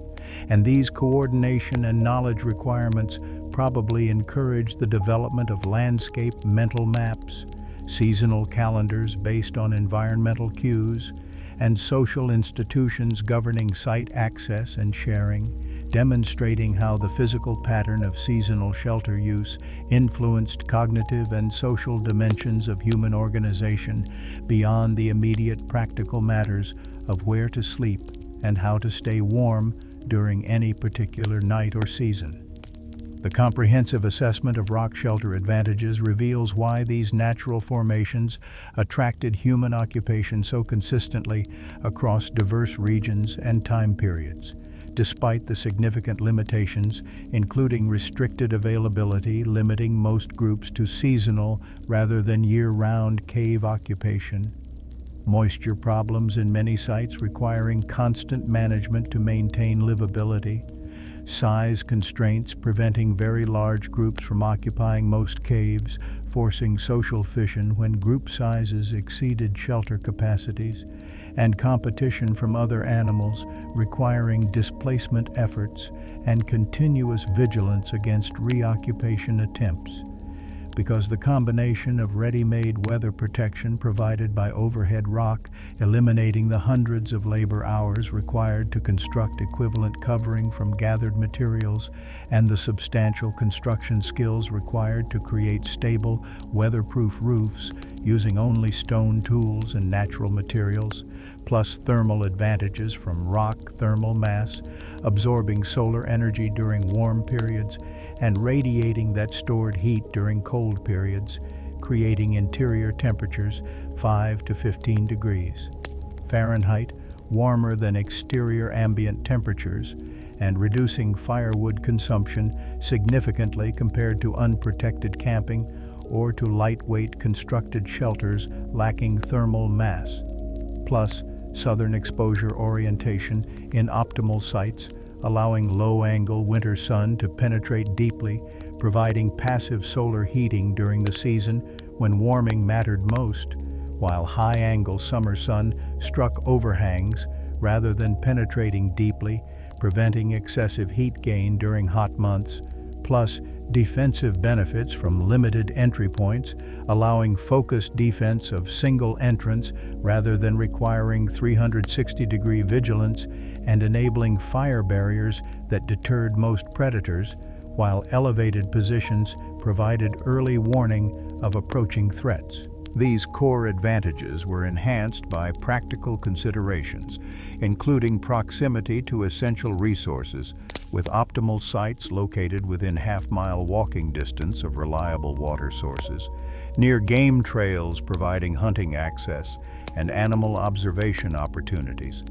Speaker 1: And these coordination and knowledge requirements probably encourage the development of landscape mental maps, seasonal calendars based on environmental cues, and social institutions governing site access and sharing, demonstrating how the physical pattern of seasonal shelter use influenced cognitive and social dimensions of human organization beyond the immediate practical matters of where to sleep and how to stay warm during any particular night or season. The comprehensive assessment of rock shelter advantages reveals why these natural formations attracted human occupation so consistently across diverse regions and time periods, despite the significant limitations, including restricted availability limiting most groups to seasonal rather than year-round cave occupation, moisture problems in many sites requiring constant management to maintain livability, size constraints preventing very large groups from occupying most caves, forcing social fission when group sizes exceeded shelter capacities, and competition from other animals requiring displacement efforts and continuous vigilance against reoccupation attempts. Because the combination of ready-made weather protection provided by overhead rock, eliminating the hundreds of labor hours required to construct equivalent covering from gathered materials, and the substantial construction skills required to create stable, weatherproof roofs using only stone tools and natural materials, plus thermal advantages from rock thermal mass, absorbing solar energy during warm periods, and radiating that stored heat during cold periods, creating interior temperatures 5 to 15 degrees Fahrenheit, warmer than exterior ambient temperatures, and reducing firewood consumption significantly compared to unprotected camping or to lightweight constructed shelters lacking thermal mass, plus southern exposure orientation in optimal sites, allowing low-angle winter sun to penetrate deeply, providing passive solar heating during the season when warming mattered most, while high-angle summer sun struck overhangs rather than penetrating deeply, preventing excessive heat gain during hot months, plus defensive benefits from limited entry points, allowing focused defense of single entrance rather than requiring 360-degree vigilance, and enabling fire barriers that deterred most predators, while elevated positions provided early warning of approaching threats. These core advantages were enhanced by practical considerations, including proximity to essential resources, with optimal sites located within half-mile walking distance of reliable water sources, near game trails providing hunting access and animal observation opportunities,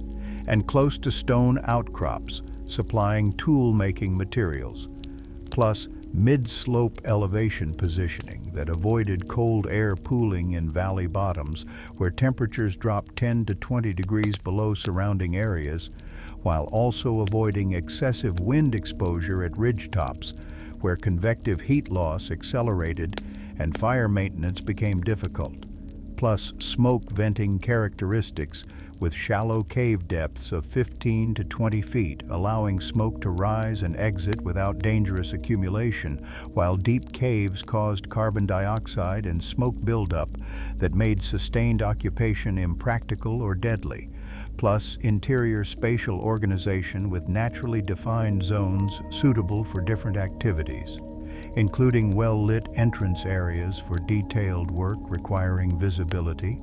Speaker 1: and close to stone outcrops supplying tool-making materials, plus mid-slope elevation positioning that avoided cold air pooling in valley bottoms where temperatures dropped 10 to 20 degrees below surrounding areas, while also avoiding excessive wind exposure at ridge tops where convective heat loss accelerated and fire maintenance became difficult, plus smoke venting characteristics with shallow cave depths of 15 to 20 feet, allowing smoke to rise and exit without dangerous accumulation, while deep caves caused carbon dioxide and smoke buildup that made sustained occupation impractical or deadly, plus interior spatial organization with naturally defined zones suitable for different activities. including well-lit entrance areas for detailed work requiring visibility,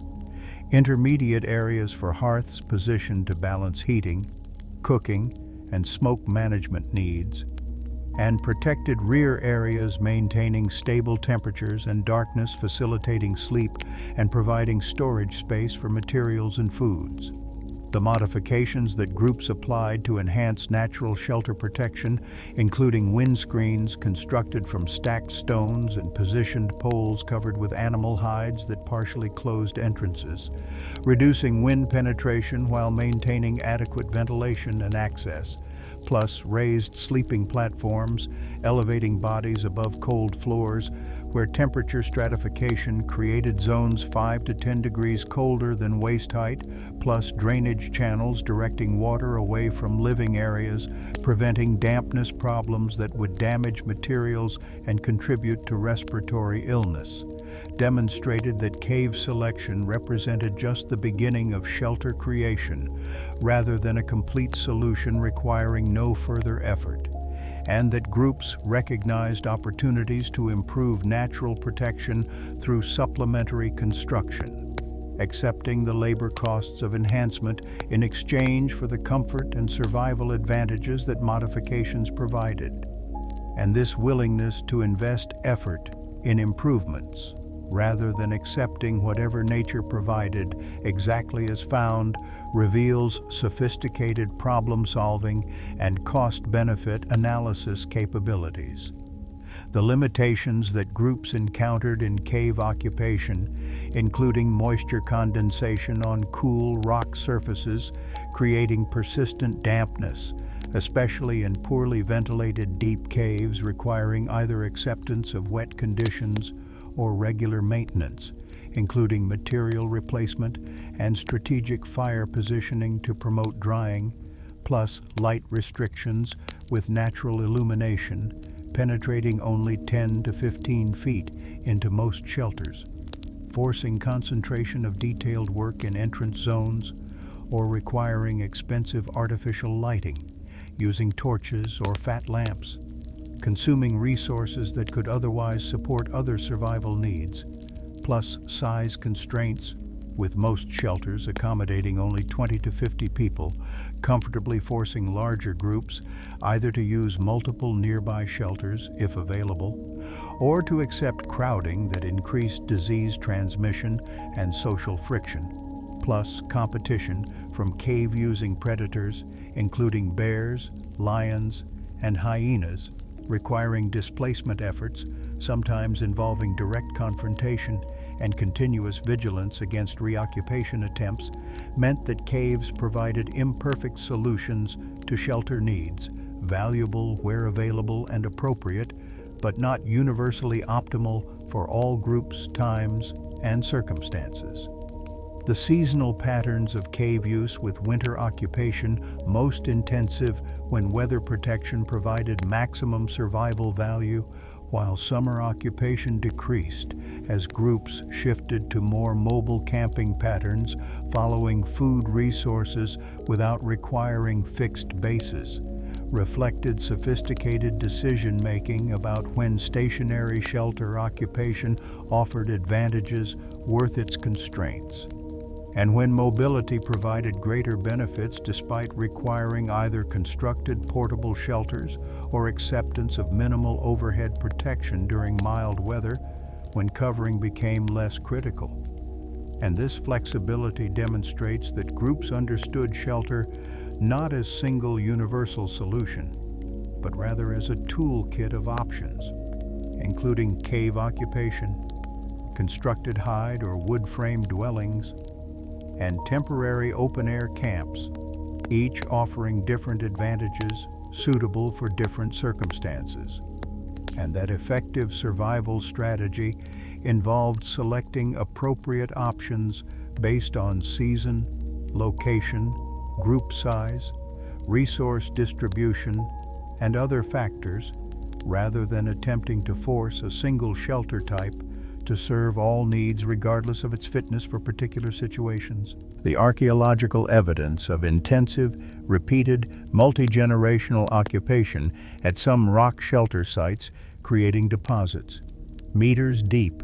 Speaker 1: intermediate areas for hearths positioned to balance heating, cooking, and smoke management needs, and protected rear areas maintaining stable temperatures and darkness, facilitating sleep and providing storage space for materials and foods. The modifications that groups applied to enhance natural shelter protection, including windscreens constructed from stacked stones and positioned poles covered with animal hides that partially closed entrances, reducing wind penetration while maintaining adequate ventilation and access, plus raised sleeping platforms, elevating bodies above cold floors, where temperature stratification created zones 5 to 10 degrees colder than waist height, plus drainage channels directing water away from living areas, preventing dampness problems that would damage materials and contribute to respiratory illness, demonstrated that cave selection represented just the beginning of shelter creation, rather than a complete solution requiring no further effort, and that groups recognized opportunities to improve natural protection through supplementary construction, accepting the labor costs of enhancement in exchange for the comfort and survival advantages that modifications provided. And this willingness to invest effort in improvements, rather than accepting whatever nature provided exactly as found, reveals sophisticated problem-solving and cost-benefit analysis capabilities. The limitations that groups encountered in cave occupation, including moisture condensation on cool rock surfaces, creating persistent dampness, especially in poorly ventilated deep caves requiring either acceptance of wet conditions or regular maintenance, including material replacement and strategic fire positioning to promote drying, plus light restrictions with natural illumination, penetrating only 10 to 15 feet into most shelters, forcing concentration of detailed work in entrance zones, or requiring expensive artificial lighting, using torches or fat lamps, consuming resources that could otherwise support other survival needs, plus size constraints, with most shelters accommodating only 20 to 50 people, comfortably forcing larger groups either to use multiple nearby shelters if available, or to accept crowding that increased disease transmission and social friction, plus competition from cave-using predators, including bears, lions, and hyenas, requiring displacement efforts, sometimes involving direct confrontation and continuous vigilance against reoccupation attempts, meant that caves provided imperfect solutions to shelter needs, valuable where available and appropriate, but not universally optimal for all groups, times, and circumstances. The seasonal patterns of cave use, with winter occupation most intensive when weather protection provided maximum survival value, while summer occupation decreased as groups shifted to more mobile camping patterns following food resources without requiring fixed bases, reflected sophisticated decision-making about when stationary shelter occupation offered advantages worth its constraints, and when mobility provided greater benefits despite requiring either constructed portable shelters or acceptance of minimal overhead protection during mild weather when covering became less critical. And this flexibility demonstrates that groups understood shelter not as single universal solution, but rather as a toolkit of options, including cave occupation, constructed hide or wood frame dwellings, and temporary open-air camps, each offering different advantages suitable for different circumstances. And that effective survival strategy involved selecting appropriate options based on season, location, group size, resource distribution, and other factors, rather than attempting to force a single shelter type to serve all needs regardless of its fitness for particular situations. The archaeological evidence of intensive, repeated, multi-generational occupation at some rock shelter sites creating deposits, meters deep.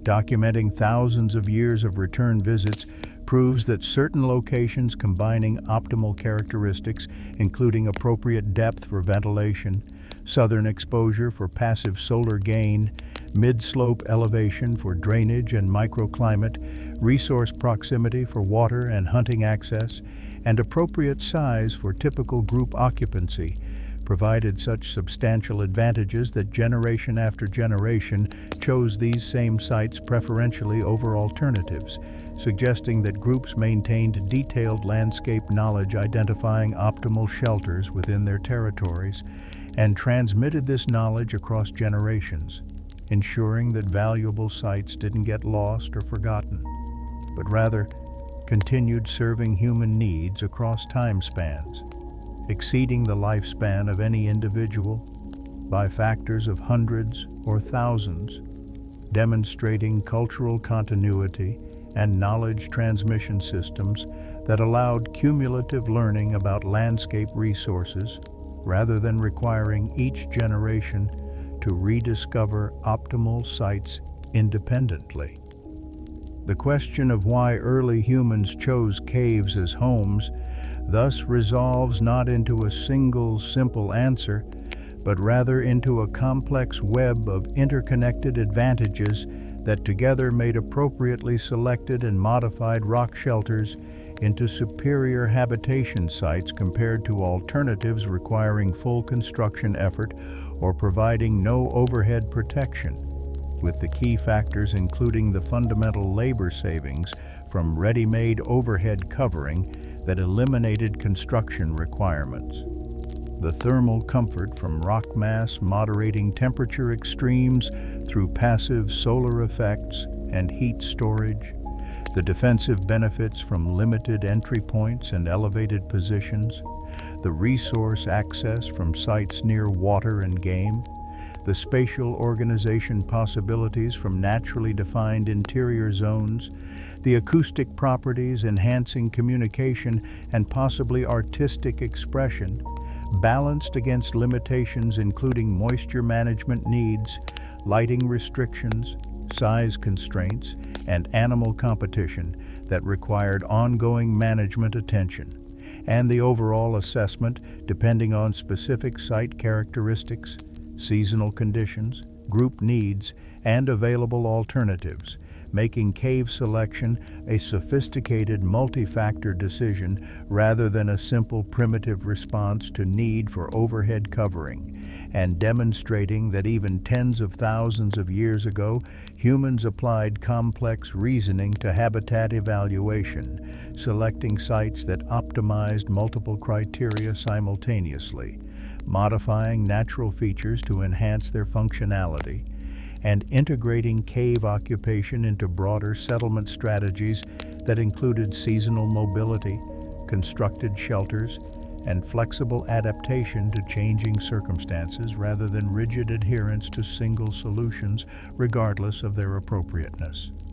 Speaker 1: Documenting thousands of years of return visits proves that certain locations combining optimal characteristics, including appropriate depth for ventilation, southern exposure for passive solar gain, mid-slope elevation for drainage and microclimate, resource proximity for water and hunting access, and appropriate size for typical group occupancy, provided such substantial advantages that generation after generation chose these same sites preferentially over alternatives, suggesting that groups maintained detailed landscape knowledge identifying optimal shelters within their territories and transmitted this knowledge across generations, ensuring that valuable sites didn't get lost or forgotten, but rather continued serving human needs across time spans, exceeding the lifespan of any individual by factors of hundreds or thousands, demonstrating cultural continuity and knowledge transmission systems that allowed cumulative learning about landscape resources rather than requiring each generation to rediscover optimal sites independently. The question of why early humans chose caves as homes thus resolves not into a single simple answer, but rather into a complex web of interconnected advantages that together made appropriately selected and modified rock shelters into superior habitation sites compared to alternatives requiring full construction effort or providing no overhead protection, with the key factors including the fundamental labor savings from ready-made overhead covering that eliminated construction requirements, the thermal comfort from rock mass moderating temperature extremes through passive solar effects and heat storage, the defensive benefits from limited entry points and elevated positions, the resource access from sites near water and game, the spatial organization possibilities from naturally defined interior zones, the acoustic properties enhancing communication and possibly artistic expression, balanced against limitations including moisture management needs, lighting restrictions, size constraints, and animal competition that required ongoing management attention, and the overall assessment depending on specific site characteristics, seasonal conditions, group needs, and available alternatives, making cave selection a sophisticated multi-factor decision rather than a simple primitive response to need for overhead covering, and demonstrating that even tens of thousands of years ago, humans applied complex reasoning to habitat evaluation, selecting sites that optimized multiple criteria simultaneously, modifying natural features to enhance their functionality, and integrating cave occupation into broader settlement strategies that included seasonal mobility, constructed shelters, and flexible adaptation to changing circumstances rather than rigid adherence to single solutions regardless of their appropriateness.